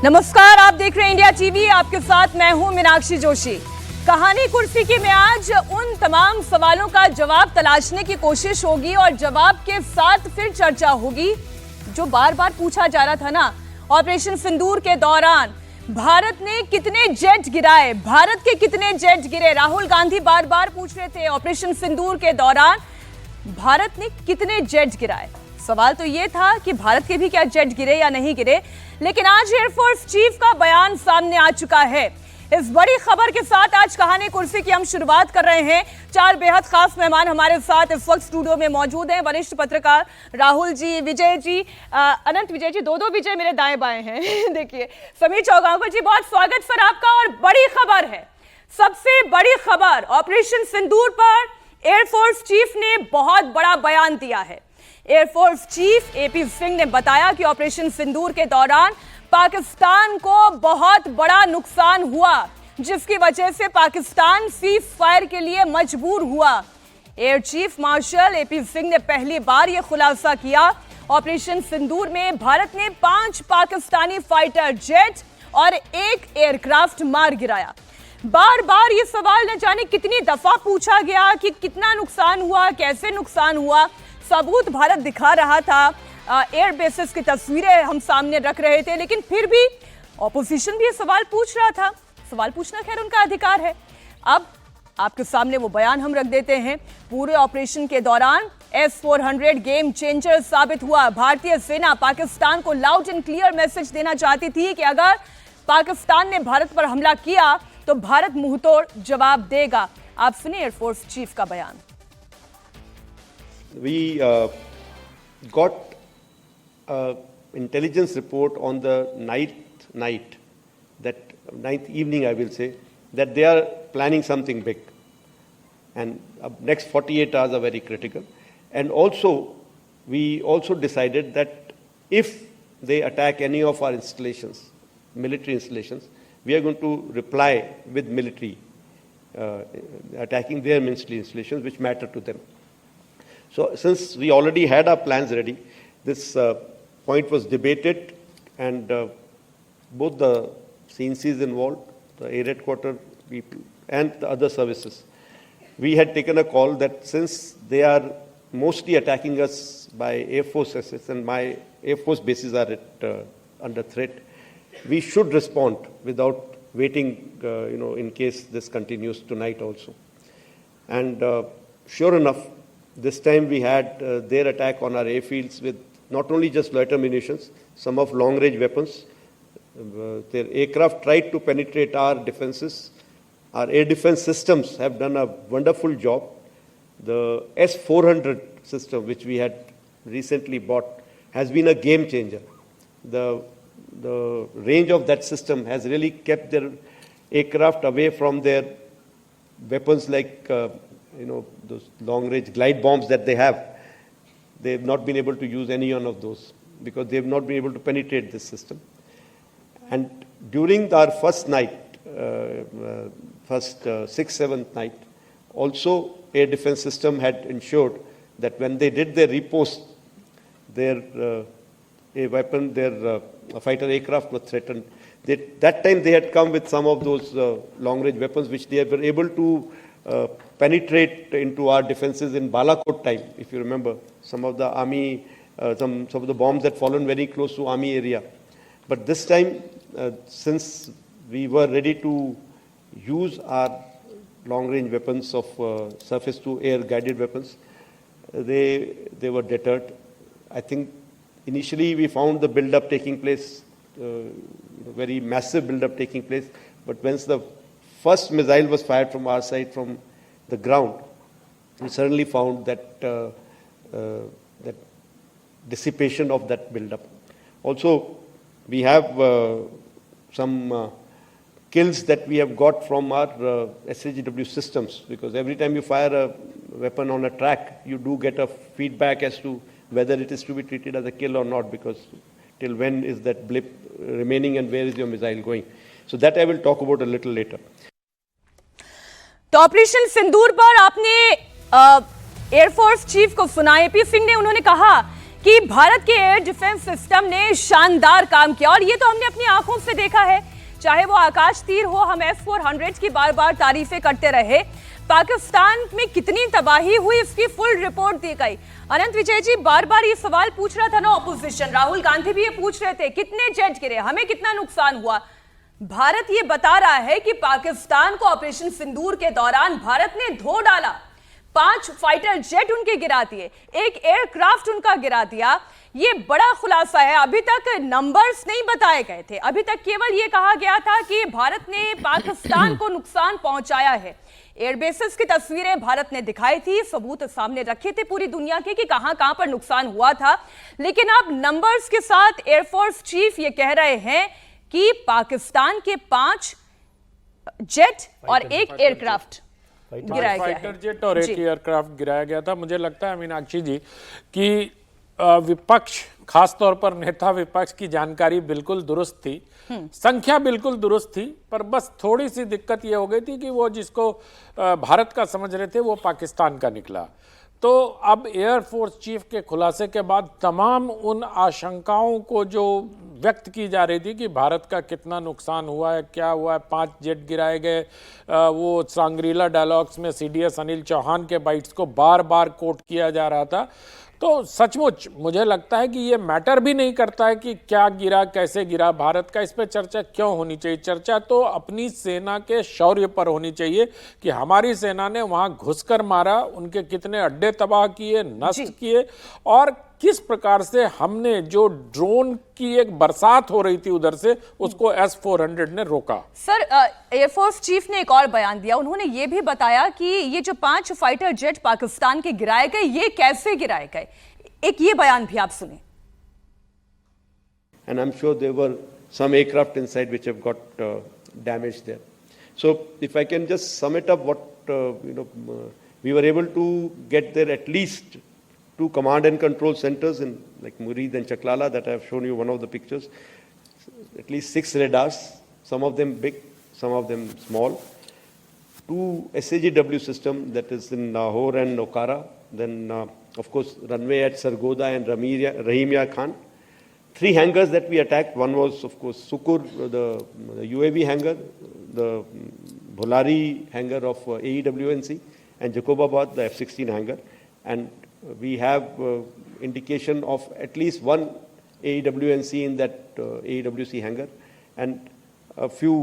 नमस्कार, आप देख रहे हैं इंडिया टीवी। आपके साथ मैं हूं मीनाक्षी जोशी। कहानी कुर्सी की में आज उन तमाम सवालों का जवाब तलाशने की कोशिश होगी और जवाब के साथ फिर चर्चा होगी जो बार बार पूछा जा रहा था ना। ऑपरेशन सिंदूर के दौरान भारत ने कितने जेट गिराए, भारत के कितने जेट गिरे, राहुल गांधी बार बार पूछ रहे थे ऑपरेशन सिंदूर के दौरान भारत ने कितने जेट गिराए। सवाल तो यह था कि भारत के भी क्या जेट गिरे या नहीं गिरे, लेकिन आज एयरफोर्स चीफ का बयान सामने आ चुका है। इस बड़ी खबर के साथ आज कहानी कुर्सी की हम शुरुआत कर रहे हैं। चार बेहद खास मेहमान हमारे साथ इस वक्त स्टूडियो में मौजूद हैं। वरिष्ठ पत्रकार राहुल जी, विजय जी, अनंत विजय जी, दो विजय मेरे दाएं बाएं हैं। देखिए, समीर चौगांवकर जी, बहुत स्वागत सर आपका। और बड़ी खबर है, सबसे बड़ी खबर, ऑपरेशन सिंदूर पर एयरफोर्स चीफ ने बहुत बड़ा बयान दिया है। एयरफोर्स चीफ एपी सिंह ने बताया कि ऑपरेशन सिंदूर के दौरान पाकिस्तान को बहुत बड़ा नुकसान हुआ, जिसकी वजह से पाकिस्तान सीज फायर के लिए मजबूर हुआ। Air chief marshal AP Singh ने पहली बार यह खुलासा किया। ऑपरेशन सिंदूर में भारत ने 5 पाकिस्तानी फाइटर जेट और 1 एयरक्राफ्ट मार गिराया। बार बार ये सवाल न जाने कितनी दफा पूछा गया कि कितना नुकसान हुआ, कैसे नुकसान हुआ। सबूत भारत दिखा रहा था, एयर बेसिस की तस्वीरें हम सामने रख रहे थे, लेकिन फिर भी ऑपोजिशन भी ये सवाल पूछ रहा था। सवाल पूछना खैर उनका अधिकार है। अब आपके सामने वो बयान हम रख देते हैं। पूरे ऑपरेशन के दौरान S-400 गेम चेंजर साबित हुआ। भारतीय सेना पाकिस्तान को लाउड एंड क्लियर मैसेज देना चाहती थी कि अगर पाकिस्तान ने भारत पर हमला किया तो भारत मुंहतोड़ जवाब देगा। आप सुनिए एयरफोर्स चीफ का बयान। We got intelligence report on the ninth evening, I will say, that they are planning something big, and next 48 hours are very critical. And also, we also decided that if they attack any of our installations, military installations, we are going to reply with military, attacking their military installations which matter to them. So since we already had our plans ready, this point was debated, and both the CNCs involved, the air headquarters people and the other services, we had taken a call that since they are mostly attacking us by Air Force assets and my Air Force bases are under threat, we should respond without waiting, in case this continues tonight also. And sure enough, this time we had their attack on our airfields with not only just loiter munitions, some of long-range weapons. Their aircraft tried to penetrate our defenses. Our air defense systems have done a wonderful job. The S-400 system, which we had recently bought, has been a game changer. The range of that system has really kept their aircraft away from their weapons like those long-range glide bombs that they have. They've not been able to use any one of those because they've not been able to penetrate this system. And during our first night, first 6th, 7th night, also air defense system had ensured that when they did their repost, their fighter aircraft was threatened. That time they had come with some of those long-range weapons which they were able to penetrate into our defenses in Balakot time, if you remember, some of the army, some of the bombs that fallen very close to army area. But this time, since we were ready to use our long-range weapons of surface-to-air guided weapons, they were deterred. I think initially we found the build-up taking place, very massive build-up taking place, but once the first missile was fired from our side from the ground, we suddenly found that that dissipation of that build-up. Also, we have some kills that we have got from our SHW systems, because every time you fire a weapon on a track, you do get a feedback as to whether it is to be treated as a kill or not, because till when is that blip remaining and where is your missile going. So that I will talk about a little later. तो operation सिंदूर पर आपने air force chief को सुना, AP Singh ने, उन्होंने कहा कि भारत के एयर डिफेंस सिस्टम ने शानदार काम किया और ये तो हमने अपनी आंखों से देखा है। चाहे वो आकाश तीर हो, हम S-400 की बार बार तारीफें करते रहे, पाकिस्तान में कितनी तबाही हुई इसकी फुल रिपोर्ट दी गई। अनंत विजय जी, बार बार ये सवाल पूछ रहा था ना ऑपोजिशन, राहुल गांधी भी ये पूछ रहे थे कितने जेट गिरे, हमें कितना नुकसान हुआ। भारत ये बता रहा है कि पाकिस्तान को ऑपरेशन सिंदूर के दौरान भारत ने धो डाला, 5 फाइटर जेट उनके गिरा दिए, 1 एयरक्राफ्ट उनका गिरा दिया। ये बड़ा खुलासा है। अभी तक नंबर्स नहीं बताए गए थे, अभी तक केवल ये कहा गया था कि भारत ने पाकिस्तान को नुकसान पहुंचाया है। एयरबेसेस की तस्वीरें भारत ने दिखाई थी, सबूत सामने रखे थे पूरी दुनिया के कि कहां पर नुकसान हुआ था। लेकिन अब नंबर्स के साथ एयरफोर्स चीफ ये कह रहे हैं कि पाकिस्तान के 5 जेट और 1 एयरक्राफ्ट गिराया गया है। फाइटर जेट और 1 एयरक्राफ्ट गिराया गया था। मुझे लगता है मीनाक्षी जी कि विपक्ष, खासतौर पर नेता विपक्ष की जानकारी बिल्कुल दुरुस्त थी, संख्या बिल्कुल दुरुस्त थी, पर बस थोड़ी सी दिक्कत ये हो गई थी कि वो जिसको भारत का समझ रहे थे वो पाकिस्तान का निकला। तो अब एयरफोर्स चीफ के खुलासे के बाद तमाम उन आशंकाओं को जो व्यक्त की जा रही थी कि भारत का कितना नुकसान हुआ है, क्या हुआ है, 5 जेट गिराए गए, वो सांग्रीला डायलॉग्स में CDS अनिल चौहान के बाइट्स को बार बार कोट किया जा रहा था। तो सचमुच मुझे लगता है कि ये मैटर भी नहीं करता है कि क्या गिरा, कैसे गिरा, भारत का इस पर चर्चा क्यों होनी चाहिए। चर्चा तो अपनी सेना के शौर्य पर होनी चाहिए कि हमारी सेना ने वहां घुसकर मारा, उनके कितने अड्डे तबाह किए, नष्ट किए, और किस प्रकार से हमने जो ड्रोन की एक बरसात हो रही थी उधर से उसको S-400 ने रोका। सर, एयरफोर्स चीफ ने एक और बयान दिया, उन्होंने ये भी बताया कि ये जो 5 फाइटर जेट पाकिस्तान के गिराए गए, ये कैसे गिराए गए। एक ये बयान भी आप सुने। And I'm sure there were some aircraft inside which have got damaged there. So if I can just sum it up, what we were able to get there at least 2 command and control centers in like Murid and Chaklala that I have shown you one of the pictures. At least 6 radars, some of them big, some of them small. 2 SAGW system that is in Lahore and Okara. Then of course runway at Sargoda and Rahimia Khan. 3 hangars that we attacked. One was of course Sukur, the UAV hangar, the Bholari hangar of AEWNC, and Jacobabad, the F-16 hangar. And we have indication of at least 1 AEWNC in that AEWC hangar and a few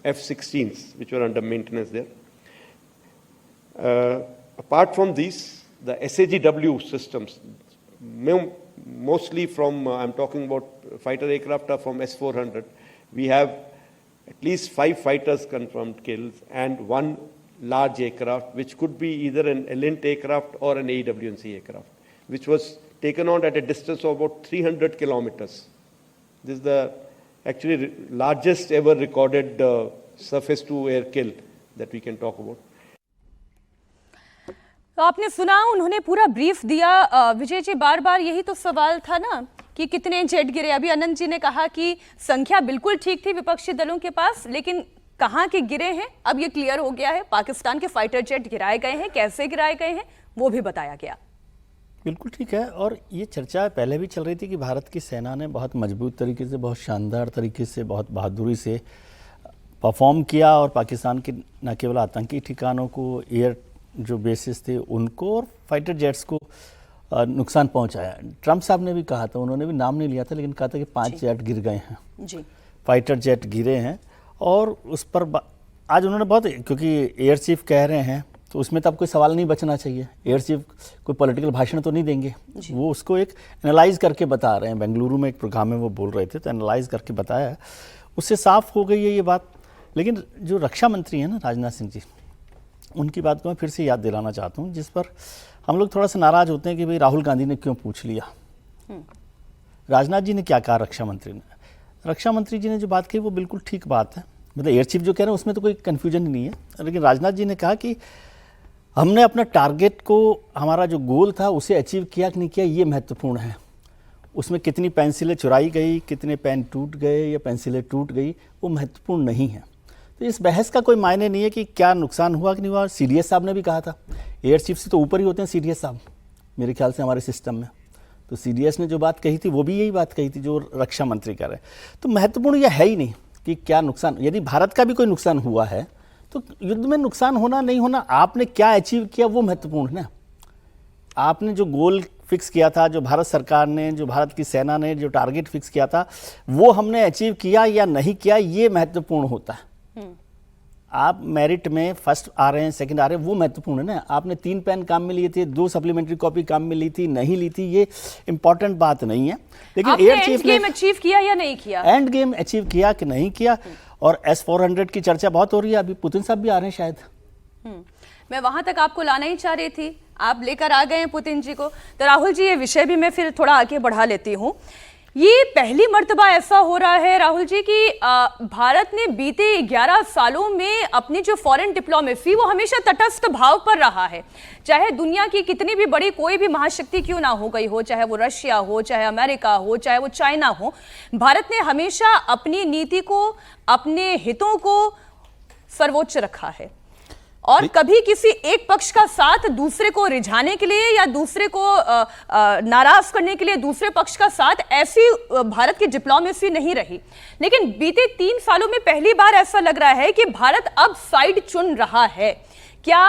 F-16s which were under maintenance there. Apart from these, the SAGW systems, mostly from, I'm talking about fighter aircraft are from S-400. We have at least 5 fighters confirmed kills and 1 large aircraft, which could be either an Elint aircraft or an AEWNC aircraft, which was taken on at a distance of about 300 kilometers. This is the actually largest ever recorded surface-to-air kill that we can talk about. तो आपने सुना, उन्होंने पूरा brief दिया। विजय जी, बार बार यही तो सवाल था ना कि कितने जेट गिरे। अभी अनंत जी ने कहा कि संख्या बिल्कुल ठीक थी विपक्षी दलों के पास, लेकिन कहाँ के गिरे हैं अब ये क्लियर हो गया है। पाकिस्तान के फाइटर जेट गिराए गए हैं, कैसे गिराए गए हैं वो भी बताया गया। बिल्कुल ठीक है। और ये चर्चा पहले भी चल रही थी कि भारत की सेना ने बहुत मजबूत तरीके से, बहुत शानदार तरीके से, बहुत बहादुरी से परफॉर्म किया और पाकिस्तान के न केवल आतंकी ठिकानों को, एयर जो बेसिस थे उनको और फाइटर जेट्स को नुकसान पहुंचाया। ट्रंप साहब ने भी कहा था, उन्होंने भी नाम नहीं लिया था, लेकिन कहा था कि 5 जेट गिर गए हैं जी, फाइटर जेट गिरे हैं। और उस पर आज उन्होंने बहुत, क्योंकि एयर चीफ कह रहे हैं तो उसमें तो अब कोई सवाल नहीं बचना चाहिए। एयर चीफ कोई पॉलिटिकल भाषण तो नहीं देंगे, वो उसको एक एनालाइज करके बता रहे हैं। बेंगलुरु में एक प्रोग्राम में वो बोल रहे थे, तो एनालाइज करके बताया, उससे साफ हो गई है ये बात। लेकिन जो रक्षा मंत्री हैं ना, राजनाथ सिंह जी, उनकी बात को मैं फिर से याद दिलाना चाहता हूँ, जिस पर हम लोग थोड़ा सा नाराज़ होते हैं कि भाई राहुल गांधी ने क्यों पूछ लिया। राजनाथ जी ने क्या कहा रक्षा मंत्री ने? रक्षा मंत्री जी ने जो बात कही वो बिल्कुल ठीक बात है। मतलब एयर चीफ जो कह रहे हैं उसमें तो कोई कन्फ्यूजन ही नहीं है। लेकिन राजनाथ जी ने कहा कि हमने अपना टारगेट को, हमारा जो गोल था उसे अचीव किया कि नहीं किया, ये महत्वपूर्ण है। उसमें कितनी पेंसिलें चुराई गई, कितने पेन टूट गए या पेंसिलें टूट गई, वो महत्वपूर्ण नहीं है। तो इस बहस का कोई मायने नहीं है कि क्या नुकसान हुआ कि नहीं हुआ। CDS साहब ने भी कहा था, एयर चीफ से तो ऊपर ही होते हैं CDS साहब मेरे ख्याल से हमारे सिस्टम में। तो CDS ने जो बात कही थी वो भी यही बात कही थी जो रक्षा मंत्री कर रहे हैं। तो महत्वपूर्ण यह है ही नहीं कि क्या नुकसान, यदि भारत का भी कोई नुकसान हुआ है तो युद्ध में नुकसान होना नहीं होना, आपने क्या अचीव किया वो महत्वपूर्ण है ना। आपने जो गोल फिक्स किया था, जो भारत सरकार ने, जो भारत की सेना ने जो टारगेट फिक्स किया था, वो हमने अचीव किया या नहीं किया, ये महत्वपूर्ण होता है। आप मेरिट में फर्स्ट आ रहे हैं, सेकंड आ रहे हैं, वो महत्वपूर्ण है ना। आपने 3 पेन काम में लिए थे, 2 सप्लीमेंट्री कॉपी काम में ली थी, नहीं ली थी, ये इंपॉर्टेंट बात नहीं है। लेकिन एयर चीफ ने एंड गेम अचीव किया या नहीं किया, एंड गेम अचीव किया कि नहीं किया। और S-400 की चर्चा बहुत हो रही है, अभी पुतिन साहब भी आ रहे हैं शायद। मैं वहां तक आपको लाना ही चाह रही थी, आप लेकर आ गए हैं पुतिन जी को। तो राहुल जी, ये विषय भी मैं फिर थोड़ा आगे बढ़ा लेती हूँ। ये पहली मर्तबा ऐसा हो रहा है राहुल जी कि भारत ने बीते 11 सालों में अपनी जो फॉरेन डिप्लोमेसी वो हमेशा तटस्थ भाव पर रहा है। चाहे दुनिया की कितनी भी बड़ी कोई भी महाशक्ति क्यों ना हो गई हो, चाहे वो रशिया हो, चाहे अमेरिका हो, चाहे वो चाइना हो, भारत ने हमेशा अपनी नीति को, अपने हितों को सर्वोच्च रखा है और कभी किसी एक पक्ष का साथ दूसरे को रिझाने के लिए या दूसरे को नाराज करने के लिए दूसरे पक्ष का साथ, ऐसी भारत की डिप्लोमेसी नहीं रही। लेकिन बीते 3 सालों में पहली बार ऐसा लग रहा है कि भारत अब साइड चुन रहा है। क्या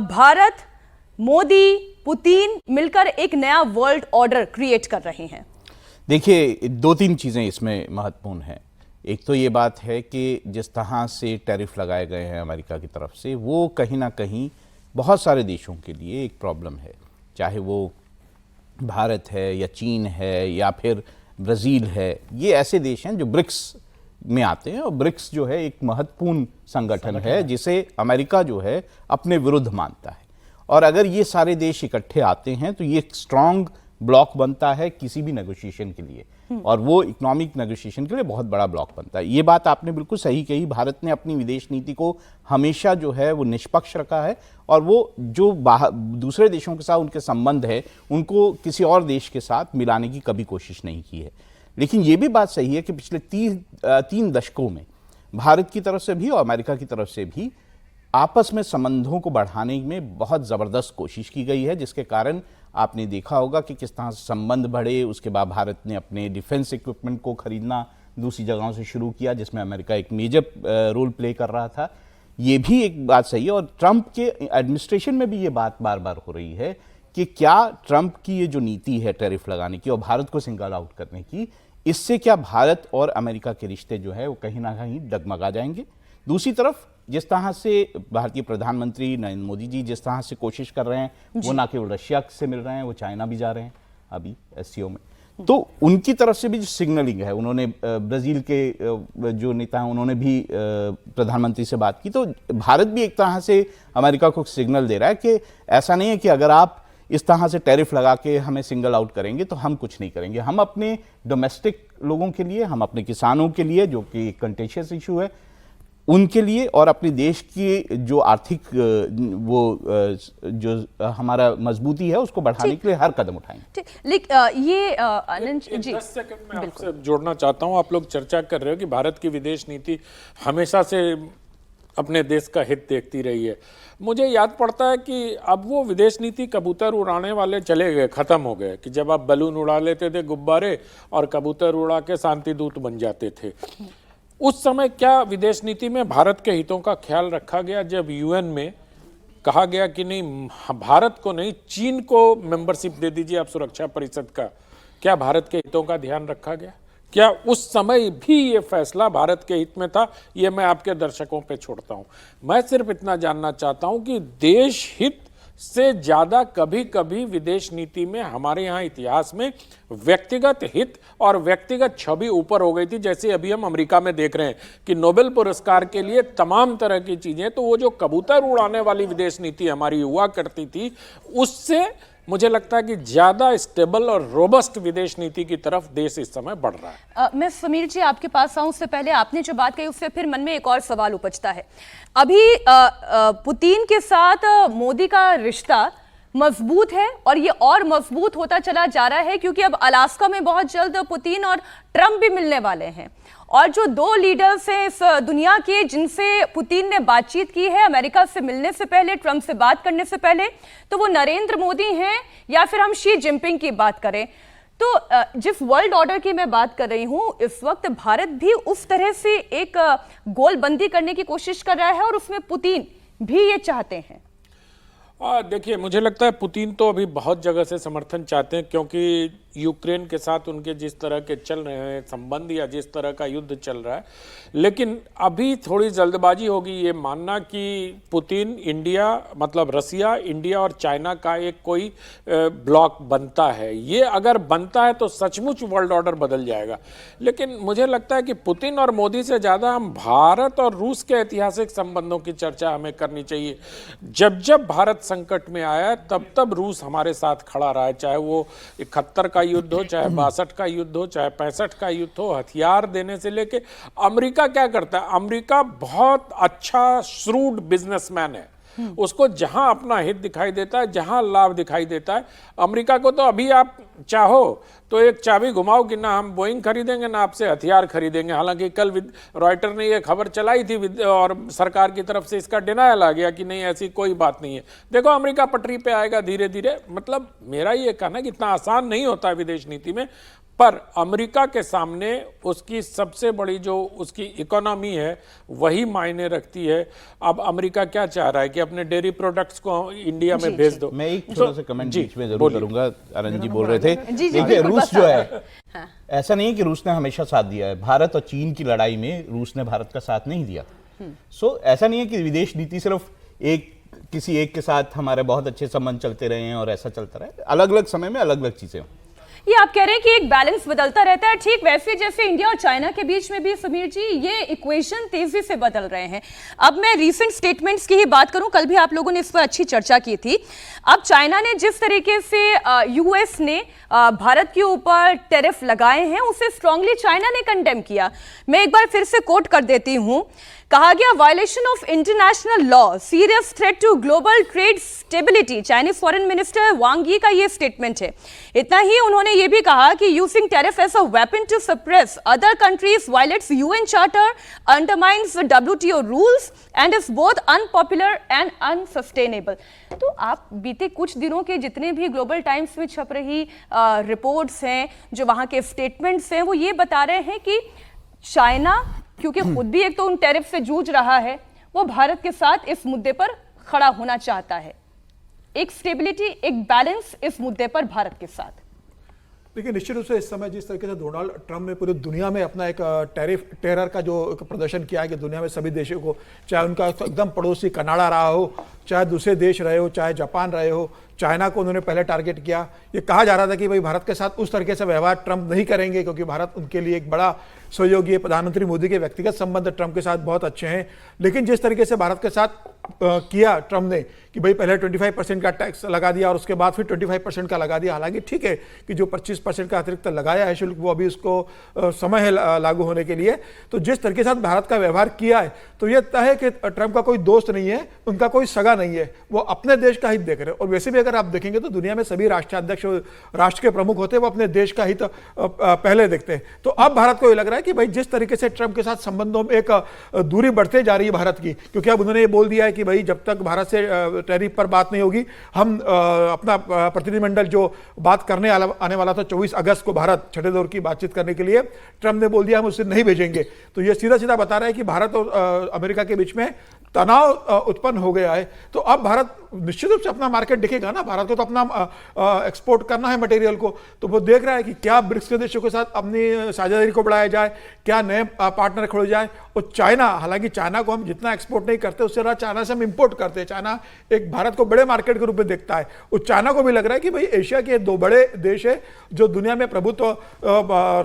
भारत, मोदी, पुतिन मिलकर एक नया वर्ल्ड ऑर्डर क्रिएट कर रहे हैं? देखिए, 2-3 चीजें इसमें महत्वपूर्ण हैं। एक तो ये बात है कि जिस तरह से टैरिफ लगाए गए हैं अमेरिका की तरफ से, वो कहीं ना कहीं बहुत सारे देशों के लिए एक प्रॉब्लम है। चाहे वो भारत है या चीन है या फिर ब्राज़ील है, ये ऐसे देश हैं जो ब्रिक्स में आते हैं। और ब्रिक्स जो है एक महत्वपूर्ण संगठन है जिसे अमेरिका जो है अपने विरुद्ध मानता है। और अगर ये सारे देश इकट्ठे आते हैं तो ये एक स्ट्रांग ब्लॉक बनता है किसी भी नेगोशिएशन के लिए, और वो इकोनॉमिक नेगोशिएशन के लिए बहुत बड़ा ब्लॉक बनता है। ये बात आपने बिल्कुल सही कही। भारत ने अपनी विदेश नीति को हमेशा जो है वो निष्पक्ष रखा है, और वो जो दूसरे देशों के साथ उनके संबंध है उनको किसी और देश के साथ मिलाने की कभी कोशिश नहीं की है। लेकिन ये भी बात सही है कि पिछले 3 दशकों में भारत की तरफ से भी और अमेरिका की तरफ से भी आपस में संबंधों को बढ़ाने में बहुत ज़बरदस्त कोशिश की गई है, जिसके कारण आपने देखा होगा कि किस तरह से संबंध बढ़े। उसके बाद भारत ने अपने डिफेंस इक्विपमेंट को खरीदना दूसरी जगहों से शुरू किया, जिसमें अमेरिका एक मेजर रोल प्ले कर रहा था। ये भी एक बात सही है। और ट्रंप के एडमिनिस्ट्रेशन में भी ये बात बार बार हो रही है कि क्या ट्रंप की ये जो नीति है टैरिफ लगाने की और भारत को सिंगल आउट करने की, इससे क्या भारत और अमेरिका के रिश्ते जो है वो कहीं ना कहीं डगमगा जाएंगे। दूसरी तरफ जिस तरह से भारतीय प्रधानमंत्री नरेंद्र मोदी जी जिस तरह से कोशिश कर रहे हैं, वो ना केवल रशिया से मिल रहे हैं, वो चाइना भी जा रहे हैं अभी SCO में, तो उनकी तरफ से भी जो सिग्नलिंग है, उन्होंने ब्राज़ील के जो नेता हैं उन्होंने भी प्रधानमंत्री से बात की। तो भारत भी एक तरह से अमेरिका को सिग्नल दे रहा है कि ऐसा नहीं है कि अगर आप इस तरह से टैरिफ लगा के हमें सिंगल आउट करेंगे तो हम कुछ नहीं करेंगे। हम अपने डोमेस्टिक लोगों के लिए, हम अपने किसानों के लिए, जो कि एक कंटेशियस इशू है, उनके लिए, और अपने देश की जो आर्थिक जो हमारा मजबूती है उसको बढ़ाने के लिए हर कदम उठाएंगे। ठीक, लेकिन ये आनंद जी 10 सेकंड में आपसे जोड़ना चाहता हूं। आप लोग चर्चा कर रहे हो कि भारत की विदेश नीति हमेशा से अपने देश का हित देखती रही है। मुझे याद पड़ता है कि अब वो विदेश नीति कबूतर उड़ाने वाले चले गए, खत्म हो गए, कि जब आप बलून उड़ा लेते थे गुब्बारे और कबूतर उड़ा के शांति दूत बन जाते थे। उस समय क्या विदेश नीति में भारत के हितों का ख्याल रखा गया जब UN में कहा गया कि नहीं, भारत को नहीं चीन को मेंबरशिप दे दीजिए आप सुरक्षा परिषद का? क्या भारत के हितों का ध्यान रखा गया? क्या उस समय भी ये फैसला भारत के हित में था? ये मैं आपके दर्शकों पे छोड़ता हूं। मैं सिर्फ इतना जानना चाहता हूं कि देश हित से ज्यादा कभी कभी विदेश नीति में हमारे यहाँ इतिहास में व्यक्तिगत हित और व्यक्तिगत छवि ऊपर हो गई थी। जैसे अभी हम अमेरिका में देख रहे हैं कि नोबेल पुरस्कार के लिए तमाम तरह की चीजें, तो वो जो कबूतर उड़ाने वाली विदेश नीति हमारी हुआ करती थी, उससे मुझे लगता है कि ज्यादा स्टेबल और रोबस्ट विदेश नीति की तरफ देश इस समय बढ़ रहा है। मैं समीर जी आपके पास आऊं, उससे पहले आपने जो बात कही उससे फिर मन में एक और सवाल उपजता है। अभी पुतिन के साथ मोदी का रिश्ता मजबूत है और ये और मजबूत होता चला जा रहा है, क्योंकि अब अलास्का में बहुत जल्द पुतिन और ट्रंप भी मिलने वाले हैं। और जो दो लीडर्स हैं इस दुनिया के जिनसे पुतिन ने बातचीत की है अमेरिका से मिलने से पहले, ट्रंप से बात करने से पहले, तो वो नरेंद्र मोदी हैं या फिर हम शी जिनपिंग की बात करें, तो जिस वर्ल्ड ऑर्डर की मैं बात कर रही हूं इस वक्त भारत भी उस तरह से एक गोलबंदी करने की कोशिश कर रहा है और उसमें पुतिन भी ये चाहते हैं। देखिए, मुझे लगता है पुतिन तो अभी बहुत जगह से समर्थन चाहते हैं, क्योंकि यूक्रेन के साथ उनके जिस तरह के चल रहे हैं संबंध या जिस तरह का युद्ध चल रहा है, लेकिन अभी थोड़ी जल्दबाजी होगी ये मानना कि पुतिन इंडिया, मतलब रसिया, इंडिया और चाइना का एक कोई ब्लॉक बनता है। ये अगर बनता है तो सचमुच वर्ल्ड ऑर्डर बदल जाएगा। लेकिन मुझे लगता है कि पुतिन और मोदी से ज़्यादा हम भारत और रूस के ऐतिहासिक संबंधों की चर्चा हमें करनी चाहिए। जब जब भारत संकट में आया तब तब रूस हमारे साथ खड़ा रहा है, चाहे वो 71 का युद्ध हो, चाहे 62 का युद्ध हो, चाहे 65 का युद्ध हो। हथियार देने से लेके अमेरिका क्या करता है, अमेरिका बहुत अच्छा श्रूड बिजनेसमैन है। उसको जहां अपना हित दिखाई देता है, जहां लाभ दिखाई देता है, अमेरिका को तो अभी आप चाहो तो एक चाबी घुमाओ कि ना हम बोइंग खरीदेंगे ना आपसे हथियार खरीदेंगे। हालांकि कल रॉयटर ने ये खबर चलाई थी और सरकार की तरफ से इसका डिनायल आ गया कि नहीं, ऐसी कोई बात नहीं है। देखो, अमेरिका पटरी पे आएगा धीरे धीरे। मतलब मेरा ये कहना है कि इतना आसान नहीं होता है विदेश नीति में, पर अमेरिका के सामने उसकी सबसे बड़ी जो उसकी इकोनॉमी है वही मायने रखती है। अब अमेरिका क्या चाह रहा है कि अपने डेयरी प्रोडक्ट्स को इंडिया में भेज दो। मैं एक छोटा सा कमेंट बीच में जरूर करूंगा। अरन जी बोल रहे थे, जी, देखिए रूस जो है, हाँ। ऐसा नहीं है कि रूस ने हमेशा साथ दिया है। भारत और चीन की लड़ाई में रूस ने भारत का साथ नहीं दिया। सो ऐसा नहीं है कि विदेश नीति सिर्फ किसी एक के साथ हमारे बहुत अच्छे संबंध चलते रहे हैं और ऐसा चलता रहे। अलग अलग समय में अलग अलग चीजें। ये आप कह रहे हैं कि एक बैलेंस बदलता रहता है, ठीक वैसे जैसे इंडिया और चाइना के बीच में भी समीर जी ये इक्वेशन तेजी से बदल रहे हैं। अब मैं रीसेंट स्टेटमेंट्स की ही बात करूं, कल भी आप लोगों ने इस पर अच्छी चर्चा की थी। अब चाइना ने जिस तरीके से यूएस ने भारत के ऊपर टैरिफ लगाए हैं उसे स्ट्रांगली चाइना ने कंडेम किया। मैं एक बार फिर से कोट कर देती हूं, कहा गया violation of international law, serious threat to global trade stability. Chinese foreign minister Wang Yi का ये स्टेटमेंट है। इतना ही उन्होंने ये भी कहा कि using tariff as a weapon to suppress other countries violates UN charter, undermines WTO rules and is both unpopular and unsustainable. तो आप बीते कुछ दिनों के जितने भी ग्लोबल टाइम्स में छप रही रिपोर्ट्स हैं, जो वहां के स्टेटमेंट्स हैं, वो ये बता रहे हैं कि चाइना क्योंकि खुद भी एक तो उन टैरिफ से जूझ रहा है, वो भारत के साथ इस मुद्दे पर खड़ा होना चाहता है। एक स्टेबिलिटी, एक बैलेंस इस मुद्दे पर भारत के साथ। देखिए, निश्चित रूप से इस समय जिस तरीके से डोनाल्ड ट्रंप ने पूरी दुनिया में अपना एक टेरर का जो प्रदर्शन किया है कि दुनिया में सभी देशों को, चाहे उनका एकदम पड़ोसी कनाडा रहा हो, चाहे दूसरे देश रहे हो, चाहे जापान रहे हो, चाइना को उन्होंने पहले टारगेट किया। ये कहा जा रहा था कि भाई भारत के साथ उस तरीके से व्यवहार ट्रंप नहीं करेंगे क्योंकि भारत उनके लिए एक बड़ा सहयोगी है। प्रधानमंत्री मोदी के व्यक्तिगत संबंध ट्रंप के साथ बहुत अच्छे हैं, लेकिन जिस तरीके से भारत के साथ किया ट्रंप ने कि भाई पहले 25% का टैक्स लगा दिया और उसके बाद फिर 25% का लगा दिया। हालांकि ठीक है कि जो 25% का अतिरिक्त लगाया है शुल्क, वो अभी उसको समय है लागू होने के लिए। तो जिस तरीके से भारत का व्यवहार किया है, तो यह तय है कि ट्रंप का कोई दोस्त नहीं है, उनका कोई सगा नहीं है, वो अपने देश का हित देख रहे हैं। और वैसे भी अगर आप देखेंगे तो दुनिया में सभी राष्ट्राध्यक्ष, राष्ट्र के प्रमुख होते हैं, वो अपने देश का हित पहले देखते हैं। तो अब भारत को ये लग रहा है कि भाई जिस तरीके से ट्रंप के साथ संबंधों में एक दूरी बढ़ते जा रही है भारत की, क्योंकि अब उन्होंने ये बोल दिया है कि भाई जब तक भारत से टैरिफ पर बात नहीं होगी, हम अपना प्रतिनिधिमंडल जो बात करने आने वाला था 24 अगस्त को भारत छठे दौर की बातचीत करने के लिए, ट्रंप ने बोल दिया हम उसे नहीं भेजेंगे। तो ये सीधा सीधा बता रहा है कि भारत और अमेरिका के बीच में तनाव उत्पन्न हो गया है। तो अब भारत निश्चित रूप से अपना मार्केट देखेगा ना, भारत को तो अपना एक्सपोर्ट करना है मटेरियल को, तो वो देख रहा है कि क्या ब्रिक्स के देशों के साथ अपनी साझेदारी को बढ़ाया जाए, क्या नए पार्टनर खोले जाए। और चाइना, हालांकि चाइना को हम जितना एक्सपोर्ट नहीं करते उससे ज़्यादा चाइना से हम इंपोर्ट करते हैं। चाइना एक भारत को बड़े मार्केट के रूप में देखता है। उस चाइना को भी लग रहा है कि भाई एशिया के दो बड़े देश है जो दुनिया में प्रभुत्व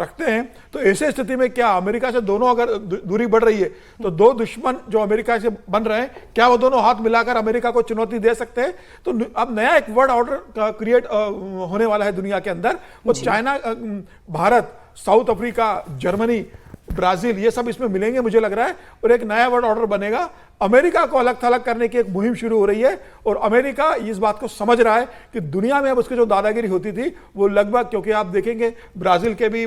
रखते हैं, तो ऐसे स्थिति में क्या अमेरिका से दोनों अगर दूरी बढ़ रही है तो दो दुश्मन जो अमेरिका से बन रहे हैं, क्या वो दोनों हाथ मिलाकर अमेरिका को चुनौती दे सकते हैं। तो अब नया एक वर्ल्ड ऑर्डर क्रिएट होने वाला है दुनिया के अंदर। वो China, Bharat, south Africa, Germany, Brazil, ये सब इसमें मिलेंगे मुझे लग रहा है, और एक नया वर्ल्ड ऑर्डर बनेगा अमेरिका को अलग थलग करने की एक मुहिम शुरू हो रही है और अमेरिका इस बात को समझ रहा है कि दुनिया में अब उसकी जो दादागिरी होती थी वो लगभग, क्योंकि आप देखेंगे ब्राजील के भी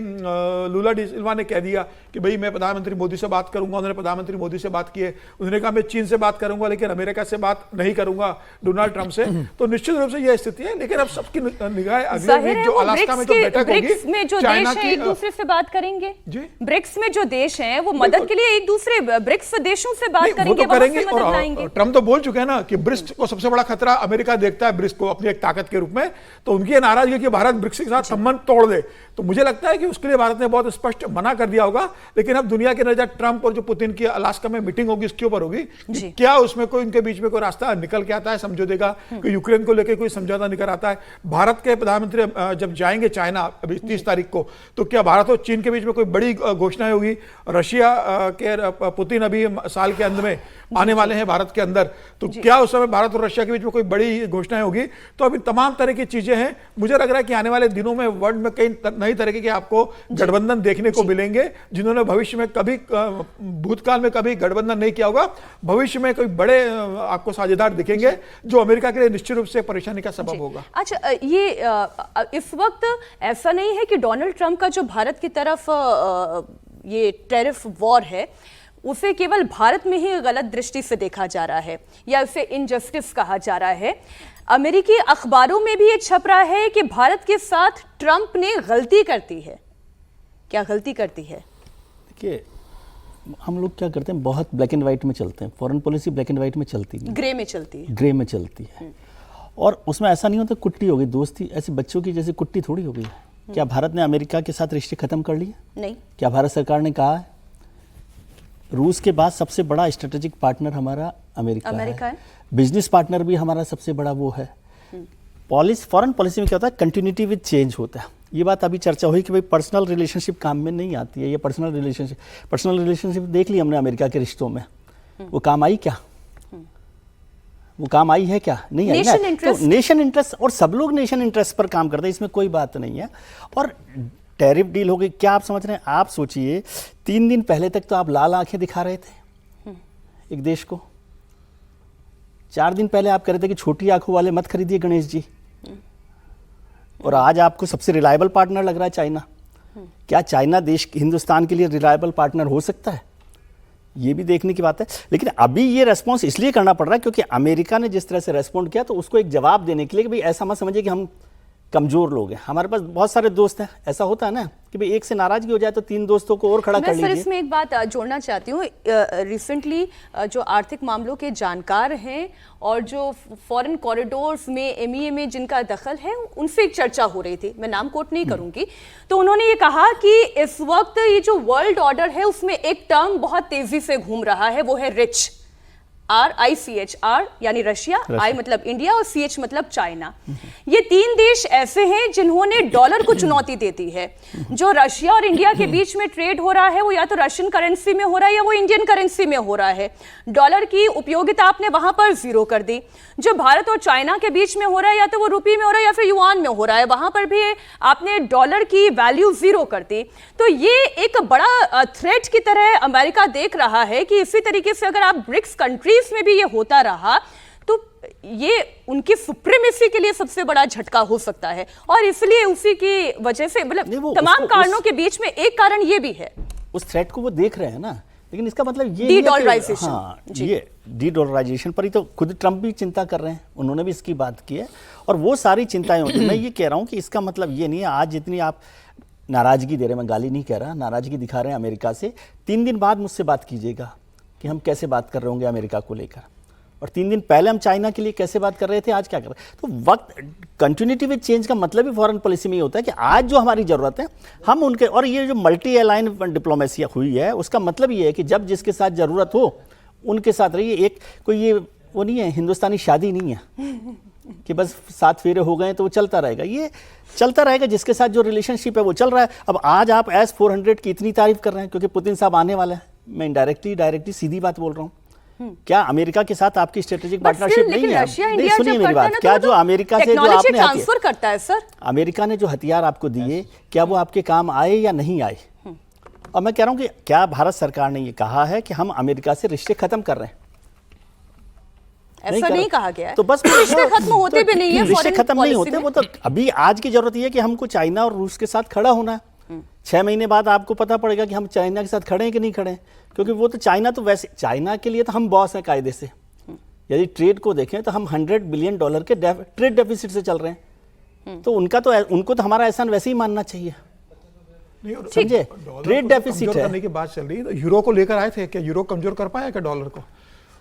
लूला डी सिल्वा ने कह दिया कि भाई मैं प्रधानमंत्री मोदी से बात करूंगा, उन्होंने प्रधानमंत्री मोदी से बात की है, उन्होंने कहा मैं चीन से बात करूंगा लेकिन अमेरिका से बात नहीं करूंगा, डोनाल्ड ट्रम्प से। तो निश्चित रूप से यह स्थिति है, लेकिन अब सबकी निगाहें अगले वीक जो अलास्का में जो बैठक होगी, में जो देश हैं एक दूसरे से बात करेंगे जी, ब्रिक्स में जो देश हैं वो मदद के लिए एक दूसरे ब्रिक्स देशों से बात करेंगे, करेंगे मदद लाएंगे। और ट्रम्प तो बोल चुके हैं ना कि ब्रिक्स को सबसे बड़ा खतरा अमेरिका देखता है, ब्रिक्स को अपनी एक ताकत के रूप में। तो उनकी ये नाराजगी है कि भारत ब्रिक्स के साथ संबंध तोड़ दे। तो मुझे लगता है कि उसके लिए भारत ने बहुत स्पष्ट मना कर दिया होगा। लेकिन अब दुनिया की नजर ट्रम्प और जो पुतिन की अलास्का में मीटिंग होगी इसके ऊपर होगी, क्या उसमें कोई उनके बीच में कोई रास्ता निकल के आता है समझौते का, कि यूक्रेन को लेकर कोई समझौता निकल आता है। भारत के प्रधानमंत्री जब जाएंगे चाइना अभी 30 तारीख को, तो क्या भारत और चीन के बीच में कोई बड़ी घोषणाएं होगी? रशिया के पुतिन अभी साल के अंत में आने वाले हैं भारत के अंदर, तो क्या उस समय भारत और रशिया के बीच में कोई बड़ी घोषणाएं होगी? तो अभी तमाम तरह की चीजें हैं। मुझे लग रहा है कि आने वाले दिनों में वर्ल्ड में कई नई तरीके के आपको गठबंधन देखने को मिलेंगे, जिन्होंने भविष्य में कभी भूतकाल में कभी गठबंधन नहीं किया होगा। भविष्य में कोई बड़े आपको साझेदार दिखेंगे जो अमेरिका के लिए निश्चित रूप से परेशानी का सबब होगा। अच्छा, ये इस वक्त ऐसा नहीं है कि डोनाल्ड ट्रंप का जो भारत की तरफ ये टैरिफ वॉर है उसे केवल भारत में ही गलत दृष्टि से देखा जा रहा है या उसे इनजस्टिस कहा जा रहा है। अमेरिकी अखबारों में भी ये छप रहा है कि भारत के साथ ट्रंप ने गलती करती है। क्या गलती करती है? देखिए, हम लोग क्या करते हैं, बहुत ब्लैक एंड व्हाइट में चलते हैं। Foreign policy black and white में चलती नहीं, ग्रे में चलती है। ग्रे में चलती है। और उसमें ऐसा नहीं होता कुट्टी हो गई दोस्ती, ऐसे बच्चों की जैसे कुट्टी थोड़ी हो गई है। क्या भारत ने अमेरिका के साथ रिश्ते खत्म कर लिए? नहीं। क्या भारत सरकार ने कहा है? रूस के बाद सबसे बड़ा स्ट्रेटेजिक पार्टनर हमारा अमेरिका है। बिजनेस पार्टनर भी हमारा सबसे बड़ा वो है। फॉरेन पॉलिसी में क्या होता है, कंटिन्यूटी विद चेंज होता है। ये बात अभी चर्चा हुई कि भाई पर्सनल रिलेशनशिप काम में नहीं आती है। ये पर्सनल रिलेशनशिप देख ली हमने अमेरिका के रिश्तों में, वो काम आई क्या? वो काम आई है क्या? नहीं आई ना। तो नेशन इंटरेस्ट, और सब लोग नेशन इंटरेस्ट पर काम करते हैं, इसमें कोई बात नहीं है। और टैरिफ डील हो गई, क्या आप समझ रहे हैं? आप सोचिए 3 दिन पहले तक तो आप लाल आंखें दिखा रहे थे एक देश को। 4 दिन पहले आप कह रहे थे कि छोटी आंखों वाले मत खरीदिए गणेश जी, और आज आपको सबसे रिलायबल पार्टनर लग रहा है चाइना। क्या चाइना देश हिंदुस्तान के लिए रिलायबल पार्टनर हो सकता है? ये भी देखने की बात है। लेकिन अभी ये रेस्पॉन्स इसलिए करना पड़ रहा है क्योंकि अमेरिका ने जिस तरह से रेस्पॉन्ड किया, तो उसको एक जवाब देने के लिए कि भाई ऐसा मत समझिए कि हम कमजोर लोग हैं। हमारे पास बहुत सारे दोस्त हैं, ऐसा होता है ना कि भाई एक से नाराजगी हो जाए तो 3 दोस्तों को और खड़ा कर लीजिए। मैं सर इसमें एक बात जोड़ना चाहती हूँ। रिसेंटली जो आर्थिक मामलों के जानकार हैं और जो फॉरेन कॉरिडोर्स में एमईए में जिनका दखल है, उनसे एक चर्चा हो रही थी, मैं नाम कोट नहीं करूंगी। तो उन्होंने ये कहा कि इस वक्त ये जो वर्ल्ड ऑर्डर है उसमें एक टर्म बहुत तेजी से घूम रहा है, वो है रिच। RICH, यानी रशिया, I मतलब इंडिया और CH मतलब चाइना। ये 3 देश ऐसे हैं जिन्होंने डॉलर को चुनौती देती है। जो रशिया और इंडिया के बीच में ट्रेड हो रहा है वो या तो रशियन करेंसी में हो रहा है या वो इंडियन करेंसी में हो रहा है। डॉलर की उपयोगिता आपने वहां पर 0 कर दी। जो भारत और चाइना के बीच में हो रहा है या तो वो रुपये में हो रहा है या फिर युआन में हो रहा है, वहां पर भी आपने डॉलर की वैल्यू 0 कर दी। तो ये एक बड़ा थ्रेट की तरह अमेरिका देख रहा है कि इसी तरीके से अगर आप ब्रिक्स कंट्रीज में भी ये होता रहा तो ये उनकी सुप्रीमेसी के लिए सबसे बड़ा झटका हो सकता है। और इसलिए उसी की वजह से मतलब तमाम कारणों के बीच में एक कारण ये भी है। उस थ्रेट को वो देख रहे हैं ना, लेकिन इसका मतलब ये डी-डॉलराइजेशन। हाँ, ये डी-डॉलराइजेशन पर ही तो खुद ट्रंप भी चिंता कर रहे हैं, उन्होंने भी इसकी बात की है और वो सारी चिंताएं होती हैं। मैं ये कह रहा हूँ कि इसका मतलब ये नहीं है आज जितनी आप नाराजगी दे रहे हैं, मैं गाली नहीं कह रहा, नाराजगी दिखा रहे हैं अमेरिका से, 3 दिन बाद मुझसे बात कीजिएगा कि हम कैसे बात कर रहे होंगे अमेरिका को लेकर, और 3 दिन पहले हम चाइना के लिए कैसे बात कर रहे थे, आज क्या कर रहे हैं। तो वक्त कंटिन्यूटी विद चेंज का मतलब ही फॉरेन पॉलिसी में ही होता है कि आज जो हमारी ज़रूरत है हम उनके, और ये जो मल्टी अलाइन डिप्लोमेसी हुई है उसका मतलब ये है कि जब जिसके साथ ज़रूरत हो उनके साथ रहिए। एक कोई ये वो नहीं है, हिंदुस्तानी शादी नहीं है कि बस 7 फेरे हो गए तो वो चलता रहेगा। ये चलता रहेगा, जिसके साथ जो रिलेशनशिप है वो चल रहा है। अब आज आप S-400 की इतनी तारीफ कर रहे हैं क्योंकि पुतिन साहब आने वाला है। मैं डायरेक्टली सीधी बात बोल रहा हूँ। क्या अमेरिका के साथ आपकी स्ट्रेटेजिक पार्टनरशिप नहीं है? नहीं, सुनिए मेरी बात। क्या जो अमेरिका से जो आपने ट्रांसफर करता है सर, अमेरिका ने जो हथियार आपको दिए, क्या वो आपके काम आए या नहीं आए? और मैं कह रहा हूँ कि क्या भारत सरकार ने ये कहा है कि हम अमेरिका से रिश्ते खत्म कर रहे हैं? ऐसा नहीं कहा गया है। तो बस रिश्ते खत्म होते भी नहीं है रिश्ते foreign खत्म नहीं policy होते, में। वो तो अभी आज की जरूरत ये है कि हमको चाइना और रूस के साथ खड़ा होना है। 6 महीने बाद आपको पता पड़ेगा कि हम चाइना के साथ खड़े हैं कि नहीं खड़े हैं, क्योंकि वो तो चाइना तो वैसे, चाइना के लिए तो हम बॉस हैं कायदे से। यदि ट्रेड को देखें तो हम $100 बिलियन के ट्रेड डेफिसिट से चल रहे हैं, तो उनको तो हमारा एहसान वैसे ही मानना चाहिए। नहीं, और समझे, डॉलर ट्रेड को डेफिसिट कमजोर है। करने की बात चल रही है, तो यूरो को लेकर आए थे क्या? यूरो कमजोर कर पाया क्या डॉलर को?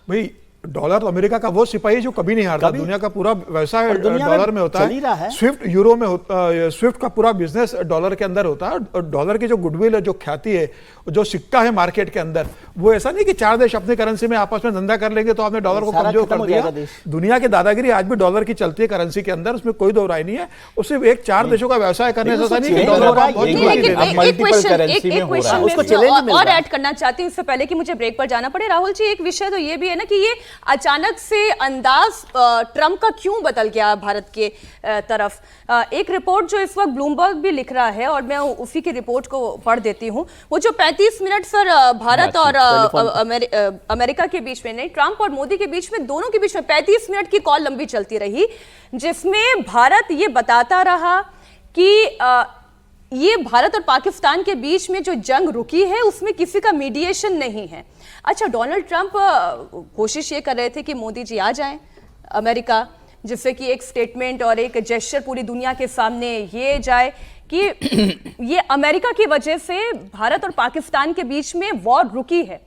भाई डॉलर तो अमेरिका का वो सिपाही जो कभी नहीं हारता, दुनिया का पूरा व्यवसाय और दुनिया डॉलर में होता चल ही रहा है। स्विफ्ट यूरो में होता, स्विफ्ट का पूरा बिजनेस डॉलर के अंदर होता है। और डॉलर की जो गुडविल है, जो ख्याति है, जो सिक्का है मार्केट के अंदर, वो ऐसा नहीं कि 4 देश अपनी करेंसी में आपस में धंधा कर लेंगे तो आपने डॉलर को सारा कमजोर खत्म कर हो दिया। जाएगा देश। दुनिया की दादागिरी आज भी डॉलर की चलती है करेंसी के अंदर, उसमें कोई दो राय नहीं है। उससे एक 4 देशों का व्यवसाय करने से ऐसा नहीं कि चेंज डॉलर हो रहा को है, बहुत यही बड़ी बात चीज है। है। अब multiple currency में हो रहा है। उसको challenge मिल रहा और है। ऐड करना चाहती हूँ इससे पहले कि मुझे ब्रेक पर जाना पड़े। राहुल जी, एक विषय तो ये भी है ना कि ये अचानक से अंदाज ट्रंप का क्यों बदल गया भारत के तरफ। एक रिपोर्ट जो इस वक्त ब्लूमबर्ग भी लिख रहा है और मैं उसी की रिपोर्ट को पढ़ देती हूँ। वो जो 35 मिनट सर भारत और अमेरिका के बीच में, नहीं ट्रंप और मोदी के बीच में, दोनों के बीच में 35 मिनट की कॉल लंबी चलती रही, जिसमें भारत ये बताता रहा कि ये भारत और पाकिस्तान के बीच में जो जंग रुकी है उसमें किसी का मीडिएशन नहीं है। अच्छा, डोनाल्ड ट्रंप कोशिश ये कर रहे थे कि मोदी जी आ जाएं अमेरिका, जिससे कि एक स्टेटमेंट और एक जेस्चर पूरी दुनिया के सामने ये जाए कि ये अमेरिका की वजह से भारत और पाकिस्तान के बीच में वॉर रुकी है।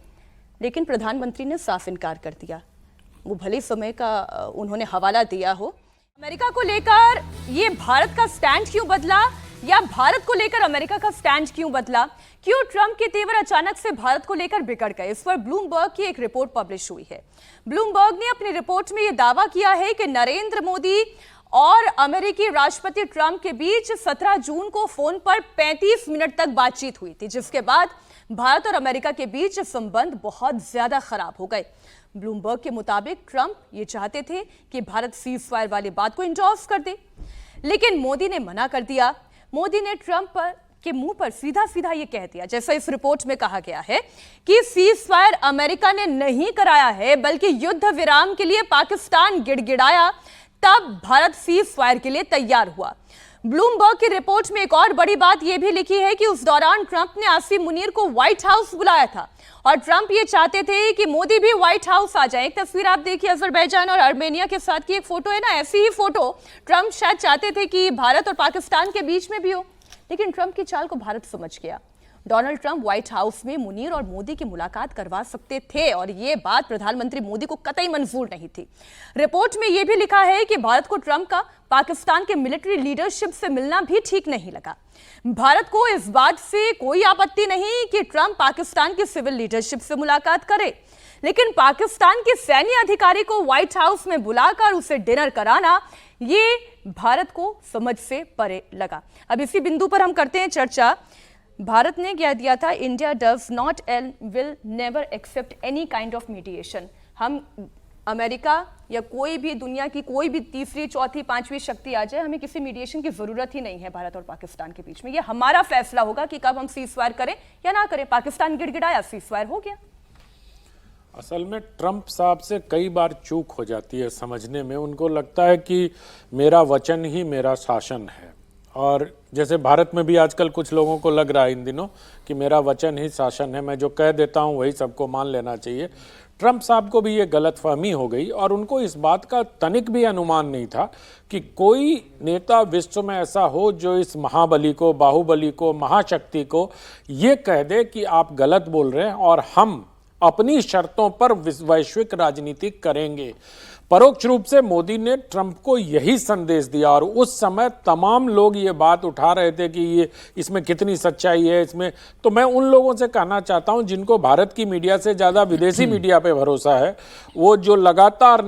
लेकिन प्रधानमंत्री ने साफ इनकार कर दिया। वो भले समय का उन्होंने हवाला दिया हो। अमेरिका को लेकर ये भारत का स्टैंड क्यों बदला, या भारत को लेकर अमेरिका का स्टैंड क्यों बदला? क्यों ट्रंप के तेवर अचानक से भारत को लेकर बिगड़ गए? इस पर ब्लूमबर्ग की एक रिपोर्ट पब्लिश हुई है। ब्लूमबर्ग ने अपनी रिपोर्ट में यह दावा किया है कि नरेंद्र मोदी और अमेरिकी राष्ट्रपति ट्रंप के बीच 17 जून को फोन पर 35 मिनट तक बातचीत हुई थी, जिसके बाद भारत और अमेरिका के बीच संबंध बहुत ज्यादा खराब हो गए। ब्लूमबर्ग के मुताबिक ट्रंप ये चाहते थे कि भारत सीज फायर वाली बात को इंडोर्स कर दे, लेकिन मोदी ने मना कर दिया। मोदी ने ट्रंप के मुंह पर सीधा सीधा ये कह दिया, जैसा इस रिपोर्ट में कहा गया है, कि सीज फायर अमेरिका ने नहीं कराया है, बल्कि युद्ध विराम के लिए पाकिस्तान गिड़गिड़ाया, तब भारत सीज फायर के लिए तैयार हुआ। ब्लूमबर्ग की रिपोर्ट में एक और बड़ी बात यह भी लिखी है कि उस दौरान ट्रंप ने आसिम मुनीर को व्हाइट हाउस बुलाया था और ट्रंप ये चाहते थे कि मोदी भी व्हाइट हाउस आ जाए। एक तस्वीर आप देखिए, अजरबैजान और आर्मेनिया के साथ की एक फोटो है ना, ऐसी ही फोटो ट्रंप शायद चाहते थे कि भारत और पाकिस्तान के बीच में भी हो, लेकिन ट्रंप की चाल को भारत समझ गया। डोनाल्ड ट्रंप व्हाइट हाउस में मुनीर और मोदी की मुलाकात करवा सकते थे और यह बात प्रधानमंत्री मोदी को कतई मंजूर नहीं थी। रिपोर्ट में यह भी लिखा है कि भारत को ट्रंप का पाकिस्तान के मिलिट्री लीडरशिप से मिलना भी ठीक नहीं लगा। भारत को इस बात से कोई आपत्ति नहीं कि ट्रंप पाकिस्तान की सिविल लीडरशिप से मुलाकात करे, लेकिन पाकिस्तान के सैन्य अधिकारी को व्हाइट हाउस में बुलाकर उसे डिनर कराना, ये भारत को समझ से परे लगा। अब इसी बिंदु पर हम करते हैं चर्चा। भारत ने क्या दिया था, India does not and will never accept any kind of mediation. हम अमेरिका या कोई भी दुनिया की कोई भी तीसरी, चौथी, पांचवी शक्ति आ जाए, हमें किसी मीडिएशन की जरूरत ही नहीं है भारत और पाकिस्तान के बीच में। ये हमारा फैसला होगा कि कब हम सीजफायर करें या ना करें। पाकिस्तान गिड़गिड़ाया, सीजफायर हो गया। असल में ट्रंप साहब से कई बार चूक हो जाती है समझने में। उनको लगता है कि मेरा वचन ही मेरा शासन है, और जैसे भारत में भी आजकल कुछ लोगों को लग रहा है इन दिनों कि मेरा वचन ही शासन है, मैं जो कह देता हूं वही सबको मान लेना चाहिए। ट्रंप साहब को भी ये गलतफहमी हो गई और उनको इस बात का तनिक भी अनुमान नहीं था कि कोई नेता विश्व में ऐसा हो जो इस महाबली को, बाहुबली को, महाशक्ति को ये कह दे कि आप गलत बोल रहे हैं और हम अपनी शर्तों पर वैश्विक राजनीति करेंगे। परोक्ष रूप से मोदी ने ट्रंप को यही संदेश दिया और उस समय तमाम लोग ये बात उठा रहे थे कि ये इसमें कितनी सच्चाई है इसमें। तो मैं उन लोगों से कहना चाहता हूं जिनको भारत की मीडिया से ज़्यादा विदेशी मीडिया पे भरोसा है, वो जो लगातार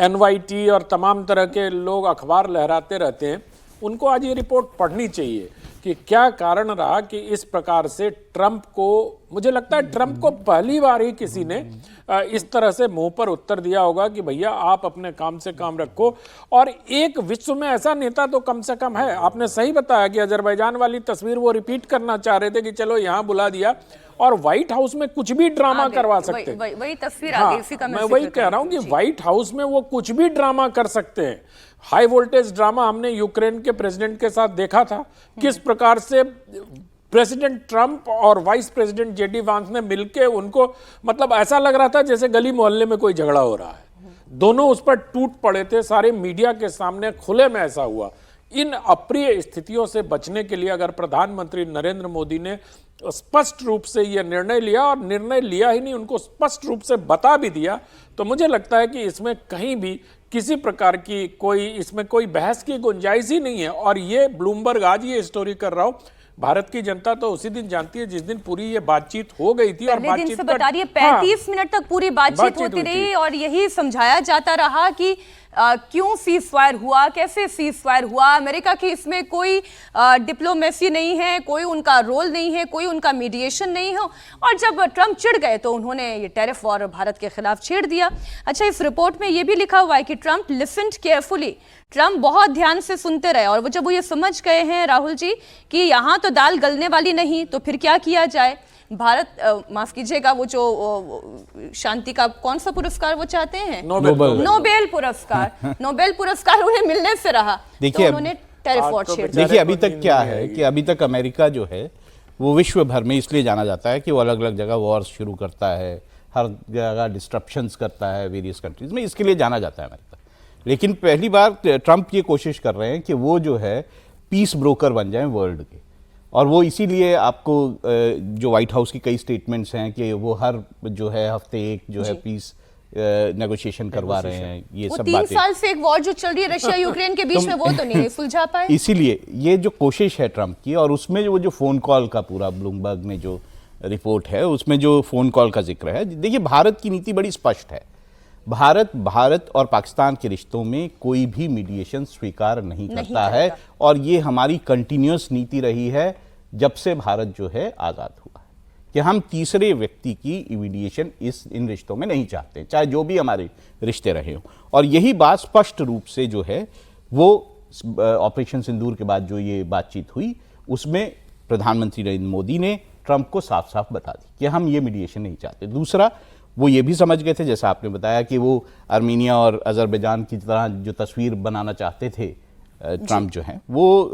NYT और तमाम तरह के लोग अखबार लहराते रहते हैं, उनको आज ये रिपोर्ट पढ़नी चाहिए, कि क्या कारण रहा कि इस प्रकार से ट्रंप को, मुझे लगता है ट्रंप को पहली बार ही किसी ने इस तरह से मुंह पर उत्तर दिया होगा कि भैया आप अपने काम से काम रखो। और एक विश्व में ऐसा नेता तो कम से कम है। आपने सही बताया कि अजरबैजान वाली तस्वीर वो रिपीट करना चाह रहे थे कि चलो यहाँ बुला दिया, और व्हाइट हाउस में कुछ भी ड्रामा करवा सकते हैं। वही तस्वीर आ गई, इसी का मैं वही कह रहा हूं कि व्हाइट हाउस में वो कुछ भी ड्रामा कर सकते हैं। हाई वोल्टेज ड्रामा हमने यूक्रेन के प्रेसिडेंट के साथ देखा था, किस प्रकार से प्रेसिडेंट ट्रंप और वाइस प्रेसिडेंट जेडी वांस ने मिलके उनको, मतलब ऐसा लग रहा था जैसे गली मोहल्ले में कोई झगड़ा हो रहा है। दोनों उस पर टूट पड़े थे, सारे मीडिया के सामने खुले में ऐसा हुआ। इन अप्रिय स्थितियों से बचने के लिए अगर प्रधानमंत्री नरेंद्र मोदी ने स्पष्ट रूप से यह निर्णय लिया, और निर्णय लिया ही नहीं, उनको स्पष्ट रूप से बता भी दिया, तो मुझे लगता है कि इसमें कहीं भी किसी प्रकार की इसमें कोई बहस की गुंजाइश ही नहीं है। और ये ब्लूमबर्ग आज ये स्टोरी कर रहा हूं, भारत की जनता तो उसी दिन जानती है जिस दिन पूरी ये बातचीत हो गई थी। और पहले दिन से बता रही है 35 मिनट तक पूरी बातचीत होती रही, और यही समझाया जाता रहा कि क्यों सीज फायर हुआ, कैसे सीज फायर हुआ। अमेरिका की इसमें कोई डिप्लोमेसी नहीं है, कोई उनका रोल नहीं है, कोई उनका मीडिएशन नहीं है। और जब ट्रंप चिढ़ गए तो उन्होंने ये टैरिफ वॉर भारत के खिलाफ छेड़ दिया। अच्छा, इस रिपोर्ट में ये भी लिखा हुआ है कि ट्रंप लिसन्ड केयरफुली, ट्रंप बहुत ध्यान से सुनते रहे, और वो जब वो ये समझ गए हैं राहुल जी कि यहाँ तो दाल गलने वाली नहीं, तो फिर क्या किया जाए। भारत माफ कीजिएगा, वो जो शांति का कौन सा पुरस्कार वो चाहते हैं, नोबेल पुरस्कार, नोबेल पुरस्कार उन्हें मिलने से रहा, देखिए, तो उन्होंने टैरिफ वॉर छेड़ दिया। देखिए अभी तक क्या है कि अभी तक अमेरिका जो है वो विश्व भर में इसलिए जाना जाता है कि वो अलग अलग जगह वॉर्स शुरू करता है, हर जगह डिस्ट्रप्शंस करता है वेरियस कंट्रीज में, इसके लिए जाना जाता है अमेरिका। लेकिन पहली बार ट्रंप ये कोशिश कर रहे हैं कि वो जो है पीस ब्रोकर बन जाएं वर्ल्ड के, और वो इसीलिए आपको जो व्हाइट हाउस की कई स्टेटमेंट्स हैं कि वो हर जो है हफ्ते एक जो है पीस नेगोशिएशन करवा रहे हैं, ये सब बातें। 3 साल से एक वॉर जो चल रही है रशिया यूक्रेन के बीच में, वो तो नहीं सुलझा पाए। इसीलिए ये जो कोशिश है ट्रंप की, और उसमें वो जो फोन कॉल का पूरा ब्लूमबर्ग में जो रिपोर्ट है उसमें जो फोन कॉल का जिक्र है, देखिए भारत की नीति बड़ी स्पष्ट है। भारत और पाकिस्तान के रिश्तों में कोई भी मीडिएशन स्वीकार नहीं करता है, और ये हमारी कंटिन्यूअस नीति रही है जब से भारत जो है आज़ाद हुआ है, कि हम तीसरे व्यक्ति की मीडिएशन इन रिश्तों में नहीं चाहते, चाहे जो भी हमारे रिश्ते रहे हों। और यही बात स्पष्ट रूप से जो है वो ऑपरेशन सिंदूर के बाद जो ये बातचीत हुई उसमें प्रधानमंत्री नरेंद्र मोदी ने ट्रंप को साफ साफ बता दी कि हम ये मीडिएशन नहीं चाहते। दूसरा, वो ये भी समझ गए थे, जैसा आपने बताया, कि वो आर्मीनिया और अजरबैजान की तरह जो तस्वीर बनाना चाहते थे ट्रंप जो हैं, वो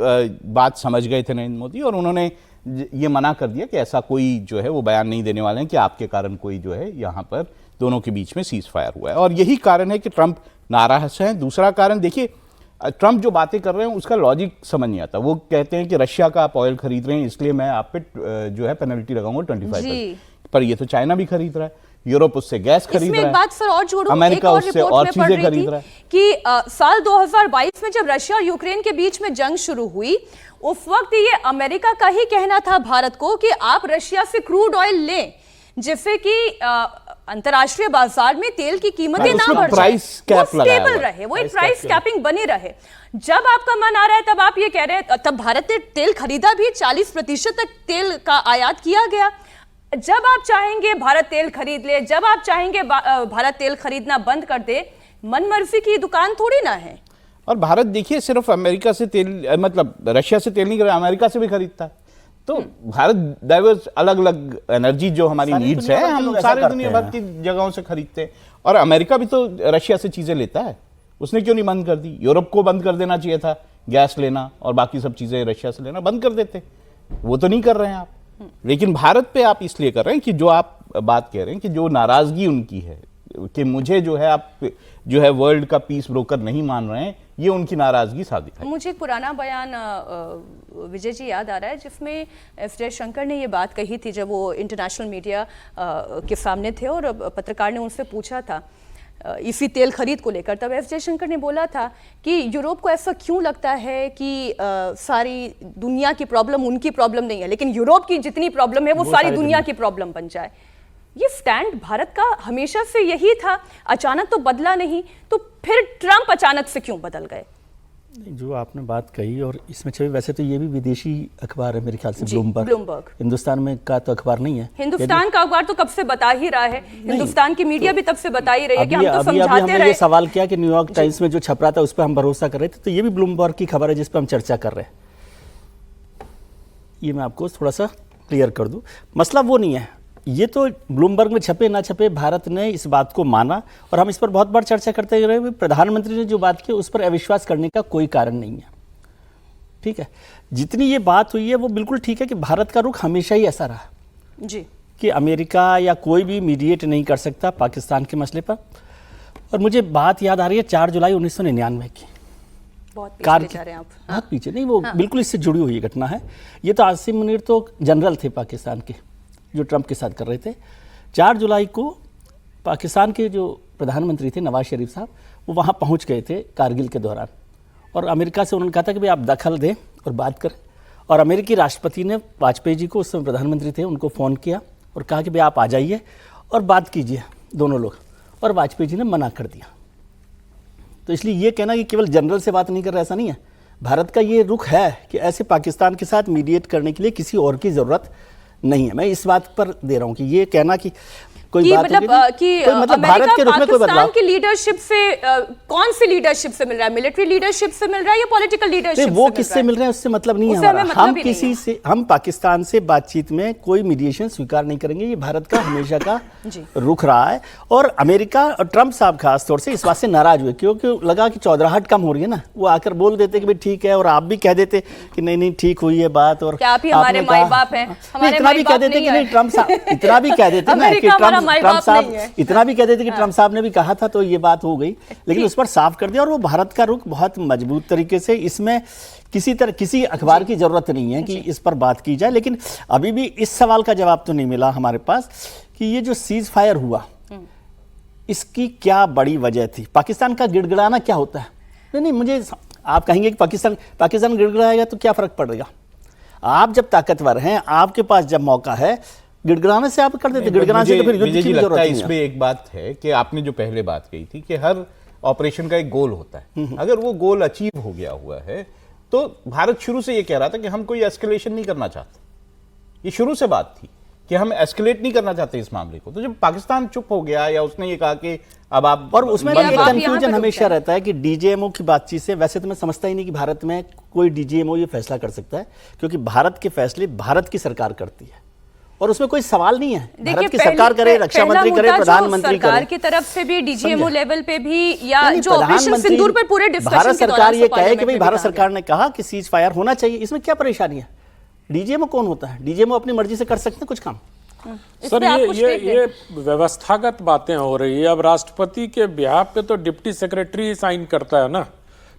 बात समझ गए थे नरेंद्र मोदी, और उन्होंने ये मना कर दिया कि ऐसा कोई जो है वो बयान नहीं देने वाले हैं कि आपके कारण कोई जो है यहाँ पर दोनों के बीच में सीज फायर हुआ है। और यही कारण है कि ट्रंप नाराज हैं। दूसरा कारण देखिए, ट्रंप जो बातें कर रहे हैं उसका लॉजिक समझ नहीं आता। वो कहते हैं कि रशिया का आप ऑयल खरीद रहे हैं इसलिए मैं आप पे जो है पेनल्टी लगाऊंगा 25%, पर ये तो चाइना भी खरीद रहा है, यूरोप उससे गैस खरीद रहा है, एक बात सर और जोड़ूं, अमेरिका उससे और चीजें खरीद रहा है कि साल 2022 में जब रशिया और यूक्रेन के बीच में जंग शुरू हुई, उस वक्त ये अमेरिका का ही कहना था भारत को कि आप रशिया से क्रूड ऑयल लें, जिससे कि अंतर्राष्ट्रीय बाजार में तेल की कीमतें ना बढ़ जाए, वो स्टेबल रहे, वो एक प्राइस कैपिंग बनी रहे। जब आपका मन आ रहा है तब आप ये कह रहे हैं, तब भारत ने तेल खरीदा भी, 40% तक तेल का आयात किया गया। जब आप चाहेंगे भारत तेल खरीद ले, जब आप चाहेंगे भारत तेल खरीदना बंद कर दे, मनमर्जी की दुकान थोड़ी ना है। और भारत देखिए सिर्फ अमेरिका से तेल, मतलब रशिया से तेल नहीं खरीदता, अमेरिका से भी खरीदता है। तो भारत डाइवर्स अलग अलग एनर्जी जो हमारी नीड्स है, हम सारे दुनिया भर की जगहों से खरीदते हैं। और अमेरिका भी तो रशिया से चीजें लेता है, उसने क्यों नहीं बंद कर दी? यूरोप को बंद कर देना चाहिए था गैस लेना, और बाकी सब चीजें रशिया से लेना बंद कर देते, वो तो नहीं कर रहे हैं आप। लेकिन भारत पे आप इसलिए कर रहे हैं कि जो आप बात कह रहे हैं कि जो नाराजगी उनकी है कि मुझे जो है आप जो है वर्ल्ड का पीस ब्रोकर नहीं मान रहे हैं, ये उनकी नाराजगी साबित है। मुझे एक पुराना बयान विजय जी याद आ रहा है, जिसमें एस जयशंकर ने ये बात कही थी जब वो इंटरनेशनल मीडिया के सामने थे और पत्रकार ने उनसे पूछा था इसी तेल खरीद को लेकर। तब एस जयशंकर ने बोला था कि यूरोप को ऐसा क्यों लगता है कि सारी दुनिया की प्रॉब्लम उनकी प्रॉब्लम नहीं है, लेकिन यूरोप की जितनी प्रॉब्लम है वो सारी दुनिया की प्रॉब्लम बन जाए। ये स्टैंड भारत का हमेशा से यही था, अचानक तो बदला नहीं, तो फिर ट्रंप अचानक से क्यों बदल गए? जो आपने बात कही, और इसमें छवि वैसे तो ये भी विदेशी अखबार है मेरे ख्याल से, ब्लूमबर्ग। हिंदुस्तान में का तो अखबार नहीं है। हिंदुस्तान का अखबार तो कब से बता ही रहा है, हिंदुस्तान की मीडिया भी तब से बता ही रही है कि हम तो समझाते हमने रहे। ये सवाल किया कि न्यूयॉर्क टाइम्स में जो छप रहा था उस पर हम भरोसा कर रहे थे, तो ये भी ब्लूमबर्ग की खबर है जिस पर हम चर्चा कर रहे हैं। ये मैं आपको थोड़ा सा क्लियर कर दूं, मसला वो नहीं है। ये तो ब्लूमबर्ग में छपे ना छपे, भारत ने इस बात को माना और हम इस पर बहुत बार चर्चा करते रहे। प्रधानमंत्री ने जो बात की उस पर अविश्वास करने का कोई कारण नहीं है, ठीक है। जितनी ये बात हुई है वो बिल्कुल ठीक है कि भारत का रुख हमेशा ही ऐसा रहा जी कि अमेरिका या कोई भी मीडिएट नहीं कर सकता पाकिस्तान के मसले पर। और मुझे बात याद आ रही है 4 जुलाई 1999 की, बहुत पीछे जा रहे हैं आप। बहुत पीछे नहीं, वो बिल्कुल इससे जुड़ी हुई घटना है। ये तो आसिम मुनीर तो जनरल थे पाकिस्तान के, जो ट्रंप के साथ कर रहे थे। 4 जुलाई को पाकिस्तान के जो प्रधानमंत्री थे नवाज शरीफ साहब, वो वहाँ पहुँच गए थे कारगिल के दौरान, और अमेरिका से उन्होंने कहा था कि भाई आप दखल दें और बात करें। और अमेरिकी राष्ट्रपति ने वाजपेयी जी को, उस समय प्रधानमंत्री थे, उनको फ़ोन किया और कहा कि भाई आप आ जाइए और बात कीजिए दोनों लोग, और वाजपेयी जी ने मना कर दिया। तो इसलिए ये कहना कि केवल जनरल से बात नहीं कर रहा, ऐसा नहीं है। भारत का ये रुख है कि ऐसे पाकिस्तान के साथ मीडिएट करने के लिए किसी और की ज़रूरत नहीं है। मैं इस बात पर दे रहा हूँ कि ये कहना कि कोई बात मतलब भारत के रुख में कोई बदलाव, की लीडरशिप से कौन सी लीडरशिप से मिल रहा है? मिलिट्री लीडरशिप से मिल रहा है या पॉलिटिकल लीडरशिप? वो किससे मिल रहे हैं उससे मतलब नहीं है हमारा। हम पाकिस्तान से बातचीत में कोई मीडिएशन स्वीकार नहीं करेंगे। ये भारत का हमेशा का रुख रहा है। और अमेरिका और ट्रंप साहब खास तौर से इस बात से नाराज हुए, क्योंकि लगा कि चौधराहट कम हो रही है ना। वो आकर बोल देते कि भाई ठीक है, और आप भी कह देते कि नहीं नहीं ठीक हुई है बात, और आप ही हमारे माई बाप हैं, इतना भी कह देते कि नहीं ट्रंप साहब, इतना भी कह देते ना कि ट्रंप साहब, इतना भी कह देते कि ट्रंप साहब ने भी कहा था, तो ये बात हो गई। लेकिन उस पर साफ कर दिया, और वो भारत का रुख बहुत मजबूत तरीके से, इसमें किसी अखबार की जरूरत नहीं है कि इस पर बात की जाए। लेकिन अभी भी इस सवाल का जवाब तो नहीं मिला हमारे पास कि ये जो सीज फायर हुआ इसकी क्या बड़ी वजह थी। पाकिस्तान का गिड़गिड़ाना क्या होता है? नहीं, मुझे आप कहेंगे कि पाकिस्तान गिड़गिड़ाएगा तो क्या फर्क पड़ेगा? आप जब ताकतवर हैं, आपके पास जब मौका है, गिड़गिड़ाने से आप कर देते, गिड़गिड़ाने से तो फिर युद्ध की जरूरत नहीं है। इसमें एक बात है कि आपने जो पहले बात कही थी कि हर ऑपरेशन का एक गोल होता है, अगर वो गोल अचीव हो गया हुआ है तो भारत शुरू से ये कह रहा था कि हम कोई एस्केलेशन नहीं करना चाहते। ये शुरू से बात थी कि हम एस्केलेट नहीं करना चाहते इस मामले को। तो जब पाकिस्तान चुप हो गया या उसने ये कहा कि अब आप, और उसमें भी एक कंफ्यूजन हमेशा रहता है कि डीजीएमओ की बातचीत से, वैसे तो मैं समझता ही नहीं कि भारत में कोई डीजीएमओ ये फैसला कर सकता है, क्योंकि भारत के फैसले भारत की सरकार करती है और उसमें कोई सवाल नहीं है। भारत की सरकार करे, रक्षा मंत्री करे, प्रधानमंत्री करे, सरकार की तरफ से भी डीजीएमओ लेवल पे भी, या जो ऑपरेशन सिंदूर पर पूरे डिस्कशन भारत सरकार ये कहे कि भाई भारत सरकार ने कहा कि सीज फायर होना चाहिए, इसमें क्या परेशानी है? डीजीएमओ कौन होता है? डीजीएमओ अपनी मर्जी से कर सकते हैं कुछ काम। सर ये व्यवस्थागत बातें हो रही है। अब राष्ट्रपति के बिहाफ पे तो डिप्टी सेक्रेटरी साइन करता है ना,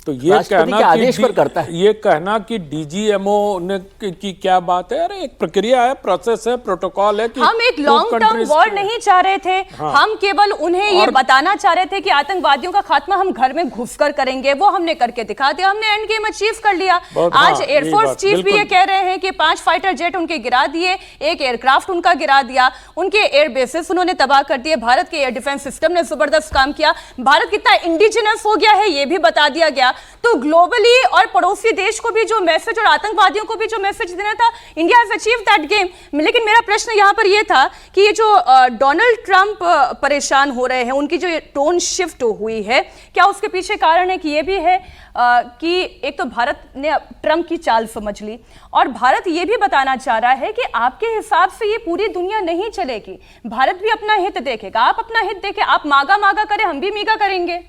तो ये कहना आदेश पर करता है। ये कहना कि डीजीएमओ ने की क्या बात है? अरे एक प्रक्रिया है, प्रोसेस है, प्रोटोकॉल है कि हम एक लॉन्ग टर्म वॉर नहीं चाह रहे थे। हम केवल उन्हें ये बताना चाह रहे थे कि आतंकवादियों का खात्मा हम घर में घुसकर करेंगे। वो हमने करके दिखा दिया, हमने एंड गेम अचीव कर लिया। आज एयरफोर्स चीफ भी ये कह रहे हैं कि 5 फाइटर जेट उनके गिरा दिए, 1 एयरक्राफ्ट उनका गिरा दिया, उनके एयर बेसिस उन्होंने तबाह कर दिए। भारत के एयर डिफेंस सिस्टम ने जबरदस्त काम किया। भारत कितना इंडिजिनस हो गया है ये भी बता दिया गया। तो ग्लोबली और पड़ोसी देश को भी जो मैसेज और आतंकवादियों को भी जो मैसेज देना था, India has achieved that game. लेकिन मेरा प्रश्न यहां पर यह था कि ये जो डोनाल्ड ट्रंप परेशान हो रहे हैं, उनकी जो टोन शिफ्ट हुई है, क्या उसके पीछे कारण है कि ये भी है कि एक तो भारत ने ट्रंप की चाल समझ ली, और भारत ये भी बताना चाह रहा है कि आपके हिसाब से ये पूरी दुनिया नहीं चलेगी, भारत भी अपना हित देखेगा, आप अपना हित देखें, आप मागा मागा करें, हम भी मीगा करेंगे।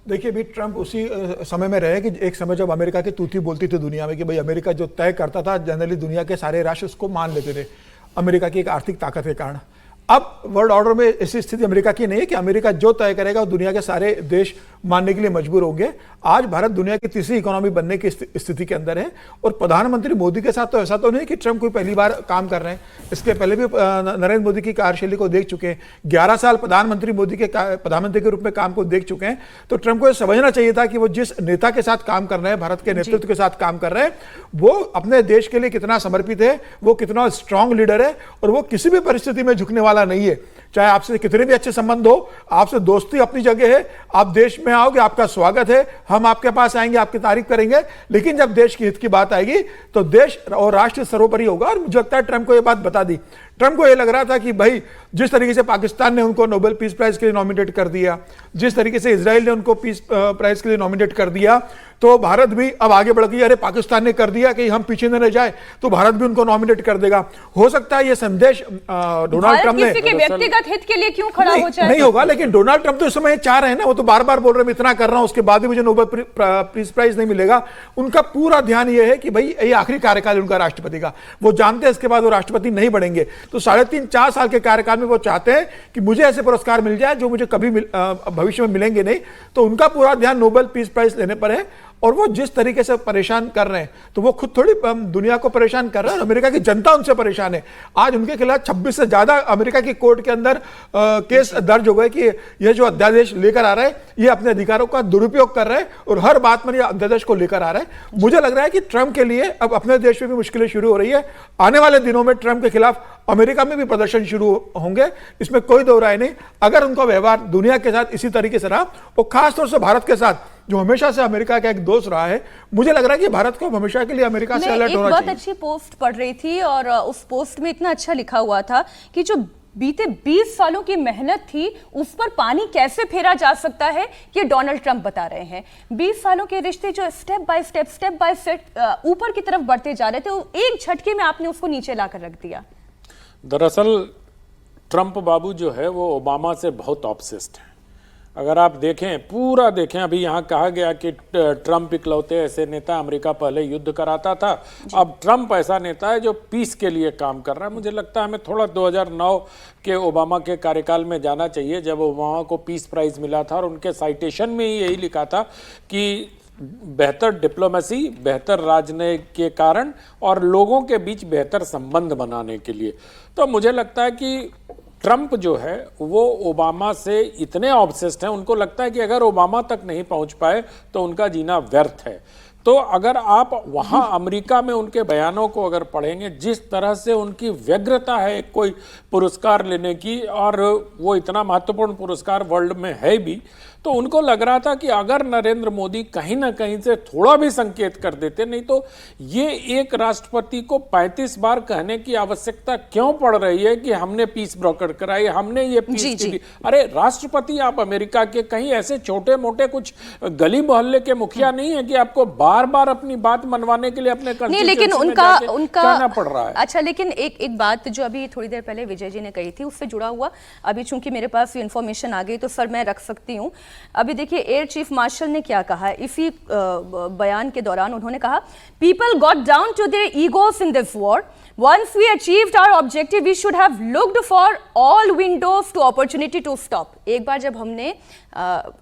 देखिए भी ट्रंप उसी समय में रहे कि एक समय जब अमेरिका की तूती बोलती थी दुनिया में कि भाई अमेरिका जो तय करता था, जनरली दुनिया के सारे राष्ट्र उसको मान लेते थे अमेरिका की एक आर्थिक ताकत के कारण। अब वर्ल्ड ऑर्डर में ऐसी स्थिति अमेरिका की नहीं है कि अमेरिका जो तय करेगा वो दुनिया के सारे देश मानने के लिए मजबूर होंगे। आज भारत दुनिया की तीसरी इकोनॉमी बनने की स्थिति के अंदर है, और प्रधानमंत्री मोदी के साथ तो ऐसा तो नहीं कि ट्रंप कोई पहली बार काम कर रहे हैं। इसके पहले भी नरेंद्र मोदी की कार्यशैली को देख चुके हैं, 11 साल प्रधानमंत्री के रूप में काम को देख चुके हैं। तो ट्रंप को यह समझना चाहिए था कि वो जिस नेता के साथ काम कर रहे हैं, भारत के नेतृत्व के साथ काम कर रहे हैं, वो अपने देश के लिए कितना समर्पित है, वो कितना स्ट्रांग लीडर है, और वो किसी भी परिस्थिति में झुकने वाला नहीं है। चाहे आपसे कितने भी अच्छे संबंध हो, आपसे दोस्ती अपनी जगह है, आप देश में आओगे आपका स्वागत है, हम आपके पास आएंगे, आपकी तारीफ करेंगे, लेकिन जब देश के हित की बात आएगी तो देश और राष्ट्र सर्वोपरि होगा। और मुझे लगता है ट्रंप को यह बात बता दी। ट्रंप को यह लग रहा था कि भाई जिस तरीके से पाकिस्तान ने उनको नोबेल पीस प्राइज के लिए नॉमिनेट कर दिया, जिस तरीके से इजराइल ने उनको पीस प्राइज के लिए नॉमिनेट कर दिया, तो भारत भी अब आगे बढ़ गई। अरे पाकिस्तान ने कर दिया कि हम पीछे न रह जाए, तो भारत भी उनको नॉमिनेट कर देगा। हो सकता है ये संदेश डोनाल्ड ट्रंप ने किसी के व्यक्तिगत हित के लिए क्यों खड़ा हो जाए? नहीं होगा, लेकिन डोनाल्ड ट्रंप तो इस समय चाह रहे हैं ना, वो तो बार बार बोल रहे हैं इतना कर रहा हूं, उसके बाद भी मुझे नोबेल पीस प्राइज नहीं मिलेगा। उनका पूरा ध्यान ये है कि भाई ये आखिरी कार्यकाल है उनका राष्ट्रपति का, वो जानते हैं इसके बाद वो राष्ट्रपति नहीं बढ़ेंगे। तो 3.5-4 साल के कार्यकाल में वो चाहते हैं कि मुझे ऐसे पुरस्कार मिल जाए जो मुझे कभी भविष्य में मिलेंगे नहीं। तो उनका पूरा ध्यान नोबेल पीस प्राइज लेने पर है। और वो जिस तरीके से परेशान कर रहे हैं, तो वो खुद थोड़ी दुनिया को परेशान कर रहे हैं, अमेरिका की जनता उनसे परेशान है। आज उनके खिलाफ 26 से ज्यादा अमेरिका की कोर्ट के अंदर केस दर्ज हो गए कि यह जो अध्यादेश लेकर आ रहे हैं ये अपने अधिकारों का दुरुपयोग कर रहे हैं और हर बात में ये अध्यादेश को लेकर आ रहे हैं। मुझे लग रहा है कि ट्रंप के लिए अब अपने देश में भी मुश्किलें शुरू हो रही है। आने वाले दिनों में ट्रंप के खिलाफ अमेरिका में भी प्रदर्शन शुरू होंगे, इसमें कोई दो राय नहीं। अगर उनका व्यवहार दुनिया के साथ इसी तरीके से रहा और खासतौर से भारत के साथ जो हमेशा से अमेरिका का एक दोस्त रहा है, मुझे लग रहा है कि भारत को हमेशा के लिए अमेरिका से अलर्ट होना चाहिए। बहुत अच्छी पोस्ट पढ़ रही थी और उस पोस्ट में इतना अच्छा लिखा हुआ था कि जो बीते 20 सालों की मेहनत थी उस पर पानी कैसे फेरा जा सकता है, ये डोनाल्ड ट्रंप बता रहे हैं। 20 सालों के रिश्ते जो स्टेप बाय स्टेप ऊपर की तरफ बढ़ते जा रहे थे, वो एक झटके में आपने उसको नीचे लाकर रख दिया। दरअसल ट्रंप बाबू जो है वो ओबामा से बहुत ऑब्सेस्ड है। अगर आप देखें, पूरा देखें, अभी यहाँ कहा गया कि ट्रंप इकलौते ऐसे नेता, अमेरिका पहले युद्ध कराता था, अब ट्रंप ऐसा नेता है जो पीस के लिए काम कर रहा है। मुझे लगता है हमें थोड़ा 2009 के ओबामा के कार्यकाल में जाना चाहिए, जब ओबामा को पीस प्राइज मिला था और उनके साइटेशन में ही यही लिखा था कि बेहतर डिप्लोमेसी, बेहतर राजनीति के कारण और लोगों के बीच बेहतर संबंध बनाने के लिए। तो मुझे लगता है कि ट्रंप जो है वो ओबामा से इतने ऑब्सेस्ड हैं, उनको लगता है कि अगर ओबामा तक नहीं पहुंच पाए तो उनका जीना व्यर्थ है। तो अगर आप वहां अमेरिका में उनके बयानों को अगर पढ़ेंगे, जिस तरह से उनकी व्यग्रता है कोई पुरस्कार लेने की, और वो इतना महत्वपूर्ण पुरस्कार वर्ल्ड में है भी, तो उनको लग रहा था कि अगर नरेंद्र मोदी कहीं ना कहीं से थोड़ा भी संकेत कर देते, नहीं तो ये एक राष्ट्रपति को 35 बार कहने की आवश्यकता क्यों पड़ रही है कि हमने पीस ब्रोकर कराई, हमने ये पीस की। अरे राष्ट्रपति आप अमेरिका के, कहीं ऐसे छोटे मोटे कुछ गली मोहल्ले के मुखिया नहीं है कि आपको बार बार अपनी बात मनवाने के लिए अपने नहीं, लेकिन उनका कहना पड़ रहा है। अच्छा, लेकिन एक बात जो अभी थोड़ी देर पहले विजय जी ने कही थी उससे जुड़ा हुआ, अभी चूंकि मेरे पास ये इन्फॉर्मेशन आ गई तो सर मैं रख सकती हूँ। अभी देखिए एयर चीफ मार्शल ने क्या कहा है इसी बयान के दौरान। उन्होंने कहा, people got down to their egos in this war. Once we achieved our objective, we should have looked for all windows to opportunity to stop. एक बार जब हमने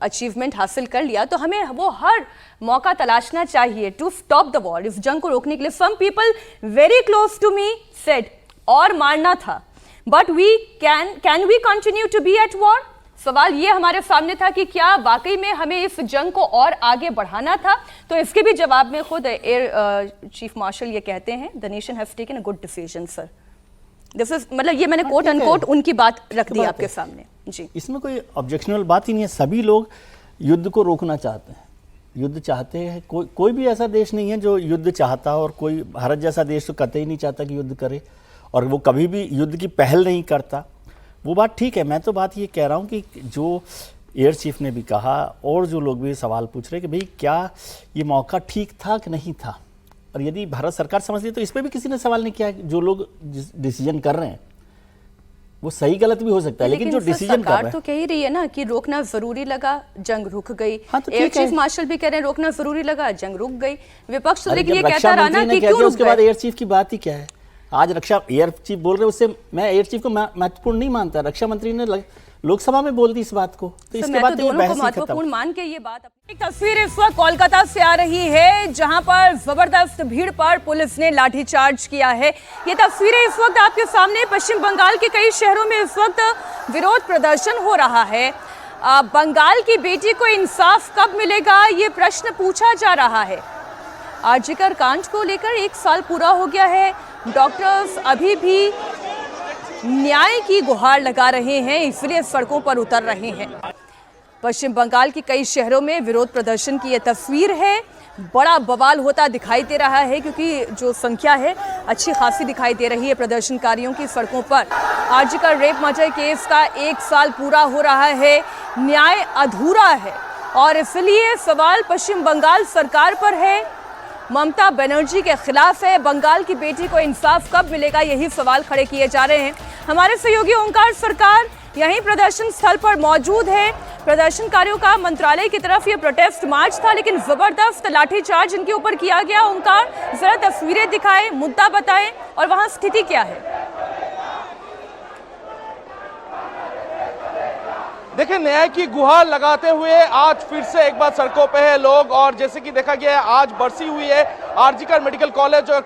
अचीवमेंट हासिल कर लिया तो हमें वो हर मौका तलाशना चाहिए टू स्टॉप द वॉर, इस जंग को रोकने के लिए। Some people very close to me said, और मारना था, but we can we continue to be at war? सवाल ये हमारे सामने था कि क्या वाकई में हमें इस जंग को और आगे बढ़ाना था। तो इसके भी जवाब में खुद एयर चीफ मार्शल ये कहते हैं, the nation has taken a good decision sir. This is, मतलब ये मैंने कोट अनकोट उनकी बात रख दी आपके सामने जी। इसमें कोई ऑब्जेक्शनल बात ही नहीं है। सभी लोग युद्ध को रोकना चाहते हैं, युद्ध चाहते हैं। कोई भी ऐसा देश नहीं है जो युद्ध चाहता, और कोई भारत जैसा देश तो कतई नहीं चाहता कि युद्ध करे, और वो कभी भी युद्ध की पहल नहीं करता। वो बात ठीक है। मैं तो बात ये कह रहा हूँ कि जो एयर चीफ ने भी कहा और जो लोग भी सवाल पूछ रहे हैं कि भाई क्या ये मौका ठीक था कि नहीं था, और यदि भारत सरकार समझती तो इस पर भी किसी ने सवाल नहीं किया। जो लोग डिसीजन कर रहे हैं वो सही गलत भी हो सकता है, लेकिन जो डिसीजन कर रहे हैं तो कह ही रही है ना कि रोकना जरूरी लगा, जंग रुक गई। हाँ, तो एयर चीफ मार्शल भी कह रहे हैं रोकना जरूरी लगा, जंग रुक गई। विपक्ष तो लेकिन ये कहता रहा ना कि क्यों रुक उसके बाद एयर चीफ की बात ही क्या है। आज रक्षा एयर चीफ बोल रहे, उससे मैं एयर चीफ को महत्वपूर्ण नहीं मानता। रक्षा मंत्री ने लोकसभा में बोल दी इस बात को, तो इसके बाद तो दोनों को महत्वपूर्ण मान के ये बात। एक तस्वीर इस वक्त कोलकाता से आ रही है जहां पर जबरदस्त भीड़ पर पुलिस ने लाठीचार्ज किया है। ये तस्वीरें इस वक्त आपके सामने। पश्चिम बंगाल के कई शहरों में इस वक्त विरोध प्रदर्शन हो रहा है। बंगाल की बेटी को इंसाफ कब मिलेगा, ये प्रश्न पूछा जा रहा है। आर्जिकर कांड को लेकर 1 साल पूरा हो गया है। डॉक्टर्स अभी भी न्याय की गुहार लगा रहे हैं, इसलिए सड़कों पर उतर रहे हैं। पश्चिम बंगाल के कई शहरों में विरोध प्रदर्शन की ये तस्वीर है। बड़ा बवाल होता दिखाई दे रहा है क्योंकि जो संख्या है अच्छी खासी दिखाई दे रही है प्रदर्शनकारियों की सड़कों पर। आरजी कर रेप मर्डर केस का 1 साल पूरा हो रहा है, न्याय अधूरा है और इसलिए सवाल पश्चिम बंगाल सरकार पर है, ममता बनर्जी के खिलाफ है। बंगाल की बेटी को इंसाफ कब मिलेगा, यही सवाल खड़े किए जा रहे हैं। हमारे सहयोगी ओंकार सरकार यहीं प्रदर्शन स्थल पर मौजूद है। प्रदर्शनकारियों का मंत्रालय की तरफ ये प्रोटेस्ट मार्च था, लेकिन जबरदस्त लाठीचार्ज इनके ऊपर किया गया। ओंकार, जरा तस्वीरें दिखाएं, मुद्दा बताएं और वहां स्थिति क्या है। देखिए, न्याय की गुहार लगाते हुए आज फिर से एक बार सड़कों पे है लोग, और जैसे कि देखा गया है आज बरसी हुई है आरजीकर मेडिकल कॉलेज और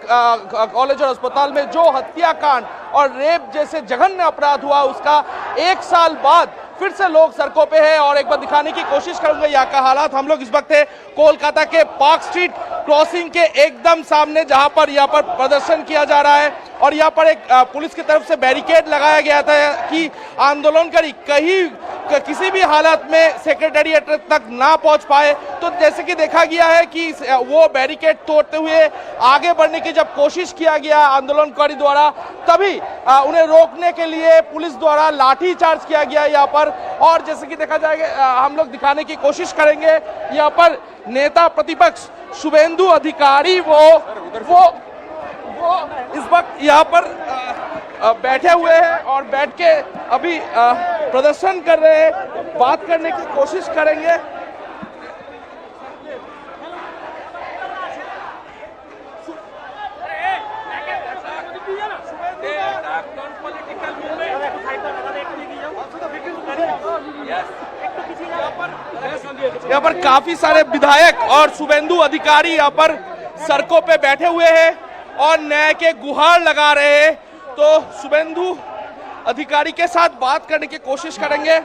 अस्पताल में जो हत्याकांड और रेप जैसे जघन्य अपराध हुआ उसका 1 साल बाद फिर से लोग सड़कों पे है। और एक बार दिखाने की कोशिश करूंगा यहाँ का हालात। हम लोग इस वक्त है कोलकाता के पार्क स्ट्रीट क्रॉसिंग के एकदम सामने, जहां पर यहाँ पर प्रदर्शन किया जा रहा है और यहाँ पर एक पुलिस की तरफ से बैरिकेड लगाया गया था कि आंदोलनकारी किसी भी हालत में सेक्रेटेरिएट तक ना पहुंच पाए। तो जैसे कि देखा गया है कि वो बैरिकेड तोड़ते हुए आगे बढ़ने की जब कोशिश किया गया आंदोलनकारी द्वारा, तभी उन्हें रोकने के लिए पुलिस द्वारा लाठी चार्ज किया गया यहाँ पर। और जैसे कि देखा जाएगा, हम लोग दिखाने की कोशिश करेंगे, यहाँ पर नेता प्रतिपक्ष शुभेंदु अधिकारी वो इस वक्त यहाँ पर बैठे हुए हैं और बैठ के अभी प्रदर्शन कर रहे हैं, बात करने की कोशिश करेंगे। यहाँ पर काफी सारे विधायक और शुभेंदु अधिकारी यहाँ पर सड़कों पे बैठे हुए हैं और न्याय के गुहार लगा रहे हैं। तो शुभेंदु अधिकारी के साथ बात करने की कोशिश करेंगे।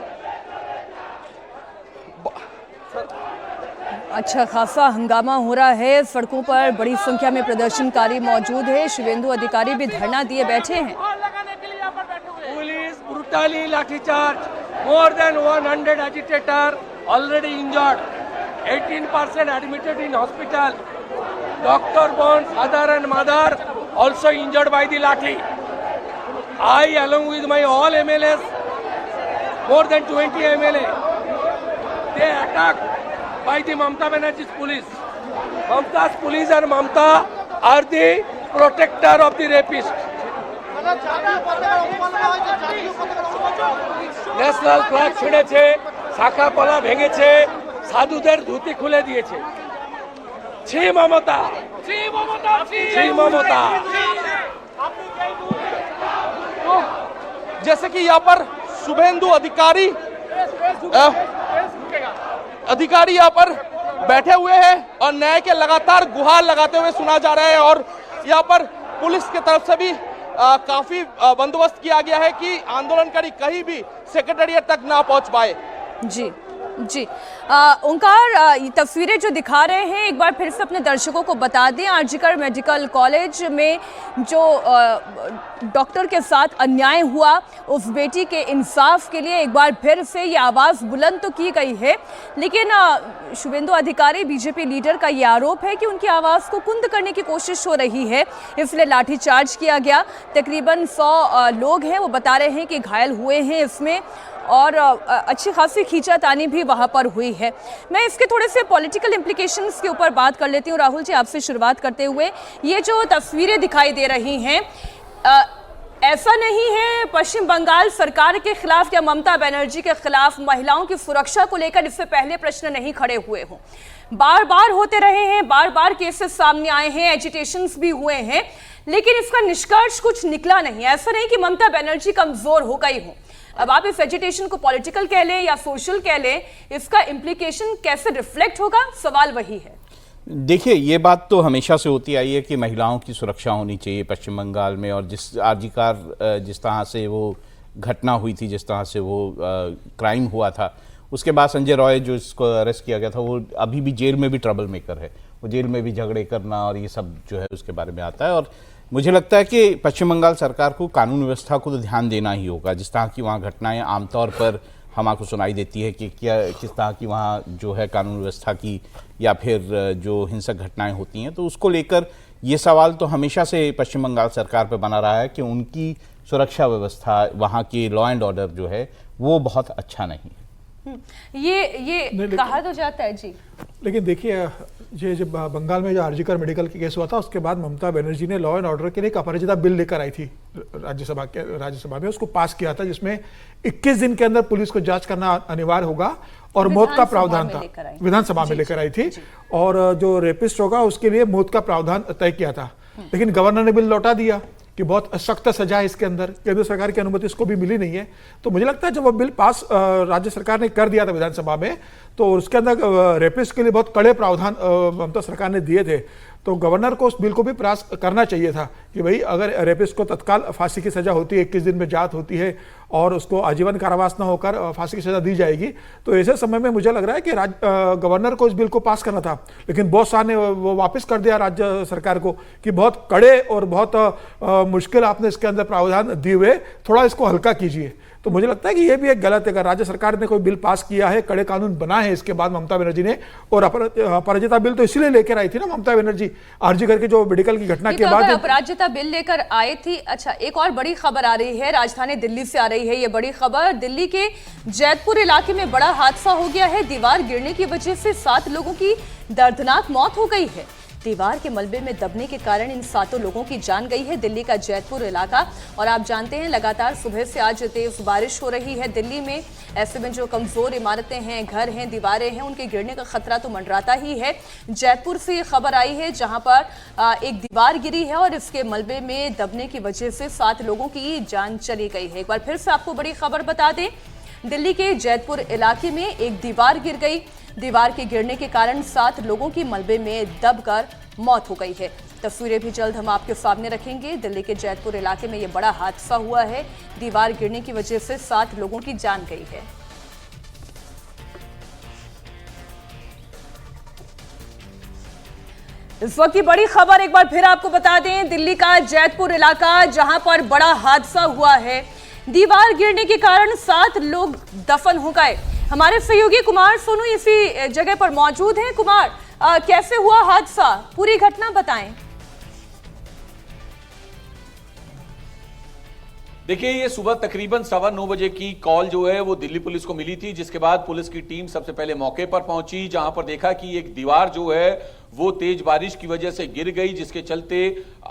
अच्छा खासा हंगामा हो रहा है सड़कों पर, बड़ी संख्या में प्रदर्शनकारी मौजूद है। शुभेंदु अधिकारी भी धरना दिए बैठे हैं। Police brutally lathicharge, more than 100 agitators already injured, 18% admitted in hospital. Dr. Bond's father and mother also injured by the lathi. I, along with my all MLAs, more than 20 MLA, they attacked by the Mamata Banerjee's police. Mamata's police and Mamata are the protector of the rapist. National flag ছিঁড়েছে, শাখাপলা ভেঙেছে, সাধুদের ধুতি খুলে দিয়েছে। ছি মমতা, ছি মমতা, ছি মমতা। जैसे कि यहाँ पर शुभेंदु अधिकारी यहाँ पर बैठे हुए हैं और न्याय के लगातार गुहार लगाते हुए सुना जा रहा है। और यहाँ पर पुलिस की तरफ से भी काफी बंदोबस्त किया गया है कि आंदोलनकारी कहीं भी सेक्रेटेरिएट तक ना पहुंच पाए। जी जी ओंकार, ये तस्वीरें जो दिखा रहे हैं एक बार फिर से अपने दर्शकों को बता दें। आरजीकर मेडिकल कॉलेज में जो डॉक्टर के साथ अन्याय हुआ, उस बेटी के इंसाफ के लिए एक बार फिर से ये आवाज़ बुलंद तो की गई है, लेकिन शुभेंदु अधिकारी बीजेपी लीडर का ये आरोप है कि उनकी आवाज़ को कुंद करने की कोशिश हो रही है, इसलिए लाठीचार्ज किया गया। तकरीबन 100 लोग हैं, वो बता रहे हैं कि घायल हुए हैं इसमें, और अच्छी खासी खींचातानी भी वहाँ पर हुई है। मैं इसके थोड़े से पॉलिटिकल इम्प्लिकेशंस के ऊपर बात कर लेती हूँ। राहुल जी, आपसे शुरुआत करते हुए, ये जो तस्वीरें दिखाई दे रही हैं, ऐसा नहीं है पश्चिम बंगाल सरकार के खिलाफ या ममता बनर्जी के खिलाफ महिलाओं की सुरक्षा को लेकर इससे पहले प्रश्न नहीं खड़े हुए हों, बार बार होते रहे हैं, बार बार केसेस सामने आए हैं, एजिटेशंस भी हुए हैं, लेकिन इसका निष्कर्ष कुछ निकला नहीं। ऐसा नहीं कि ममता बनर्जी कमजोर हो गई हो। अब आप इस एजिटेशन को पॉलिटिकल कह लें या सोशल कह लें, इसका इम्प्लीकेशन कैसे रिफ्लेक्ट होगा, सवाल वही है। देखिए, ये बात तो हमेशा से होती आई है कि महिलाओं की सुरक्षा होनी चाहिए पश्चिम बंगाल में। और जिस आरजीकर जिस तरह से वो घटना हुई थी, जिस तरह से वो क्राइम हुआ था, उसके बाद संजय रॉय जो इसको अरेस्ट किया गया था, वो अभी भी जेल में भी ट्रबल मेकर है। वो जेल में भी झगड़े करना और ये सब जो है उसके बारे में आता है। और मुझे लगता है कि पश्चिम बंगाल सरकार को कानून व्यवस्था को तो ध्यान देना ही होगा। जिस तरह की वहाँ घटनाएं आमतौर पर हमारे को सुनाई देती है कि क्या किस तरह की वहाँ जो है कानून व्यवस्था की या फिर जो हिंसक घटनाएं होती हैं, तो उसको लेकर ये सवाल तो हमेशा से पश्चिम बंगाल सरकार पर बना रहा है कि उनकी सुरक्षा व्यवस्था, वहाँ की लॉ एंड ऑर्डर जो है वो बहुत अच्छा नहीं है। ये कहा तो जाता है जी, लेकिन देखिए ये जब बंगाल में जो आरजीकर मेडिकल के केस हुआ था उसके बाद ममता बनर्जी ने लॉ एंड ऑर्डर के लिए एक अपराजिता बिल लेकर आई थी राज्यसभा में, उसको पास किया था जिसमें 21 दिन के अंदर पुलिस को जांच करना अनिवार्य होगा और मौत का प्रावधान था। विधानसभा में लेकर आई थी और जो रेपिस्ट होगा उसके लिए मौत का प्रावधान तय किया था, लेकिन गवर्नर ने बिल लौटा दिया कि बहुत सख्त सजा है इसके अंदर, केंद्र सरकार की अनुमति इसको भी मिली नहीं है। तो मुझे लगता है जब वो बिल पास राज्य सरकार ने कर दिया था विधानसभा में, तो उसके अंदर रेपिस्ट के लिए बहुत कड़े प्रावधान ममता सरकार ने दिए थे। तो गवर्नर को उस बिल को भी प्रयास करना चाहिए था कि भाई अगर रेपिस्ट को तत्काल फांसी की सजा होती है, 21 दिन में जांच होती है और उसको आजीवन कारावास न होकर फांसी की सजा दी जाएगी, तो ऐसे समय में मुझे लग रहा है कि गवर्नर को इस बिल को पास करना था, लेकिन बहुत सारे ने वो वापस कर दिया राज्य सरकार को कि बहुत कड़े और बहुत मुश्किल आपने इसके अंदर प्रावधान दिए हुए, थोड़ा इसको हल्का कीजिए। तो मुझे लगता है कि ये भी एक गलत है। अगर राज्य सरकार ने कोई बिल पास किया है, कड़े कानून बनाए हैं इसके बाद ममता बनर्जी ने, और अपराजिता बिल तो इसीलिए लेकर आई थी ना ममता बनर्जी, आरजी करके जो मेडिकल की घटना के बाद अपराजिता बिल लेकर आई थी। अच्छा, एक और बड़ी खबर आ रही है, राजधानी दिल्ली से आ रही है ये बड़ी खबर। दिल्ली के जैतपुर इलाके में बड़ा हादसा हो गया है। दीवार गिरने की वजह से 7 लोगों की दर्दनाक मौत हो गई है। दीवार के मलबे में दबने के कारण इन 7 लोगों की जान गई है। दिल्ली का जैतपुर इलाका, और आप जानते हैं लगातार सुबह से आज तेज बारिश हो रही है दिल्ली में। ऐसे में जो कमजोर इमारतें हैं, घर हैं, दीवारें हैं, उनके गिरने का खतरा तो मंडराता ही है। जैतपुर से ये खबर आई है जहां पर एक दीवार गिरी है और इसके मलबे में दबने की वजह से 7 लोगों की जान चली गई है। एक बार फिर से आपको बड़ी खबर बता दें, दिल्ली के जैतपुर इलाके में एक दीवार गिर गई। दीवार के गिरने के कारण 7 लोगों की मलबे में दबकर मौत हो गई है। तस्वीरें भी जल्द हम आपके सामने रखेंगे। दिल्ली के जैतपुर इलाके में यह बड़ा हादसा हुआ है। दीवार गिरने की वजह से 7 लोगों की जान गई है। इस वक्त की बड़ी खबर एक बार फिर आपको बता दें, दिल्ली का जैतपुर इलाका जहां पर बड़ा हादसा हुआ है। दीवार गिरने के कारण 7 लोग दफन हो गए। हमारे सहयोगी कुमार सोनू इसी जगह पर मौजूद हैं। कुमार, कैसे हुआ हादसा, पूरी घटना बताएं। देखिए, ये सुबह तकरीबन 9:15 बजे की कॉल जो है वो दिल्ली पुलिस को मिली थी, जिसके बाद पुलिस की टीम सबसे पहले मौके पर पहुंची, जहां पर देखा कि एक दीवार जो है वो तेज बारिश की वजह से गिर गई, जिसके चलते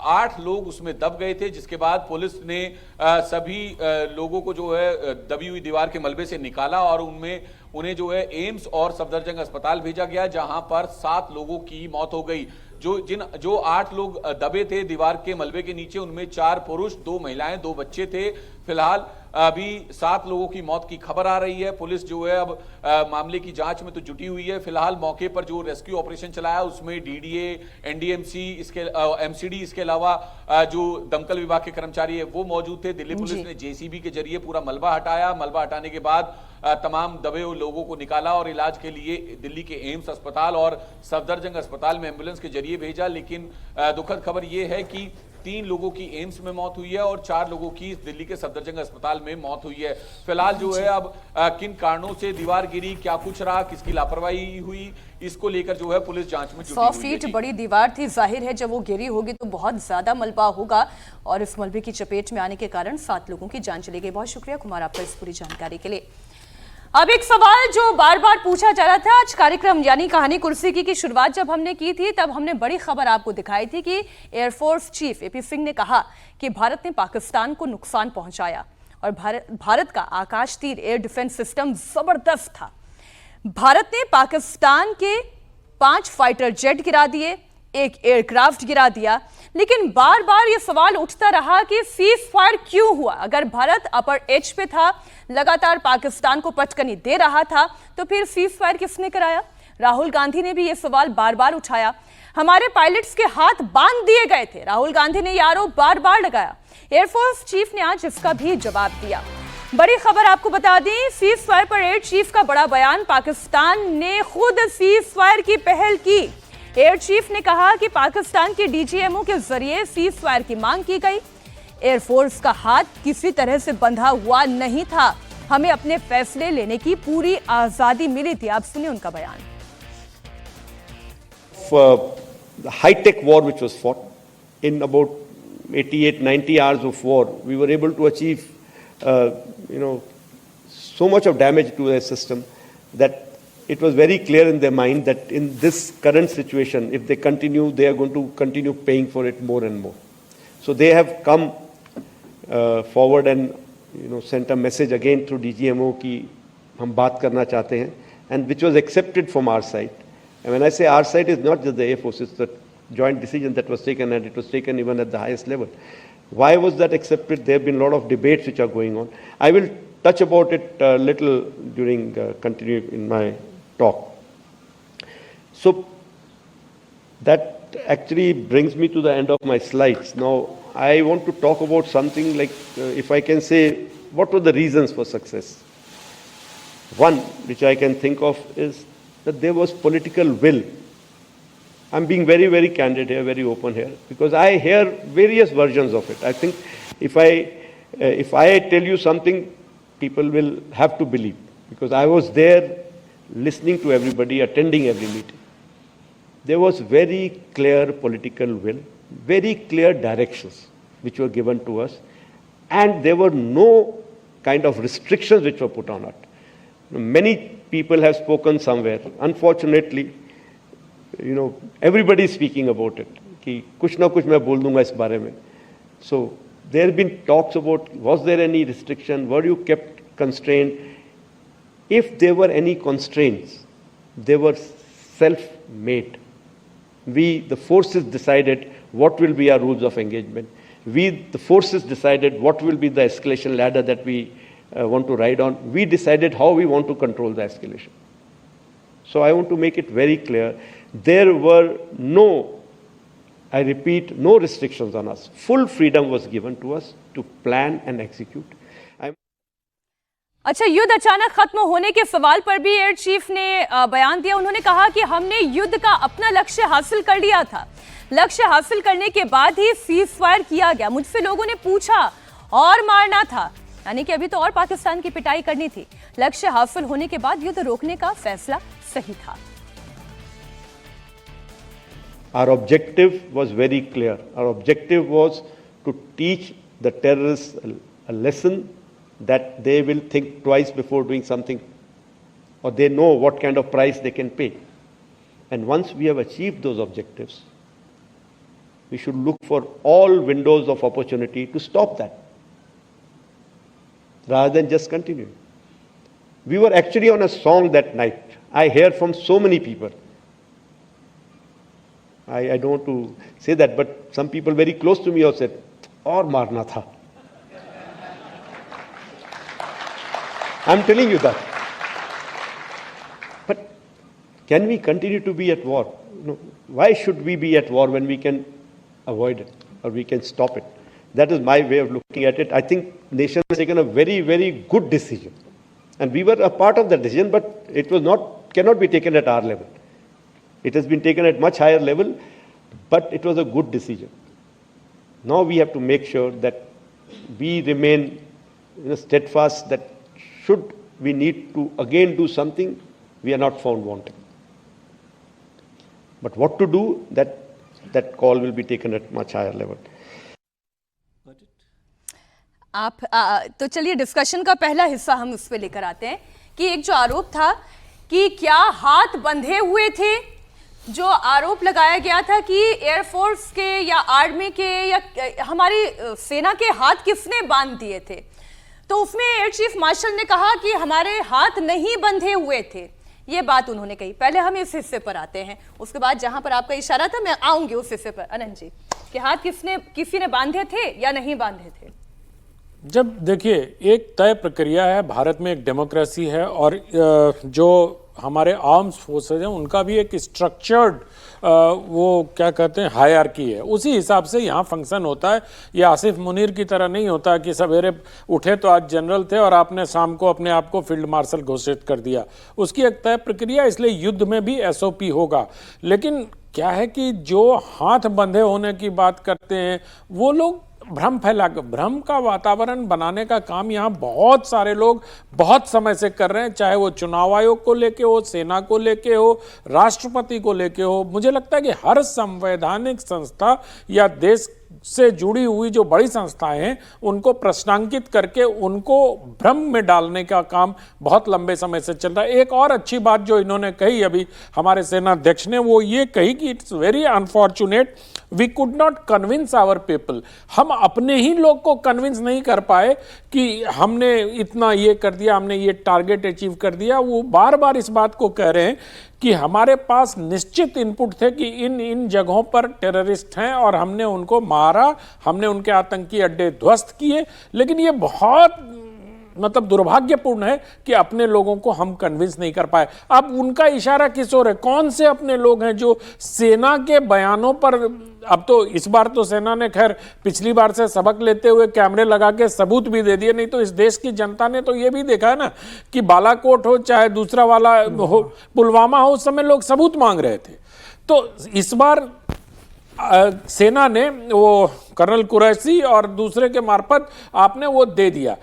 8 लोग उसमें दब गए थे। जिसके बाद पुलिस ने सभी लोगों को जो है दबी हुई दीवार के मलबे से निकाला और उन्हें जो है एम्स और सफदरजंग अस्पताल भेजा गया, जहां पर 7 लोगों की मौत हो गई। जो 8 लोग दबे थे दीवार के मलबे के नीचे, उनमें 4 पुरुष, 2 महिलाएं, 2 बच्चे थे। फिलहाल अभी 7 लोगों की मौत की खबर आ रही है। पुलिस जो है अब मामले की जांच में तो जुटी हुई है। फिलहाल मौके पर जो रेस्क्यू ऑपरेशन चलाया उसमें डीडीए, एनडीएमसी, एमसीडी, इसके अलावा जो दमकल विभाग के कर्मचारी है वो मौजूद थे। दिल्ली पुलिस ने जेसीबी के जरिए पूरा मलबा हटाया। मलबा हटाने के बाद तमाम दबे हुए लोगों को निकाला और इलाज के लिए दिल्ली के एम्स अस्पताल और सफदरजंग अस्पताल में एम्बुलेंस के जरिए भेजा। लेकिन दुखद खबर यह है कि 3 लोगों की एम्स में मौत हुई है और 4 लोगों की दिल्ली के सफदरजंग अस्पताल में मौत हुई है। फिलहाल जो है अब किन कारणों से दीवार गिरी, क्या कुछ रहा, किसकी लापरवाही हुई, इसको लेकर जो है पुलिस जांच में जुटी हुई है। 100 फीट बड़ी दीवार थी, जाहिर है जब वो गिरी होगी तो बहुत ज्यादा मलबा होगा और इस मलबे की चपेट में आने के कारण 7 लोगों की जान चली गई। बहुत शुक्रिया कुमार आपका इस पूरी जानकारी के लिए। अब एक सवाल जो बार बार पूछा जा रहा था, आज कार्यक्रम यानी कहानी कुर्सी की शुरुआत जब हमने की थी तब हमने बड़ी खबर आपको दिखाई थी कि एयरफोर्स चीफ एपी सिंह ने कहा कि भारत ने पाकिस्तान को नुकसान पहुंचाया और भारत का आकाश तीर एयर डिफेंस सिस्टम जबरदस्त था। भारत ने पाकिस्तान के 5 फाइटर जेट गिरा दिए, 1 एयरक्राफ्ट गिरा दिया, लेकिन बार बार यह सवाल उठता रहा कि सीज फायर क्यों हुआ। अगर भारत अपर एज पे था, लगातार पाकिस्तान को पटकनी दे रहा था, तो फिर सीज फायर किसने कराया। राहुल गांधी ने भी यह सवाल बार बार उठाया। हमारे पायलट्स के हाथ बांध दिए गए थे, राहुल गांधी ने यह आरोप बार बार लगाया। एयरफोर्स चीफ ने आज इसका भी जवाब दिया। बड़ी खबर आपको बता दें, सीज फायर पर एयर चीफ का बड़ा बयान, पाकिस्तान ने खुद सीज फायर की पहल की। एयर चीफ ने कहा कि पाकिस्तान के डीजीएमओ के जरिए सीज फायर की मांग की गई। एयरफोर्स का हाथ किसी तरह से बंधा हुआ नहीं था। हमें अपने फैसले लेने की पूरी आजादी मिली थी। आप सुनिए उनका बयान। The high-tech war which was fought, in about 88-90 hours of war, we were able to achieve, so much of damage to their system that it was very clear in their mind that in this current situation, if they continue, they are going to continue paying for it more and more. So they have come forward and sent a message again through DGMO कि हम बात करना चाहते हैं, and which was accepted from our side. And when I say our side, is not just the Air Force, it's the joint decision that was taken, and it was taken even at the highest level. Why was that accepted? There have been a lot of debates which are going on. I will touch about it a little during continue in my talk. So that actually brings me to the end of my slides. Now I want to talk about something like, if I can say, what were the reasons for success? One which I can think of is that there was political will. I'm being very, very candid here, very open here, because I hear various versions of it. I think if I tell you something, people will have to believe, because I was there listening to everybody, attending every meeting. There was very clear political will, very clear directions which were given to us, and there were no kind of restrictions which were put on it. Many people have spoken somewhere. Unfortunately, everybody is speaking about it. कि कुछ ना कुछ मैं बोल दूंगा इस बारे में. So there have been talks about, was there any restriction? Were you kept constrained? If there were any constraints, they were self-made. We, the forces, decided what will be our rules of engagement. We, the forces, decided what will be the escalation ladder that we want to ride on. We decided how we want to control the escalation. So I want to make it very clear, there were no, I repeat, no restrictions on us. Full freedom was given to us to plan and execute. अच्छा, युद्ध अचानक खत्म होने के सवाल पर भी air chief ने बयान दिया। उन्होंने कहा कि हमने युद्ध का अपना लक्ष्य हासिल कर लिया था। लक्ष्य हासिल करने के बाद ही सीज फायर किया गया। मुझसे लोगों ने पूछा और मारना था, यानी कि अभी तो और पाकिस्तान की पिटाई करनी थी। लक्ष्य हासिल होने के बाद युद्ध रोकने का फैसला सही था। Our objective was very clear. Our objective was to teach the terrorists a lesson that they will think twice before doing something, or they know what kind of price they can pay. And once we have achieved those objectives, we should look for all windows of opportunity to stop that, rather than just continue. We were actually on a song that night. I hear from so many people. I don't want to say that, but some people very close to me have said, "Aur marna tha." I'm telling you that. But can we continue to be at war? No. Why should we be at war when we can avoid it or we can stop it? That is my way of looking at it. I think nation has taken a very, very good decision. And we were a part of that decision, but it was cannot be taken at our level. It has been taken at much higher level, but it was a good decision. Now we have to make sure that we remain steadfast, that should we need to again do something, we are not found wanting. But what to do, that call will be taken at much higher level. तो चलिए discussion का पहला हिस्सा हम उस पर लेकर आते हैं कि एक जो आरोप था कि क्या हाथ बंधे हुए थे, जो आरोप लगाया गया था कि एयरफोर्स के या आर्मी के या हमारी सेना के हाथ किसने बांध दिए थे, तो उसमें एयर चीफ मार्शल ने कहा कि हमारे हाथ नहीं बंधे हुए थे। ये बात उन्होंने कही। पहले हम इस हिस्से पर आते हैं, उसके बाद जहां पर आपका इशारा था मैं आऊंगी उस हिस्से पर। अनंत जी, कि हाथ किसी ने बांधे थे या नहीं बांधे थे? जब देखिए, एक तय प्रक्रिया है, भारत में एक डेमोक्रेसी है और जो हमारे आर्म्स फोर्सेज हैं उनका भी एक स्ट्रक्चर्ड वो क्या कहते हैं हायरार्की है, उसी हिसाब से यहाँ फंक्शन होता है। ये आसिफ मुनीर की तरह नहीं होता कि सवेरे उठे तो आज जनरल थे और आपने शाम को अपने आप को फील्ड मार्शल घोषित कर दिया। उसकी एक तय प्रक्रिया, इसलिए युद्ध में भी SOP होगा। लेकिन क्या है कि जो हाथ बंधे होने की बात करते हैं वो लोग भ्रम फैला, भ्रम का वातावरण बनाने का काम यहाँ बहुत सारे लोग बहुत समय से कर रहे हैं, चाहे वो चुनाव आयोग को लेके हो, सेना को लेके हो, राष्ट्रपति को लेके हो। मुझे लगता है कि हर संवैधानिक संस्था या देश से जुड़ी हुई जो बड़ी संस्थाएं हैं उनको प्रश्नांकित करके उनको भ्रम में डालने का काम बहुत लंबे समय से चल रहा है। एक और अच्छी बात जो इन्होंने कही अभी हमारे सेनाध्यक्ष ने, वो ये कही कि it's very unfortunate we could not convince our people. हम अपने ही लोग को कन्विंस नहीं कर पाए कि हमने इतना ये कर दिया, हमने ये टारगेट अचीव कर दिया। वो बार बार इस बात को कह रहे हैं कि हमारे पास निश्चित इनपुट थे कि इन जगहों पर टेररिस्ट हैं और हमने उनको मारा, हमने उनके आतंकी अड्डे ध्वस्त किए। लेकिन ये बहुत मतलब दुर्भाग्यपूर्ण है कि अपने लोगों को हम कन्विंस नहीं कर पाए। अब उनका इशारा किस ओर है? कौन से अपने लोग हैं जो सेना के बयानों पर, अब तो इस बार तो सेना ने खैर पिछली बार से सबक लेते हुए कैमरे लगा के सबूत भी दे दिए, नहीं तो इस देश की जनता ने तो ये भी देखा है ना कि बालाकोट हो चाहे दूसरा वाला हो, पुलवामा हो, उस समय लोग सबूत मांग रहे थे। तो इस बार सेना ने वो कर्नल कुरैशी और दूसरे के मार्फत आपने वो दे दिया।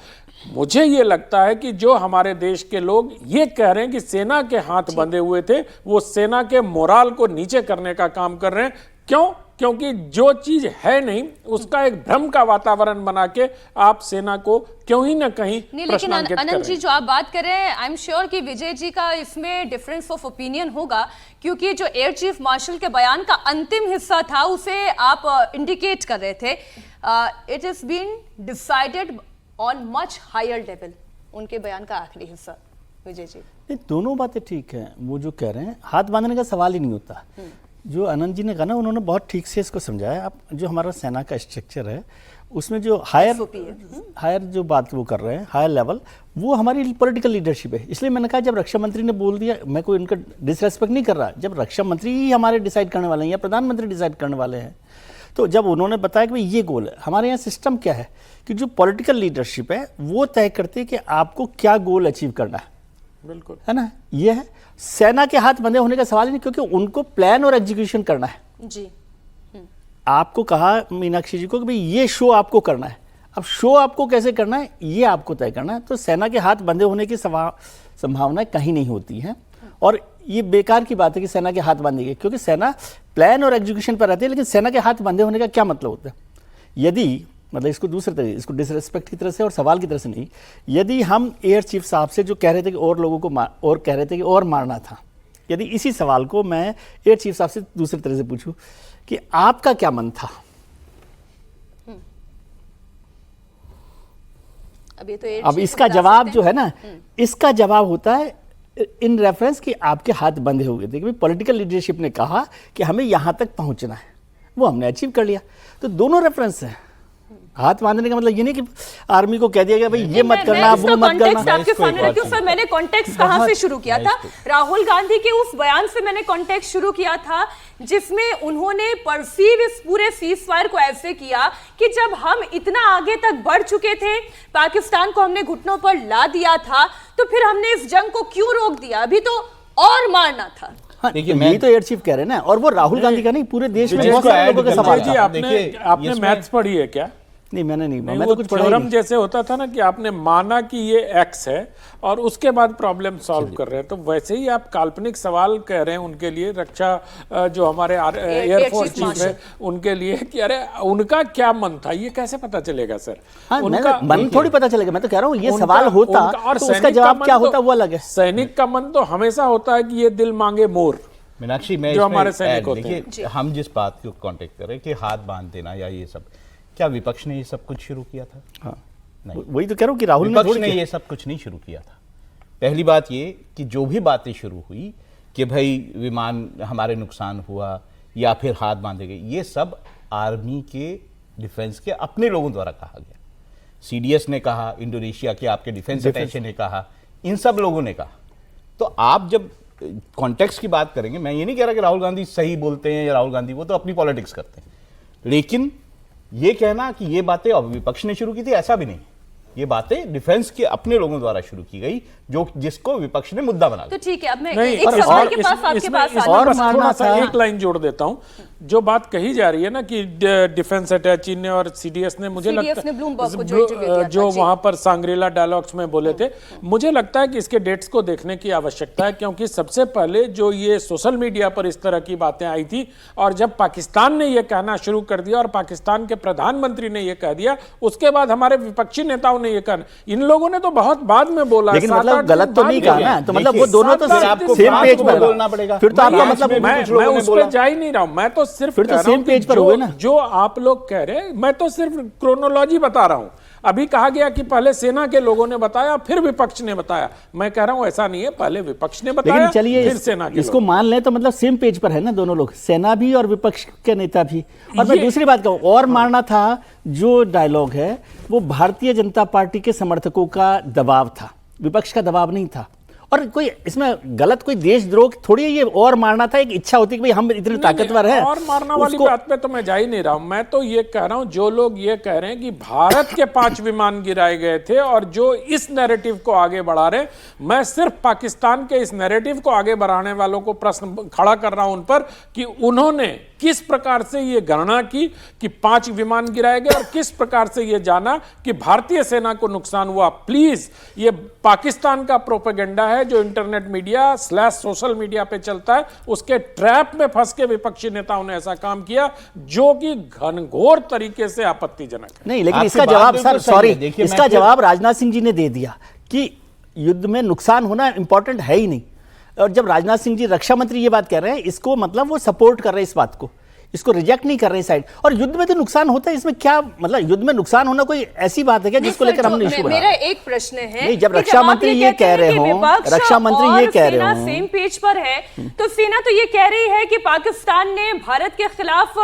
मुझे ये लगता है कि जो हमारे देश के लोग ये कह रहे हैं कि सेना के हाथ बंधे हुए थे, वो सेना के मोराल को नीचे करने का काम कर रहे हैं। क्यों? क्योंकि जो चीज है नहीं उसका एक भ्रम का वातावरण बना के आप सेना को क्यों ही ना कहीं लेकिन अनंत जी जो आप बात कर रहे हैं, आई एम श्योर कि विजय जी का इसमें डिफरेंस ऑफ ओपिनियन होगा, क्योंकि जो एयर चीफ मार्शल के बयान का अंतिम हिस्सा था उसे आप इंडिकेट कर रहे थे, it is been decided on much higher level, उनके बयान का आखिरी हिस्सा। विजय जी ये दोनों बातें ठीक है, वो जो कह रहे हैं हाथ बांधने का सवाल ही नहीं होता। जो आनंद जी ने कहा ना, उन्होंने बहुत ठीक से इसको समझाया। आप जो हमारा सेना का स्ट्रक्चर है उसमें जो हायर जो बात वो कर रहे हैं, हायर लेवल, वो हमारी पॉलिटिकल लीडरशिप है। इसलिए मैंने कहा जब रक्षा मंत्री ने बोल दिया, मैं कोई उनका डिसरेस्पेक्ट नहीं कर रहा, जब रक्षा मंत्री ही हमारे डिसाइड करने वाले हैं या प्रधानमंत्री डिसाइड करने वाले हैं, तो जब उन्होंने बताया कि भाई ये गोल है, हमारे यहाँ सिस्टम क्या है कि जो पॉलिटिकल लीडरशिप है वो तय करती है कि आपको क्या गोल अचीव करना है, बिल्कुल है ना। ये है, सेना के हाथ बंधे होने का सवाल ही नहीं, क्योंकि उनको प्लान और एग्जीक्यूशन करना है जी। आपको कहा मीनाक्षी जी को कि भाई ये शो आपको करना है, अब शो आपको कैसे करना है ये आपको तय करना है। तो सेना के हाथ बंधे होने की संभावनाएं कहीं नहीं होती हैं, और ये बेकार की बात है कि सेना के हाथ बांधेगी, क्योंकि सेना प्लान और एग्जीक्यूशन पर रहती है। लेकिन सेना के हाथ बंधे होने का क्या मतलब होता है? यदि मतलब इसको दूसरे तरह, इसको डिसरेस्पेक्ट की तरह से और सवाल की तरह से नहीं, यदि हम एयर चीफ साहब से जो कह रहे थे कि और लोगों को और कह रहे थे कि और मारना था, यदि इसी सवाल को मैं एयर चीफ साहब से दूसरी तरह से पूछूं कि आपका क्या मन था, अब इसका जवाब जो है ना, इसका जवाब होता है इन रेफरेंस कि आपके हाथ बंधे हुए थे, कि पॉलिटिकल लीडरशिप ने कहा कि हमें यहां तक पहुंचना है, वो हमने अचीव कर लिया। तो दोनों रेफरेंस है। हाथ बांधने का मतलब ये नहीं कि आर्मी को कह दिया गया भाई ये मत करना, वो मत करना। आपके सामने रखी हूं सर, मैंने कॉन्टेक्स्ट कहां से शुरू किया था? राहुल गांधी के उस बयान से मैंने कॉन्टेक्स्ट शुरू किया था जिसमें उन्होंने परसीव इस पूरे सीजफायर को ऐसे किया कि जब हम इतना आगे तक बढ़ चुके थे, पाकिस्तान को हमने घुटनों पर ला दिया था, तो फिर हमने इस जंग को क्यों रोक दिया? अभी तो और मारना था। हाँ, देखिए मैं तो एयर चीफ कह रहे हैं ना, और वो राहुल गांधी का नहीं, पूरे देश में बहुत सारे लोगों का सवाल जी। आपने मैथ्स पढ़ी है क्या? नहीं, मैंने नहीं, मैं तो कुछ थ्योरम जैसे होता था ना कि आपने माना कि ये एक्स है और उसके बाद प्रॉब्लम सॉल्व कर रहे हैं, तो वैसे ही आप काल्पनिक सवाल कह रहे हैं उनके लिए, रक्षा जो हमारे एयरफोर्स चीफ है उनके लिए, कि अरे उनका क्या मन था, ये कैसे पता चलेगा सर? हाँ, उनका मन थोड़ी पता चलेगा, मैं तो कह रहा हूँ ये सवाल होता और तो उसका जवाब क्या होता वो अलग है। सैनिक का मन तो हमेशा होता है कि ये दिल मांगे मोर। मीनाक्षी, मैं जो हमारे सैनिक होते हैं, हम जिस बात को कांटेक्ट कर रहे हैं कि हाथ बांध देना या ये सब, क्या विपक्ष ने ये सब कुछ शुरू किया था? हाँ, नहीं, वही तो कह रहा हूं कि राहुल विपक्ष ने ये सब कुछ नहीं शुरू किया था। पहली बात ये कि जो भी बातें शुरू हुई कि भाई विमान हमारे नुकसान हुआ या फिर हाथ बांधे गए, ये सब आर्मी के डिफेंस के अपने लोगों द्वारा कहा गया। सीडीएस ने कहा, इंडोनेशिया के आपके डिफेंस अटैचे ने कहा, इन सब लोगों ने कहा। तो आप जब कॉन्टेक्स्ट की बात करेंगे, मैं ये नहीं कह रहा कि राहुल गांधी सही बोलते हैं या राहुल गांधी, वो तो अपनी पॉलिटिक्स करते हैं, लेकिन ये कहना कि ये बातें विपक्ष ने शुरू की थी, ऐसा भी नहीं। ये बातें डिफेंस के अपने लोगों द्वारा शुरू की गई, जो जिसको विपक्ष ने मुद्दा बना लिया। तो ठीक है, अब मैं एक सवाल के पास आपके पास और थोड़ा सा एक लाइन जोड़ देता हूं जो बात कही जा रही है ना कि डिफेंस अटैची ने और सीडीएस ने, मुझे लगता है ब्लूमबर्ग को जो इंटरव्यू दिया था, जो जी। वहां पर सांग्रीला डायलॉग्स में बोले थे, मुझे लगता है कि इसके डेट्स को देखने की आवश्यकता है, क्योंकि सबसे पहले जो ये सोशल मीडिया पर इस तरह की बातें आई थी और जब पाकिस्तान ने ये कहना शुरू कर दिया और पाकिस्तान के प्रधानमंत्री ने ये कह दिया, उसके बाद हमारे विपक्षी नेताओं ने ये कहना, इन लोगों ने तो बहुत बाद में बोला, लेकिन 7-8 मतलब दिन गलत तो बाद नहीं में कहा बोला। ना, तो मतलब वो दोनों तो आपको सेम फ्रांस पेज को पर बोलना पड़ेगा। फिर तो आपका मतलब मैं उस पर जा ही नहीं रहा हूं, मैं तो सिर्फ फिर तो कह रहा सेम हूं कि पेज पर जो- हुए ना। जो आप लोग कह रहे हैं, मैं तो सिर्फ क्रोनोलॉजी बता रहा हूं। अभी कहा गया कि पहले सेना के लोगों ने बताया फिर विपक्ष ने बताया, मैं कह रहा हूं ऐसा नहीं है, पहले विपक्ष ने बताया लेकिन चलिए फिर सेना के इसको लोग। मान लें तो मतलब सेम पेज पर है ना दोनों लोग, सेना भी और विपक्ष के नेता भी। और मैं ये- दूसरी बात कहूं, और मारना था जो डायलॉग है वो भारतीय जनता पार्टी के समर्थकों का दबाव था, विपक्ष का दबाव नहीं था। और कोई इसमें गलत कोई देशद्रोह थोड़ी है ये, और मारना था एक इच्छा होती कि भाई हम इतने ताकतवर हैं। और मारना वाली उसको- बात पे तो मैं जा ही नहीं रहा हूं, मैं तो ये कह रहा हूं जो लोग ये कह रहे हैं कि भारत के 5 विमान गिराए गए थे और जो इस नैरेटिव को आगे बढ़ा रहे हैं, मैं सिर्फ पाकिस्तान के इस नैरेटिव को आगे बढ़ाने वालों को प्रश्न खड़ा कर रहा हूं उन पर कि उन्होंने किस प्रकार से ये गणना की कि 5 विमान गिराए गए और किस प्रकार से ये जाना कि भारतीय सेना को नुकसान हुआ। प्लीज, ये पाकिस्तान का प्रोपेगेंडा है जो इंटरनेट मीडिया / सोशल मीडिया पे चलता है, उसके ट्रैप में फंस के विपक्षी नेताओं ने ऐसा काम किया जो कि घनघोर तरीके से आपत्तिजनक है। नहीं, लेकिन आपकी इसका बात जवाब बिल्कुल सर सही है। सॉरी, देखिए, इसका मैं फिर- जवाब राजनाथ सिंह जी ने दे दिया कि युद्ध में नुकसान होना इंपॉर्टेंट है ही नहीं। और जब राजनाथ सिंह जी रक्षा मंत्री ये बात कह रहे हैं, इसको मतलब वो सपोर्ट कर रहे हैं इस बात को, इसको रिजेक्ट नहीं कर रहे साइड। और युद्ध में तो नुकसान होता है, इसमें क्या मतलब युद्ध में नुकसान होना कोई ऐसी बात है क्या जिसको लेकर हमने इशू बनाया? मेरा एक प्रश्न है नहीं, जब कि रक्षा आप मंत्री ये कहते कह हैं रहे कि हों, विपक्ष रक्षा मंत्री और ये कह रहे सेना हों, सेम पेज पर है, तो सेना तो ये कह रही है कि पाकिस्तान ने भारत के खिलाफ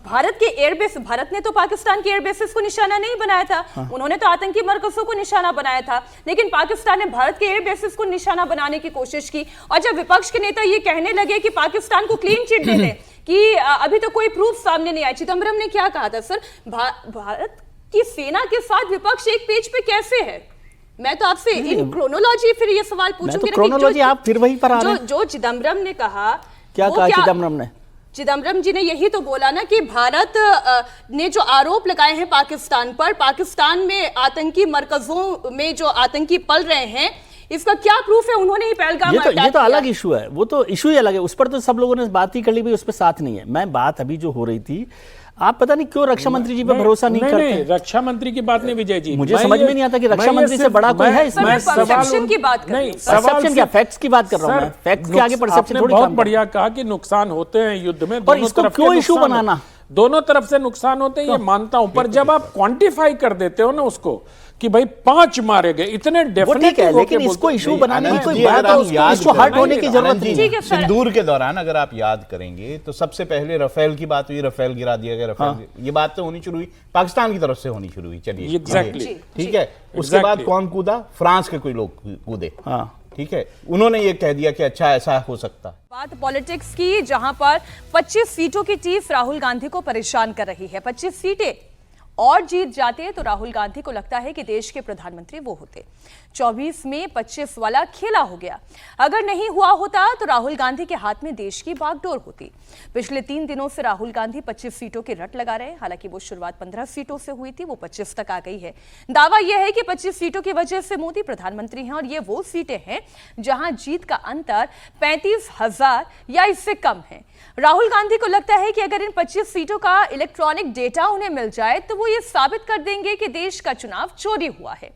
भारत के एयरबेस, भारत ने तो पाकिस्तान के एयरबेसेस को निशाना नहीं बनाया था, उन्होंने तो आतंकी मरकजों को निशाना बनाया था, लेकिन पाकिस्तान ने भारत के एयरबेसेस को निशाना बनाने की कोशिश की। और जब विपक्ष के नेता ये कहने लगे कि पाकिस्तान को क्लीन चिट दे दें कि अभी तो कोई प्रूफ सामने नहीं आया, चिदम्बरम ने क्या कहा था सर, भारत की सेना के साथ विपक्ष एक पेज पे कैसे है? मैं तो आपसे इन क्रोनोलॉजी फिर ये सवाल पूछूंगी, क्रोनोलॉजी आप फिर वहीं पर आ रहे हैं। जो चिदम्बरम ने कहा, क्या वो कहा चिदम्बरम ने? चिदम्बरम जी ने यही तो बोला ना कि भारत ने जो आरोप लगाए हैं पाकिस्तान पर, पाकिस्तान में आतंकी मरकजों में जो आतंकी पल रहे हैं, इसका क्या प्रूफ है? उन्होंने ही पहलगाम ये तो अटैक किया। अलग इशू है, वो तो इशू ही अलग है, उस पर तो सब लोगों ने बात ही कर ली, भाई उस पर साथ नहीं है। मैं बात अभी जो हो रही थी, आप पता नहीं क्यों रक्षा मंत्री जी पर भरोसा नहीं करते। नहीं, रक्षा मंत्री की बात नहीं विजय जी, मुझे समझ में नहीं आता कि रक्षा मंत्री से बड़ा कोई है इसमें। मैं परसेप्शन की बात कर रही हूं। परसेप्शन क्या, फैक्ट्स की बात कर रहा हूं मैं, फैक्ट्स के आगे परसेप्शन थोड़ी बहुत काम बढ़िया कहा कि नुकसान होते हैं युद्ध में, और दोनों इसको तरफ क्यों के इशू नुकसान बनाना? होते हैं। दोनों तरफ से नुकसान होते हैं, ये मानता हूं, पर जब आप क्वांटिफाई कर देते हो ना उसको कि भाई 5 मारे गए, इतने वो डेफिनेट ठीक है, लेकिन इसको इशू बनाने की आनंद कोई जी, बात अगर आप याद इसको हर्ट करें- होने की जरूरत आनंद जी, नहीं है। ठीक है सर। सिंदूर के दौरान अगर आप याद करेंगे तो सबसे पहले रफेल की बात हुई, रफेल गिरा दिया गया, रफेल ये बात तो होनी शुरू हुई, पाकिस्तान की तरफ से होनी शुरू हुई। चलिए Exactly. ठीक है, उसके बाद Exactly. कौन कूदा? फ्रांस के कोई लोग कूदे, हाँ। ठीक है, उन्होंने ये कह दिया कि अच्छा ऐसा हो सकता है। बात पॉलिटिक्स की, जहां पर 25 सीटों की टीफ राहुल गांधी को परेशान कर रही है। 25 सीटें और जीत जाते तो राहुल गांधी को लगता है कि देश के प्रधानमंत्री वो होते। 24 में 25 वाला खेला हो गया। अगर नहीं हुआ होता तो राहुल गांधी के हाथ में देश की बागडोर होती। पिछले 3 दिनों से राहुल गांधी 25 सीटों की रट लगा रहे हैं। हालांकि वो शुरुआत 15 सीटों से हुई थी, वो 25 तक आ गई है। दावा यह है कि 25 सीटों की वजह से मोदी प्रधानमंत्री हैं और ये वो सीटें हैं जहां जीत का अंतर 35,000 या इससे कम है। राहुल गांधी को लगता है कि अगर इन 25 सीटों का इलेक्ट्रॉनिक डेटा उन्हें मिल जाए तो वो ये साबित कर देंगे कि देश का चुनाव चोरी हुआ है।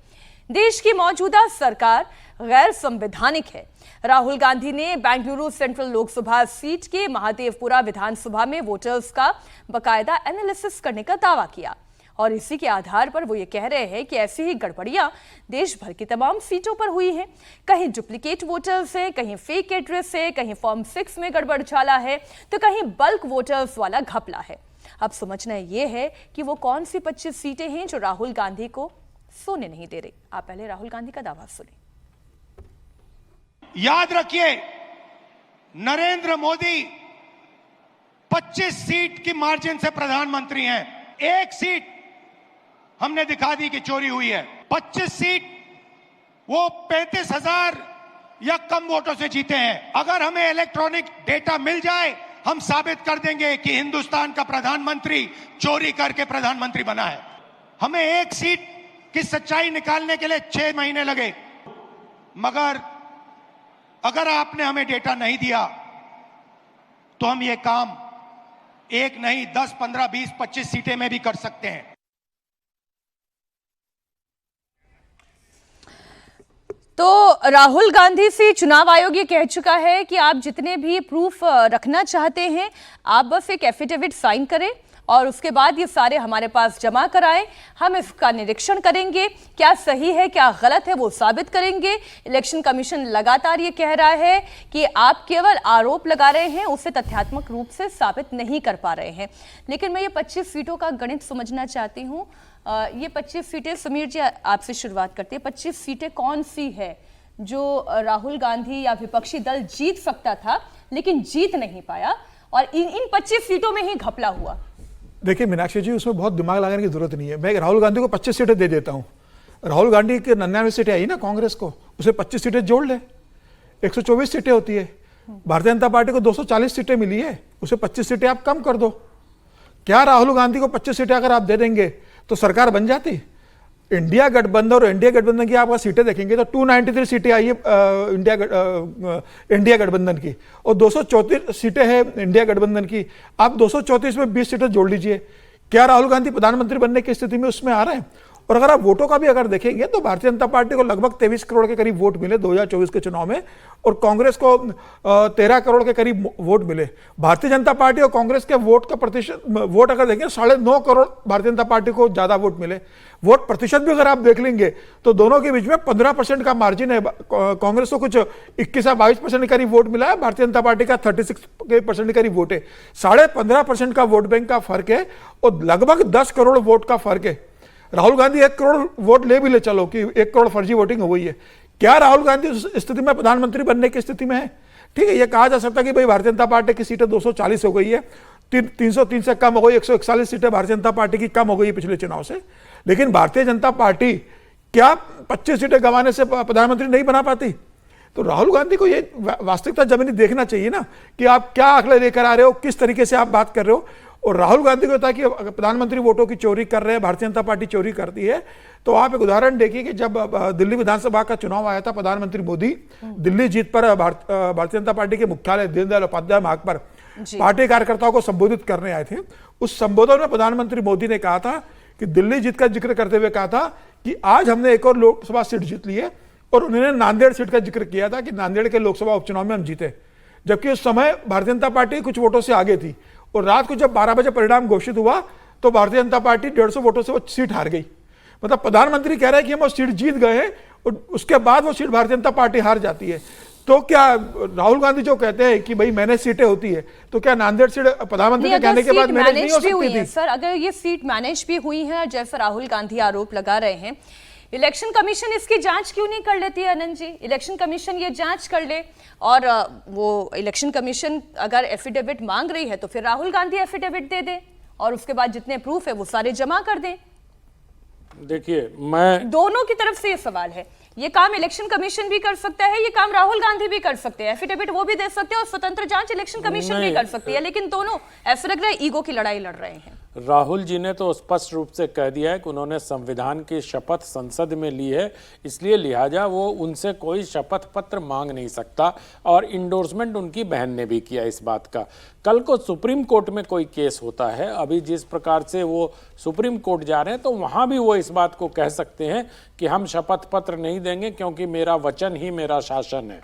देश की मौजूदा सरकार गैर संवैधानिक है। राहुल गांधी ने बेंगलुरु सेंट्रल लोकसभा सीट के महादेवपुरा विधानसभा में वोटर्स का बकायदा एनालिसिस करने का दावा किया और इसी के आधार पर वो ये कह रहे हैं कि ऐसी ही गड़बड़ियां देश भर की तमाम सीटों पर हुई हैं। कहीं डुप्लीकेट वोटर्स है, कहीं फेक एड्रेस है, कहीं फॉर्म 6 में गड़बड़ झाला है, तो कहीं बल्क वोटर्स वाला घपला है। अब समझना ये है कि वो कौन सी 25 सीटें हैं जो राहुल गांधी को सोने नहीं दे रही। आप पहले राहुल गांधी का दावा सुनिए। याद रखिए, नरेंद्र मोदी 25 सीट की मार्जिन से प्रधानमंत्री हैं। एक सीट हमने दिखा दी कि चोरी हुई है। 25 सीट वो 35,000 या कम वोटों से जीते हैं। अगर हमें इलेक्ट्रॉनिक डेटा मिल जाए हम साबित कर देंगे कि हिंदुस्तान का प्रधानमंत्री चोरी करके प्रधानमंत्री बना है। हमें एक सीट की सच्चाई निकालने के लिए 6 महीने लगे, मगर अगर आपने हमें डेटा नहीं दिया तो हम ये काम एक नहीं 10, 15, 20, 25 सीटें में भी कर सकते हैं। तो राहुल गांधी से चुनाव आयोग ये कह चुका है कि आप जितने भी प्रूफ रखना चाहते हैं आप बस एक एफिडेविट साइन करें और उसके बाद ये सारे हमारे पास जमा कराएं। हम इसका निरीक्षण करेंगे, क्या सही है क्या गलत है वो साबित करेंगे। इलेक्शन कमीशन लगातार ये कह रहा है कि आप केवल आरोप लगा रहे हैं, उसे तथ्यात्मक रूप से साबित नहीं कर पा रहे हैं। लेकिन मैं ये 25 सीटों का गणित समझना चाहती हूँ। ये 25 सीटें, समीर जी आपसे शुरुआत करते हैं। 25 सीटें कौन सी है जो राहुल गांधी या विपक्षी दल जीत सकता था लेकिन जीत नहीं पाया और इन 25 सीटों में ही घपला हुआ? देखिए मीनाक्षी जी, उसमें बहुत दिमाग लगाने की जरूरत नहीं है। मैं राहुल गांधी को 25 सीटें दे देता हूं। राहुल गांधी के 99 सीटें आई ना कांग्रेस को, उसे 25 सीटें जोड़ ले, 124 सीटें होती है। भारतीय जनता पार्टी को 240 सीटें मिली है, उसे 25 सीटें आप कम कर दो। क्या राहुल गांधी को 25 सीटें अगर आप दे देंगे तो सरकार बन जाती? इंडिया गठबंधन और एनडीए गठबंधन की आप सीटें देखेंगे तो 293 सीटें आई है इंडिया गठबंधन की और 234 सीटें हैं इंडिया गठबंधन की। आप 234 में 20 सीटें जोड़ लीजिए। क्या राहुल गांधी प्रधानमंत्री बनने की स्थिति में उसमें आ रहे हैं? और अगर आप वोटों का भी अगर देखेंगे तो भारतीय जनता पार्टी को लगभग 23 करोड़ के करीब वोट मिले 2024 के चुनाव में और कांग्रेस को 13 करोड़ के करीब वोट मिले। भारतीय जनता पार्टी और कांग्रेस के वोट का प्रतिशत, वोट अगर देखें 9.5 करोड़ भारतीय जनता पार्टी को ज्यादा वोट मिले। वोट प्रतिशत भी अगर आप देख लेंगे तो दोनों के बीच में 15% का मार्जिन है। कांग्रेस को कुछ 21 या 22% के करीब वोट मिला है, भारतीय जनता पार्टी का 36% के करीब वोट है। 15.5% का वोट बैंक का फर्क है और लगभग 10 करोड़ वोट का फर्क है। राहुल गांधी 1 करोड़ वोट ले भी ले चलो कि 1 करोड़ फर्जी वोटिंग हो गई है। क्या राहुल गांधी उस स्थिति में प्रधानमंत्री बनने की स्थिति में है? ठीक है, यह कहा जा सकता है कि भाई भारतीय जनता पार्टी की सीटें 240 हो गई है, 303 से कम हो गई, 141 सीटें भारतीय जनता पार्टी की कम हो गई पिछले चुनाव से। लेकिन भारतीय जनता पार्टी क्या 25 सीटें गंवाने से प्रधानमंत्री नहीं बना पाती? तो राहुल गांधी को ये वास्तविकता जमीनी देखना चाहिए ना कि आप क्या आंकड़े लेकर आ रहे हो, किस तरीके से आप बात कर रहे हो। और राहुल गांधी को था कि प्रधानमंत्री वोटों की चोरी कर रहे हैं, भारतीय जनता पार्टी चोरी करती है। तो आप एक उदाहरण देखिए कि जब दिल्ली विधानसभा का चुनाव आया था, प्रधानमंत्री मोदी दिल्ली जीत पर भारतीय जनता पार्टी के मुख्यालय दीनदयाल उपाध्याय मार्ग पर पार्टी कार्यकर्ताओं को संबोधित करने आए थे। उस संबोधन में प्रधानमंत्री मोदी ने कहा था कि दिल्ली जीत का जिक्र करते हुए कहा था कि आज हमने एक और लोकसभा सीट जीत ली है और उन्होंने नांदेड़ सीट का जिक्र किया था कि नांदेड़ के लोकसभा उपचुनाव में हम जीते, जबकि उस समय भारतीय जनता पार्टी कुछ वोटों से आगे थी। और रात को जब 12 बजे परिणाम घोषित हुआ तो भारतीय जनता पार्टी 150 वोटों से वो सीट हार गई। मतलब प्रधानमंत्री कह रहे हैं कि हम वो सीट जीत गए हैं और उसके बाद वो सीट भारतीय जनता पार्टी हार जाती है। तो क्या राहुल गांधी जो कहते हैं कि भाई मैनेज सीटें होती है, तो क्या नांदेड़ सीट प्रधानमंत्री के कहने के बाद मैनेज नहीं हो सकती थी? सर, अगर ये सीट मैनेज भी हुई है जैसे राहुल गांधी आरोप लगा रहे हैं, इलेक्शन कमीशन इसकी जांच क्यों नहीं कर लेती है? आनंद जी, इलेक्शन कमीशन ये जांच कर ले और वो इलेक्शन कमीशन अगर एफिडेविट मांग रही है तो फिर राहुल गांधी एफिडेविट दे दे और उसके बाद जितने प्रूफ है वो सारे जमा कर दें। देखिए, मैं दोनों की तरफ से ये सवाल है। ये काम इलेक्शन कमीशन भी कर सकता है, ये काम राहुल गांधी भी कर सकते हैं, एफिडेविट वो भी दे सकते हैं और स्वतंत्र जांच इलेक्शन कमीशन भी कर सकती है। लेकिन दोनों ऐसा लग रहा है ईगो की लड़ाई लड़ रहे हैं। राहुल जी ने तो स्पष्ट रूप से कह दिया है कि उन्होंने संविधान की शपथ संसद में ली है, इसलिए लिहाजा वो उनसे कोई शपथ पत्र मांग नहीं सकता और इंडोर्समेंट उनकी बहन ने भी किया इस बात का। कल को सुप्रीम कोर्ट में कोई केस होता है, अभी जिस प्रकार से वो सुप्रीम कोर्ट जा रहे हैं तो वहां भी वो इस बात को कह सकते हैं कि हम शपथ पत्र नहीं देंगे क्योंकि मेरा वचन ही मेरा शासन है।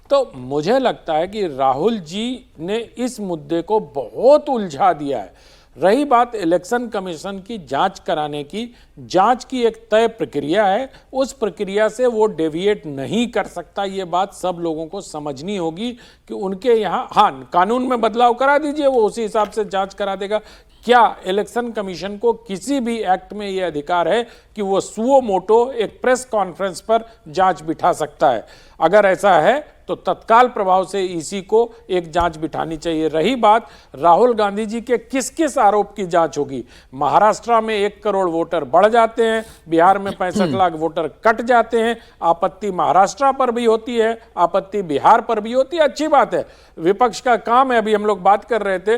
तो मुझे लगता है कि राहुल जी ने इस मुद्दे को बहुत उलझा दिया है। रही बात इलेक्शन कमीशन की जांच कराने की, जांच की एक तय प्रक्रिया है, उस प्रक्रिया से वो डेविएट नहीं कर सकता। ये बात सब लोगों को समझनी होगी कि उनके यहाँ, हाँ, कानून में बदलाव करा दीजिए, वो उसी हिसाब से जांच करा देगा। क्या इलेक्शन कमीशन को किसी भी एक्ट में ये अधिकार है कि वो सुओ मोटो एक प्रेस कॉन्फ्रेंस पर जांच बिठा सकता है? अगर ऐसा है तो तत्काल प्रभाव से ईसी को एक जांच बिठानी चाहिए। रही बात राहुल गांधी जी के किस किस आरोप की जांच होगी, महाराष्ट्र में 1 करोड़ वोटर बढ़ जाते हैं, बिहार में 65 लाख वोटर कट जाते हैं, आपत्ति महाराष्ट्र पर भी होती है, आपत्ति बिहार पर भी होती है, अच्छी बात है, विपक्ष का काम है। अभी हम लोग बात कर रहे थे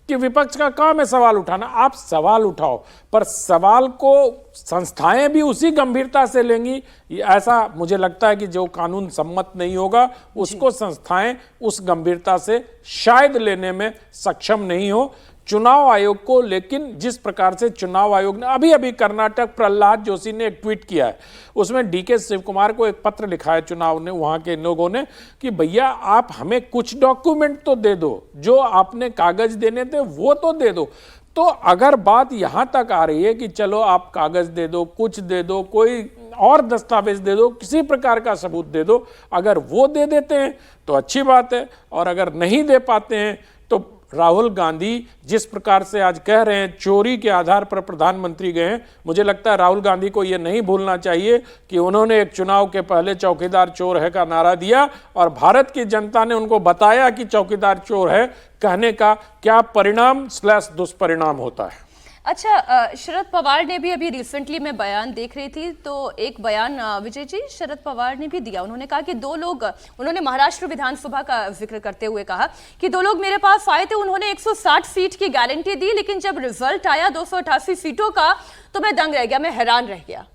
कि विपक्ष का काम है सवाल उठाना, आप सवाल उठाओ, पर सवाल को संस्थाएं भी उसी गंभीरता से लेंगी, ऐसा मुझे लगता है कि जो कानून सम्मत नहीं होगा उसको संस्थाएं उस गंभीरता से शायद लेने में सक्षम नहीं हो। चुनाव आयोग को, लेकिन जिस प्रकार से चुनाव आयोग ने अभी अभी कर्नाटक, प्रहलाद जोशी ने एक ट्वीट किया है, उसमें डीके शिव कुमार को एक पत्र लिखा है चुनाव ने, वहां के लोगों ने, कि भैया आप हमें कुछ डॉक्यूमेंट तो दे दो, जो आपने कागज देने थे वो तो दे दो। तो अगर बात यहां तक आ रही है कि चलो आप कागज दे दो, कुछ दे दो, कोई और दस्तावेज दे दो, किसी प्रकार का सबूत दे दो, अगर वो दे देते हैं तो अच्छी बात है, और अगर नहीं दे पाते हैं तो राहुल गांधी जिस प्रकार से आज कह रहे हैं चोरी के आधार पर प्रधानमंत्री गए हैं, मुझे लगता है राहुल गांधी को यह नहीं भूलना चाहिए कि उन्होंने एक चुनाव के पहले चौकीदार चोर है का नारा दिया और भारत की जनता ने उनको बताया कि चौकीदार चोर है कहने का क्या परिणाम / दुष्परिणाम होता है। अच्छा, शरद पवार ने भी अभी रिसेंटली मैं बयान देख रही थी, तो एक बयान विजय जी शरद पवार ने भी दिया। उन्होंने कहा कि 2 लोग, उन्होंने महाराष्ट्र विधानसभा का जिक्र करते हुए कहा कि 2 लोग मेरे पास आए थे, उन्होंने 160 सीट की गारंटी दी, लेकिन जब रिजल्ट आया 288 सीटों का तो मैं दंग रह गया, मैं हैरान रह गया।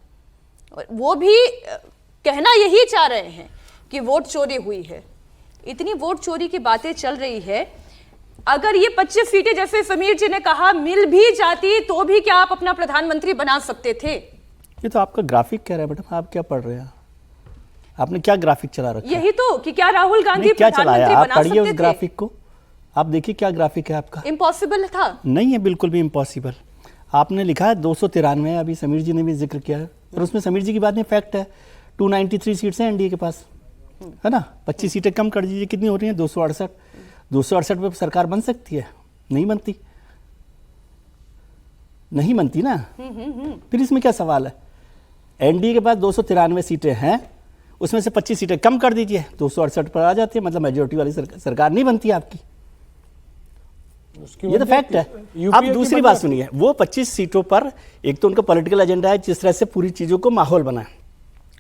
और वो भी कहना यही चाह रहे हैं कि वोट चोरी हुई है। इतनी वोट चोरी की बातें चल रही है, अगर ये 25 सीटें जैसे समीर जी ने कहा मिल भी जाती तो भी क्या आप अपना प्रधानमंत्री बना सकते थे? ये तो आपका ग्राफिक कह रहा है मैडम, आप क्या पढ़ रहे हैं? आपने क्या ग्राफिक चला रखा है? यही तो कि क्या राहुल गांधी क्या चलाया? प्रधानमंत्री आप बना पढ़िए सकते उस थे? ग्राफिक को, आप देखिए क्या ग्राफिक है आपका। इम्पॉसिबल था? नहीं है, बिल्कुल भी इम्पॉसिबल। आपने लिखा है 293, अभी समीर जी ने भी जिक्र किया है, और उसमें समीर जी की बात नहीं, फैक्ट है 293 सीट्स हैं एनडीए के पास, है ना। 25 सीटें कम कर दीजिए, कितनी हो रही हैं? 268। 268 पे सरकार बन सकती है? नहीं बनती, नहीं बनती ना। फिर इसमें क्या सवाल है? एनडीए के पास 293 सीटें हैं, उसमें से 25 सीटें कम कर दीजिए, 268 पर आ जाती है, मतलब मेजोरिटी वाली सरकार नहीं बनती आपकी। ये तो फैक्ट है। अब दूसरी बात सुनिए, वो 25 सीटों पर एक तो उनका पॉलिटिकल एजेंडा है, जिस तरह से पूरी चीजों को माहौल बना है,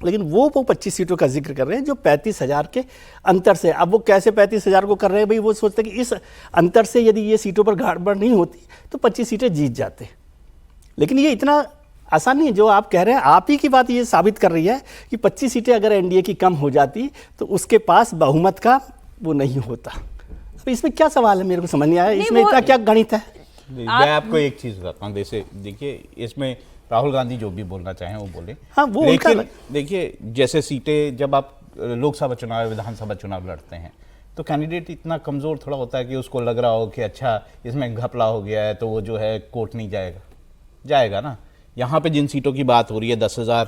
लेकिन वो 25 सीटों का जिक्र कर रहे हैं जो 35,000 के अंतर से। अब वो कैसे 35,000 को कर रहे हैं भाई? वो सोचते हैं कि इस अंतर से यदि ये सीटों पर गड़बड़ नहीं होती तो 25 सीटें जीत जाते, लेकिन ये इतना आसान नहीं है जो आप कह रहे हैं। आप ही की बात ये साबित कर रही है कि 25 सीटें अगर एनडीए की कम हो जाती तो उसके पास बहुमत का वो नहीं होता। तो इसमें क्या सवाल है, मेरे को समझ नहीं आया, इसमें इतना क्या गणित है? मैं आपको एक चीज बताता हूँ, जैसे देखिए इसमें राहुल गांधी जो भी बोलना चाहें वो बोले, हाँ, वो लेकिन देखिए जैसे सीटें जब आप लोकसभा चुनाव, विधानसभा चुनाव लड़ते हैं तो कैंडिडेट इतना कमजोर थोड़ा होता है कि उसको लग रहा हो कि अच्छा इसमें घपला हो गया है तो वो जो है कोर्ट नहीं जाएगा ना। यहाँ पे जिन सीटों की बात हो रही है 10,000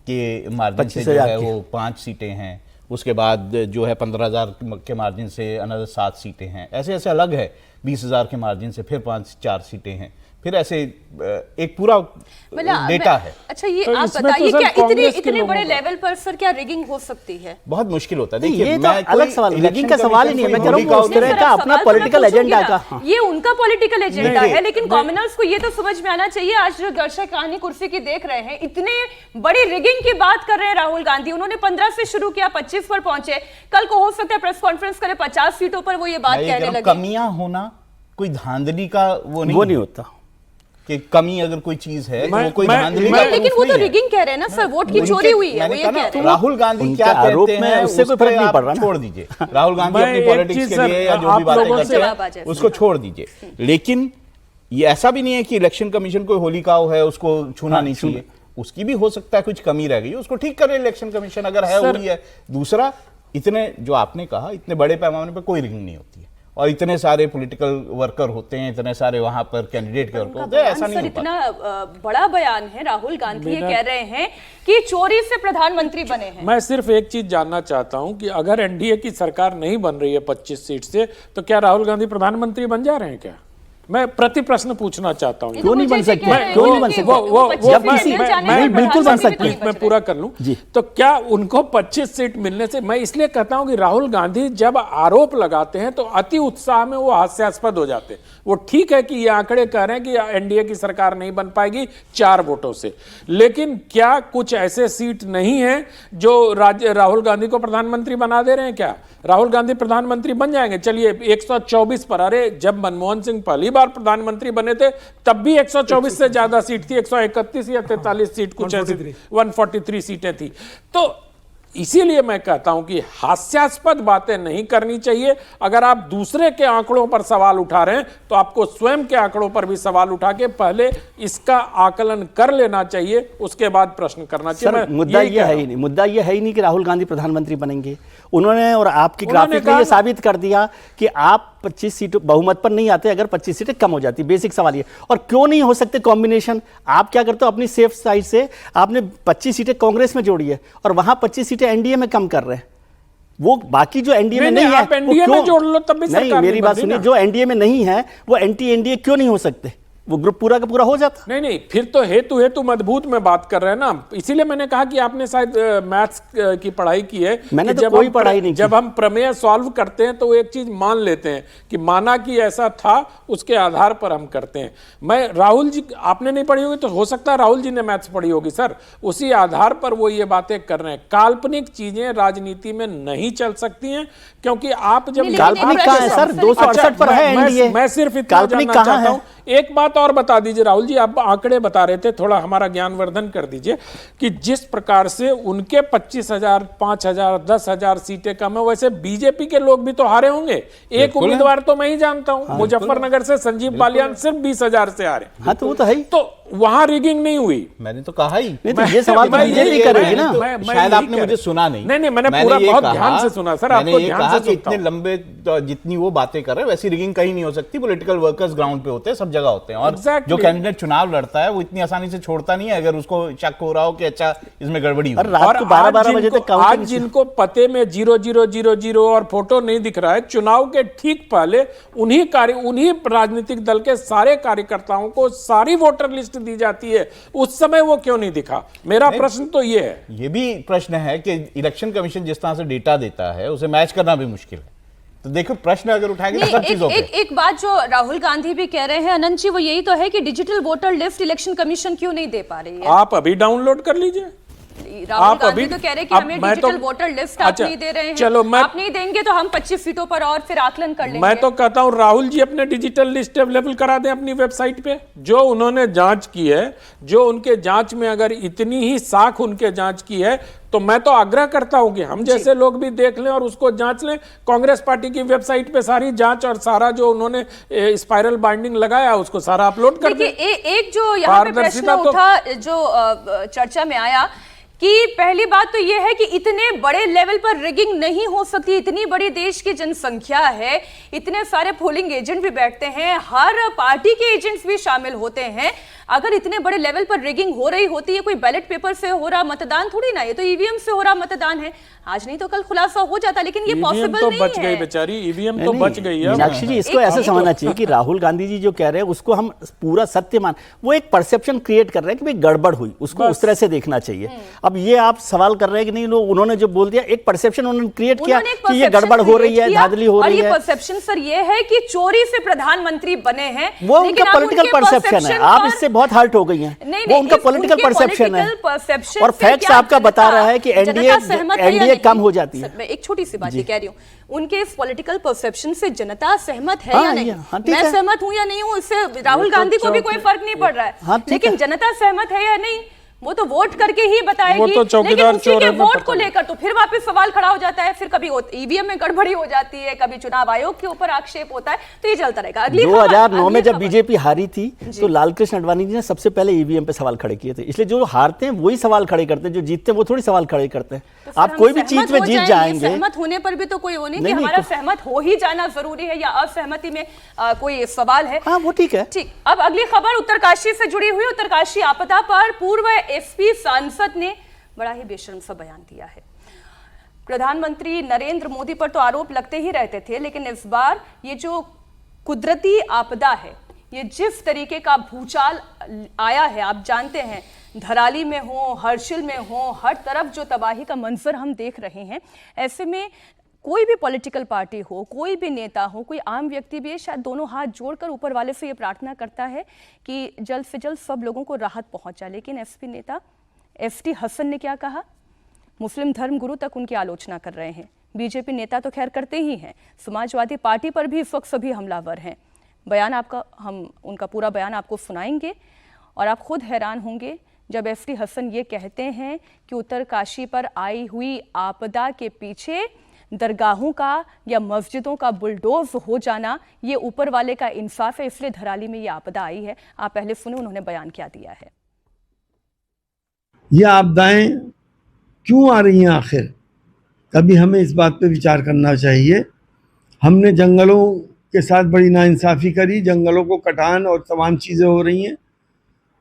के मार्जिन से जो है वो 5 सीटें हैं, उसके बाद जो है 15,000 के मार्जिन से अनदर 7 सीटें हैं, ऐसे ऐसे अलग है 20,000 के मार्जिन से फिर 4 सीटें हैं, फिर ऐसे एक पूरा डेटा है। अच्छा, ये तो आप इसमें बताइए तो क्या कांग्रेस के इतने लोगों बड़े का- लेवल पर सर क्या रिगिंग हो सकती है? बहुत मुश्किल होता है। नहीं, देखिए ये तो मैं अलग कोई सवाल, इलेक्शन रिगिंग का सवाल ही नहीं है। मैं कह रहा हूँ कमीशन उस तरह का अपना सवाल तो पॉलिटिकल मैं एजेंडा पूछूंगी का। ना, ये उनका पॉलिटिकल एजेंडा नहीं, है, लेकिन कॉमनर्स को ये तो समझ में आना चाहिए। आज जो दर्शक कहानी कुर्सी की देख रहे हैं, इतने बड़ी रिगिंग की बात कर रहे हैं राहुल गांधी। उन्होंने 15 से शुरू किया, 25 पर पहुंचे, कल को हो सकता है प्रेस कॉन्फ्रेंस करे 50 सीटों पर वो ये बात कहने लगे। कमियां होना कोई धांधली का वो नहीं होता कि कमी अगर कोई चीज है तो मैं- वो कोई मैं- धांधली मैं- का लेकिन प्रूफ वो तो नहीं है। रिगिंग कह रहे हैं ना सर, वोट की उनके- चोरी हुई है, मैंने वो ये कहा कह ना, रहे हैं। राहुल गांधी उनके क्या आरोप कहते में हैं उससे कोई उस पे फर्क नहीं आप पड़ रहा ना। छोड़ दीजिए। राहुल गांधी मैं अपनी एक पॉलिटिक्स चीज के सर, लिए या जो आप भी बातें लोगों करते से- जवाब आ जाए। हैं उसको छोड़ दीजिए, लेकिन ये ऐसा भी नहीं है कि इलेक्शन कमीशन कोई होली काव है, उसको छूना नहीं चाहिए। उसकी भी हो सकता है कुछ कमी रह गई, उसको ठीक करे इलेक्शन कमीशन अगर है, हो रही है। दूसरा, इतने जो आपने कहा इतने बड़े पैमाने पर कोई रिगिंग नहीं होती है, और इतने सारे पॉलिटिकल वर्कर होते हैं, इतने सारे वहां पर कैंडिडेट के वर्कर होते हैं, ऐसा नहीं सर, होता। इतना बड़ा बयान है राहुल गांधी, ये कह रहे हैं कि चोरी से प्रधानमंत्री बने हैं। मैं सिर्फ एक चीज जानना चाहता हूं कि अगर एनडीए की सरकार नहीं बन रही है 25 सीट से, तो क्या राहुल गांधी प्रधानमंत्री बन जा रहे हैं क्या? मैं प्रति प्रश्न पूछना चाहता हूँ। क्यों नहीं बन सकते? क्यों नहीं बन सकते? बिल्कुल बन सकते हैं। मैं पूरा कर लूं। तो क्या उनको 25 सीट मिलने से, मैं इसलिए कहता हूं कि राहुल गांधी जब आरोप लगाते हैं तो अति उत्साह में वो हास्यास्पद हो जाते हैं। वो ठीक है कि ये आंकड़े कह रहे हैं कि एनडीए की सरकार नहीं बन पाएगी 4 वोटों से, लेकिन क्या कुछ ऐसे सीट नहीं है जो राहुल गांधी को प्रधानमंत्री बना दे रहे हैं? क्या राहुल गांधी प्रधानमंत्री बन जाएंगे? चलिए 124 पर, अरे जब मनमोहन सिंह पहली बार प्रधानमंत्री बने थे तब भी 124 से ज्यादा सीट थी, 131 या 43 सीट कुछ ऐसी 143 सीटें थी। तो इसीलिए मैं कहता हूं कि हास्यास्पद बातें नहीं करनी चाहिए। अगर आप दूसरे के आंकड़ों पर सवाल उठा रहे हैं तो आपको स्वयं के आंकड़ों पर भी सवाल उठा के पहले इसका आकलन कर लेना चाहिए, उसके बाद प्रश्न करना चाहिए। मुद्दा ये है ही नहीं, मुद्दा ये है ही नहीं कि राहुल गांधी प्रधानमंत्री बनेंगे। उन्होंने और आपकी ग्राफिक में ये साबित कर दिया कि आप 25 सीटों बहुमत पर नहीं आते अगर 25 सीटें कम हो जाती। बेसिक सवाल ये। और क्यों नहीं हो सकते कॉम्बिनेशन? आप क्या करते हो अपनी सेफ साइड से, आपने 25 सीटें कांग्रेस में जोड़ी है और वहां 25 सीटें एनडीए में कम कर रहे हैं। वो बाकी जो एनडीए में नहीं है, आप एनडीए में जोड़ लो तब भी सरकार नहीं, मेरी बात सुनिए, जो एनडीए में नहीं है वो एंटी एनडीए क्यों नहीं हो सकते? वो ग्रुप पूरा का पूरा हो जाता। नहीं, फिर तो हेतु मजबूत में बात कर रहे हैं ना। इसीलिए मैंने कहा कि आपने शायद मैथ्स की पढ़ाई की है। मैंने तो कोई पढ़ाई नहीं की। जब हम प्रमेय सॉल्व करते हैं तो वो एक चीज मान लेते हैं कि माना कि ऐसा था, उसके आधार पर हम करते हैं। मैं राहुल जी, आपने नहीं पढ़ी होगी तो हो सकता है राहुल जी ने मैथ्स पढ़ी होगी सर, उसी आधार पर वो ये बातें कर रहे हैं। काल्पनिक चीजें राजनीति में नहीं चल सकती हैं, क्योंकि आप जब काल्पनिक कहां है सर? 268 पर है एनडीए। मैं सिर्फ इतना जानना चाहता हूं, एक बात और बता दीजिए राहुल जी, आप आंकड़े बता रहे थे, थोड़ा हमारा ज्ञानवर्धन कर दीजिए कि जिस प्रकार से उनके 25,000, 5,000, 10,000 सीटें कम है, वैसे बीजेपी के लोग भी तो हारे होंगे। एक उम्मीदवार तो मैं ही जानता हूं, मुजफ्फरनगर से संजीव बालियान सिर्फ 20,000 से हारे। हाँ तो वो तो है ही। तो वहां रिगिंग नहीं हुई। मैंने तो कहा ही नहीं, तो ये सवाल बीजेपी करेगी ना। शायद आपने मुझे सुना नहीं। नहीं, मैंने पूरा बहुत ध्यान से सुना सर, आपको ध्यान से इतने लंबे जितनी वो बातें कर रहे हैं वैसी रिगिंग कहीं नहीं हो सकती। पॉलिटिकल वर्कर्स ग्राउंड पे होते हैं, सब जगह होते हैं, और जो कैंडिडेट चुनाव लड़ता है वो इतनी आसानी से छोड़ता नहीं है अगर उसको शक हो रहा हो कि अच्छा इसमें गड़बड़ी हुई। रात को 12-12 बजे तक आज जिनको पते में 0000 और फोटो नहीं दिख रहा है, चुनाव के ठीक पहले उन्हीं राजनीतिक दल के सारे कार्यकर्ताओं को सारी वोटर लिस्ट दी जाती है, उस समय वो क्यों नहीं दिखा? मेरा प्रश्न तो ये है। ये भी प्रश्न है कि इलेक्शन कमीशन जिस तरह से डेटा देता है उसे मैच करना भी मुश्किल है। तो देखो प्रश्न अगर उठाएंगे तो सब चीजों पे। एक बात जो राहुल गांधी भी कह रहे हैं अनंत जी, वो यही तो है कि digital voter list election commission क्यों नहीं दे पा रही है? आप अभी डाउनलोड कर लीजिए। राहुल गांधी तो कह रहे हैं कि हमें डिजिटल वोटर लिस्ट आप नहीं दे रहे हैं। चलो, आप नहीं देंगे तो हम 25 सीटों पर और फिर आकलन कर लेंगे। मैं तो कहता हूं राहुल जी अपने डिजिटल लिस्ट अवेलेबल करा दें अपनी वेबसाइट पे। जो उन्होंने जांच की है, जो उनके जांच में अगर इतनी ही साख उनके जांच की है, तो मैं तो आग्रह करता हूं कि हम जैसे लोग भी देख लें और उसको जांच लें। कांग्रेस पार्टी की वेबसाइट पे सारी जांच और सारा जो उन्होंने स्पाइरल बाइंडिंग लगाया उसको सारा अपलोड कर दें। एक जो यहाँ पे प्रश्न उठा, जो चर्चा में आया कि पहली बात तो यह है कि इतने बड़े लेवल पर रिगिंग नहीं हो सकती। इतनी बड़ी देश की जनसंख्या है, इतने सारे पोलिंग एजेंट भी बैठते हैं, हर पार्टी के एजेंट्स भी शामिल होते हैं। अगर इतने बड़े लेवल पर रिगिंग हो रही होती है, कोई बैलेट पेपर से हो रहा मतदान थोड़ी ना, ये तो ईवीएम से हो रहा मतदान है। आज नहीं तो कल खुलासा हो जाता, लेकिन ये पॉसिबल तो नहीं बच है। गई बेचारी, ईवीएम तो बच गई है। मीनाक्षी जी, इसको ऐसे समझना चाहिए कि राहुल गांधी जी जो कह रहे हैं उसको हम पूरा सत्य मान, वो एक परसेप्शन क्रिएट कर रहे हैं कि भाई गड़बड़ हुई, उसको उस तरह से देखना चाहिए। अब ये आप सवाल कर रहे हैं कि नहीं, उन्होंने जो बोल दिया एक परसेप्शन उन्होंने क्रिएट किया कि ये गड़बड़ हो रही है, धांधली हो रही है। और ये परसेप्शन सर ये है कि चोरी से प्रधानमंत्री बने हैं, वो उनका पॉलिटिकल परसेप्शन है। आप इससे बहुत हर्ट हो गई हैं। वो उनका पॉलिटिकल परसेप्शन है और फैक्ट्स आपका बता रहा है कि एनडीए कम हो जाती है। मैं एक छोटी सी बात ये कह रही हूँ, उनके इस पॉलिटिकल परसेप्शन से जनता सहमत है या नहीं? मैं सहमत हूँ या नहीं हूँ, इससे राहुल गांधी को भी कोई फर्क नहीं पड़ रहा है, लेकिन जनता सहमत है या नहीं वो तो वोट करके ही बताएगी। लेकिन उसी के वोट को लेकर तो फिर वापस सवाल खड़ा हो जाता है, फिर कभी ईवीएम में गड़बड़ी हो जाती है, कभी चुनाव आयोग के ऊपर आक्षेप होता है, तो ये चलता रहेगा। 2009 में जब बीजेपी हारी थी तो लालकृष्ण आडवाणी जी ने सबसे पहले ईवीएम पे सवाल खड़े किए थे। इसलिए जो हारते हैं वही सवाल खड़े करते हैं, जो जीतते हैं वो थोड़ी सवाल खड़े करते हैं। आप कोई भी चीज में जीत जाएंगे, सहमत होने पर भी तो कोई वो नहीं कि हमारा सहमत हो ही जाना जरूरी है या असहमति में कोई सवाल है। हाँ वो ठीक है। ठीक, अब अगली खबर उत्तरकाशी से जुड़ी हुई। उत्तरकाशी आपदा पर पूर्व एसपी सांसद ने बड़ा ही बेशर्म सा बयान दिया है। प्रधानमंत्री नरेंद्र मोदी पर तो आरोप लगते ही रहते थे, लेकिन इस बार ये जो कुदरती आपदा है ये जिस तरीके का भूचाल आया है, आप जानते हैं धराली में हो, हर्षिल में हो, हर तरफ जो तबाही का मंजर हम देख रहे हैं, ऐसे में कोई भी पॉलिटिकल पार्टी हो, कोई भी नेता हो, कोई आम व्यक्ति भी है, शायद दोनों हाथ जोड़कर ऊपर वाले से ये प्रार्थना करता है कि जल्द से जल्द सब लोगों को राहत पहुंच जाए। लेकिन एसपी नेता FT हसन ने क्या कहा? मुस्लिम धर्म गुरु तक उनकी आलोचना कर रहे हैं। बीजेपी नेता तो खैर करते ही हैं, समाजवादी पार्टी पर भी इस वक्त सभी हमलावर हैं। बयान आपका, हम उनका पूरा बयान आपको सुनाएंगे और आप खुद हैरान होंगे जब FT हसन ये कहते हैं कि उत्तरकाशी पर आई हुई आपदा के पीछे दरगाहों का या मस्जिदों का बुलडोज हो जाना ये ऊपर वाले का इंसाफ है, इसलिए धराली में ये आपदा आई है। आप पहले सुने उन्होंने बयान क्या दिया है। ये आपदाएं क्यों आ रही हैं आखिर? कभी हमें इस बात पे विचार करना चाहिए। हमने जंगलों के साथ बड़ी नाइंसाफ़ी करी, जंगलों को कटान और तमाम चीज़ें हो रही हैं,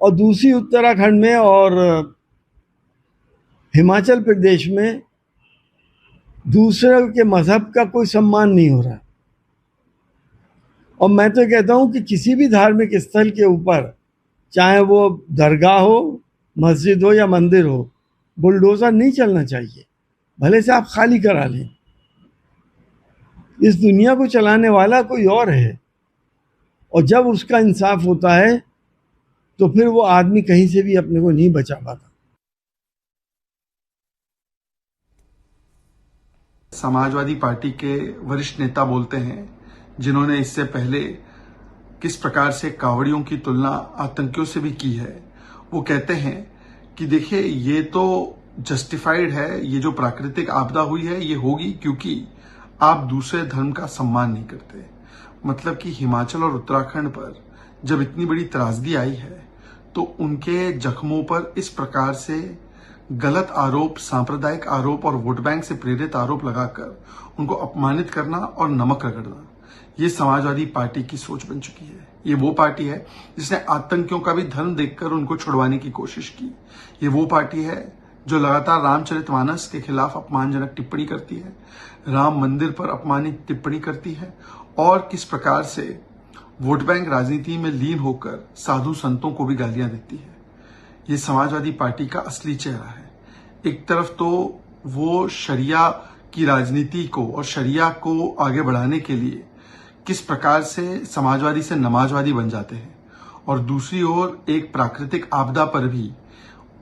और दूसरी उत्तराखंड में और हिमाचल प्रदेश में दूसरे के मज़हब का कोई सम्मान नहीं हो रहा। और मैं तो कहता हूँ कि किसी भी धार्मिक स्थल के ऊपर, चाहे वो दरगाह हो, मस्जिद हो या मंदिर हो, बुलडोज़र नहीं चलना चाहिए, भले से आप खाली करा लें। इस दुनिया को चलाने वाला कोई और है, और जब उसका इंसाफ होता है तो फिर वो आदमी कहीं से भी अपने को नहीं बचा पाता। समाजवादी पार्टी के वरिष्ठ नेता बोलते हैं, जिन्होंने इससे पहले किस प्रकार से कांवड़ियों की तुलना आतंकियों से भी की है। वो कहते हैं कि देखिए, ये तो जस्टिफाइड है, ये जो प्राकृतिक आपदा हुई है ये होगी क्योंकि आप दूसरे धर्म का सम्मान नहीं करते। मतलब कि हिमाचल और उत्तराखंड पर जब इतनी बड़ी त्रासदी आई है तो उनके जख्मों पर इस प्रकार से गलत आरोप, सांप्रदायिक आरोप और वोट बैंक से प्रेरित आरोप लगाकर उनको अपमानित करना और नमक रगड़ना, ये समाजवादी पार्टी की सोच बन चुकी है। ये वो पार्टी है जिसने आतंकियों का भी धर्म देखकर उनको छुड़वाने की कोशिश की। ये वो पार्टी है जो लगातार रामचरितमानस के खिलाफ अपमानजनक टिप्पणी करती है, राम मंदिर पर अपमानित टिप्पणी करती है, और किस प्रकार से वोट बैंक राजनीति में लीन होकर साधु संतों को भी गालियां देती है। ये समाजवादी पार्टी का असली चेहरा है। एक तरफ तो वो शरिया की राजनीति को और शरिया को आगे बढ़ाने के लिए किस प्रकार से समाजवादी से नमाजवादी बन जाते हैं, और दूसरी ओर एक प्राकृतिक आपदा पर भी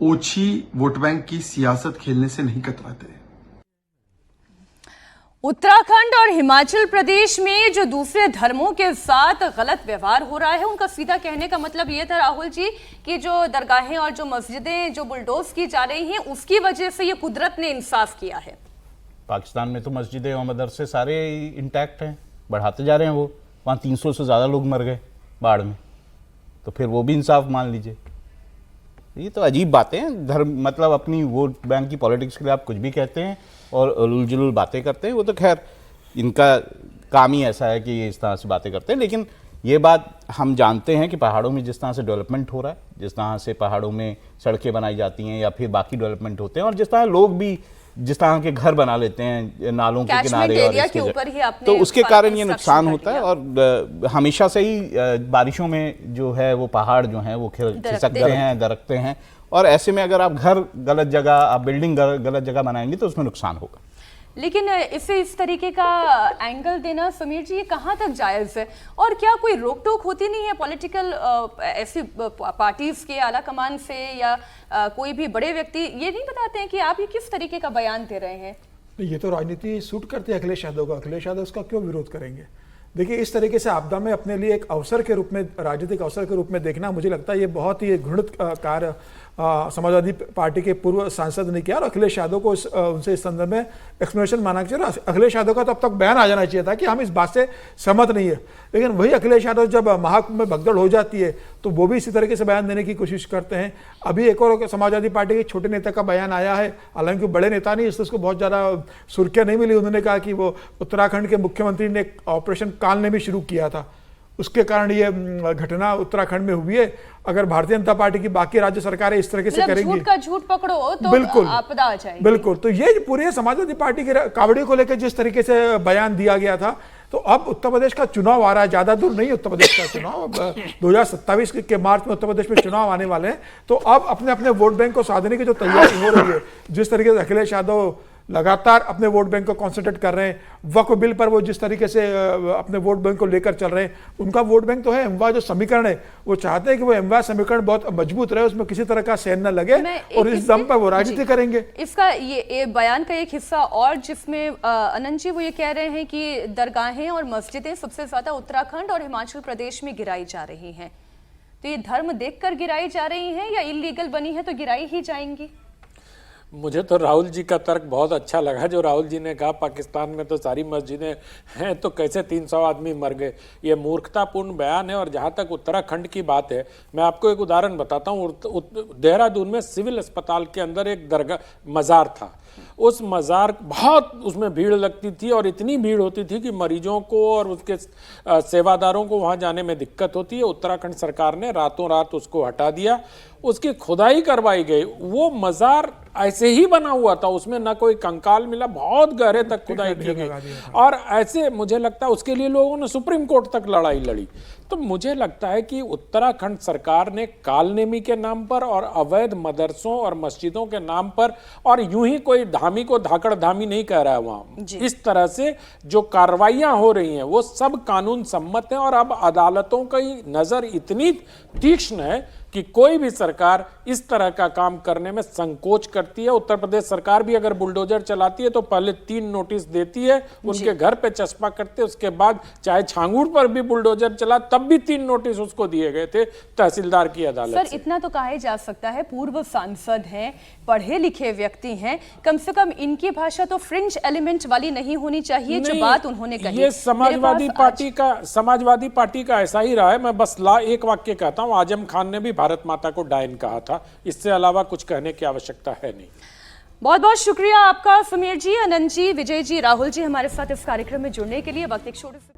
ओछी वोट बैंक की सियासत खेलने से नहीं कतराते। उत्तराखंड और हिमाचल प्रदेश में जो दूसरे धर्मों के साथ गलत व्यवहार हो रहा है, उनका सीधा कहने का मतलब ये था राहुल जी कि जो दरगाहें और जो मस्जिदें जो बुलडोज की जा रही हैं उसकी वजह से ये कुदरत ने इंसाफ किया है। पाकिस्तान में तो मस्जिदें और मदरसे सारे इंटैक्ट हैं, बढ़ाते जा रहे हैं। वो वहाँ 300 से ज़्यादा लोग मर गए बाढ़ में, तो फिर वो भी इंसाफ मान लीजिए। ये तो अजीब बातें हैं। धर्म मतलब अपनी वोट बैंक की पॉलिटिक्स के लिए आप कुछ भी कहते हैं और उलझुल जुलूल बातें करते हैं। वो तो खैर इनका काम ही ऐसा है कि ये इस तरह से बातें करते हैं। लेकिन ये बात हम जानते हैं कि पहाड़ों में जिस तरह से डेवलपमेंट हो रहा है, जिस तरह से पहाड़ों में सड़कें बनाई जाती हैं या फिर बाकी डेवलपमेंट होते हैं, और जिस तरह लोग भी जिस तरह के घर बना लेते हैं नालों के किनारे और के ऊपर ही अपने, तो उसके कारण ये नुकसान होता है। और हमेशा से ही बारिशों में जो है वो पहाड़ जो हैं वो खिसकते हैं, दरकते हैं, और ऐसे में अगर आप घर गलत जगह, आप बिल्डिंग गलत जगह बनाएंगे तो उसमें नुकसान होगा। लेकिन इसे इस तरीके का एंगल देना समीर जी, ये कहाँ तक जायज़ है? और क्या कोई रोक टोक होती नहीं है पॉलिटिकल ऐसी पार्टीज के आला कमान से, या कोई भी बड़े व्यक्ति ये नहीं बताते हैं कि आप ये किस तरीके का बयान दे रहे हैं? ये तो राजनीति सूट करती है अखिलेश यादव का। अखिलेश यादव उसका क्यों विरोध करेंगे? देखिए, इस तरीके से आपदा में अपने लिए एक अवसर के रूप में, राजनीतिक अवसर के रूप में देखना, मुझे लगता है ये बहुत ही घृणित कार्य समाजवादी पार्टी के पूर्व सांसद ने किया, और अखिलेश यादव को उनसे इस संदर्भ में एक्सप्लेनेशन मांगना चाहिए। अखिलेश यादव का तो अब तक बयान आ जाना चाहिए था कि हम इस बात से सहमत नहीं है। लेकिन वही अखिलेश यादव जब महाकुंभ में भगदड़ हो जाती है तो वो भी इसी तरीके से बयान देने की कोशिश करते हैं। अभी एक और समाजवादी पार्टी के छोटे नेता का बयान आया है, हालांकि बड़े नेता नहीं, इसलिए उसको बहुत ज़्यादा सुर्खियाँ नहीं मिली। उन्होंने कहा कि वो उत्तराखंड के मुख्यमंत्री ने ऑपरेशन काल ने भी शुरू किया था, उसके कारण ये घटना उत्तराखंड में हुई है। अगर भारतीय जनता पार्टी की बाकी राज्य सरकारें इस तरीके से करेंगी, झूठ का झूठ पकड़ो तो बिल्कुल आपदा आ जाएगी। बिल्कुल। तो ये पूरे समाजवादी पार्टी के कावड़ियों को लेकर जिस तरीके से बयान दिया गया था, तो अब उत्तर प्रदेश का चुनाव आ रहा है, ज्यादा दूर नहीं है उत्तर प्रदेश का चुनाव, अब 2027 के मार्च में उत्तर प्रदेश में चुनाव आने वाले हैं। तो अब अपने अपने वोट बैंक को साधने की जो तैयारी हो रही है, जिस तरीके से अखिलेश यादव लगातार अपने वोट बैंक को कॉन्सेंट्रेट कर रहे हैं, वक्फ बिल पर वो जिस तरीके से अपने वोट बैंक को लेकर चल रहे हैं, उनका वोट बैंक तो है। एमवा जो समीकरण है, वो चाहते हैं कि वो एमवा समीकरण बहुत मजबूत रहे, उसमें किसी तरह का सेंध न लगे और इस दम पर वो राजनीति करेंगे। इसका ये बयान का एक हिस्सा और जिसमें अनंत जी वो ये कह रहे हैं कि दरगाहें और मस्जिदें सबसे ज्यादा उत्तराखंड और हिमाचल प्रदेश में गिराई जा रही हैं, तो ये धर्म देखकर गिराई जा रही हैं या इलीगल बनी है तो गिराई ही जाएंगी? मुझे तो राहुल जी का तर्क बहुत अच्छा लगा, जो राहुल जी ने कहा पाकिस्तान में तो सारी मस्जिदें हैं तो कैसे 300 आदमी मर गए। ये मूर्खतापूर्ण बयान है। और जहाँ तक उत्तराखंड की बात है, मैं आपको एक उदाहरण बताता हूँ। देहरादून में सिविल अस्पताल के अंदर एक दरगाह मज़ार था। उस मज़ार बहुत उसमें भीड़ लगती थी और इतनी भीड़ होती थी कि मरीजों को और उसके सेवादारों को वहाँ जाने में दिक्कत होती है। उत्तराखंड सरकार ने रातों रात उसको हटा दिया, उसकी खुदाई करवाई गई। वो मज़ार ऐसे ही बना हुआ था, उसमें ना कोई कंकाल मिला, बहुत गहरे तक खुदाई की गई। और ऐसे मुझे लगता है उसके लिए लोगों ने सुप्रीम कोर्ट तक लड़ाई लड़ी। तो मुझे लगता है कि उत्तराखंड सरकार ने कालनेमी के नाम पर और अवैध मदरसों और मस्जिदों के नाम पर, और यूं ही कोई धामी को धाकड़ धामी नहीं कह रहा है वहां, इस तरह से जो कार्रवाइयां हो रही हैं वो सब कानून सम्मत हैं। और अब अदालतों की नजर इतनी तीक्ष्ण है कि कोई भी सरकार इस तरह का काम करने में संकोच करती है। उत्तर प्रदेश सरकार भी अगर बुलडोजर चलाती है तो पहले 3 नोटिस देती है, उनके घर पे चस्पा करते, उसके बाद चाहे छांगूर पर भी बुलडोजर चला तब भी 3 नोटिस उसको दिए गए थे तहसीलदार की अदालत सर, इतना तो कहा जा सकता है, पूर्व सांसद हैं, पढ़े लिखे व्यक्ति हैं, कम से कम इनकी भाषा तो फ्रिंज एलिमेंट वाली नहीं होनी चाहिए जो बात उन्होंने कही। ये समाजवादी पार्टी का ऐसा ही रहा है। मैं बस एक वाक्य कहता हूं, आजम खान ने भी भारत माता को डायन कहा था, इससे अलावा कुछ कहने की आवश्यकता है नहीं। बहुत बहुत शुक्रिया आपका समीर जी, अनंत जी, विजय जी, राहुल जी हमारे साथ इस कार्यक्रम में जुड़ने के लिए। वक्त एक छोटे से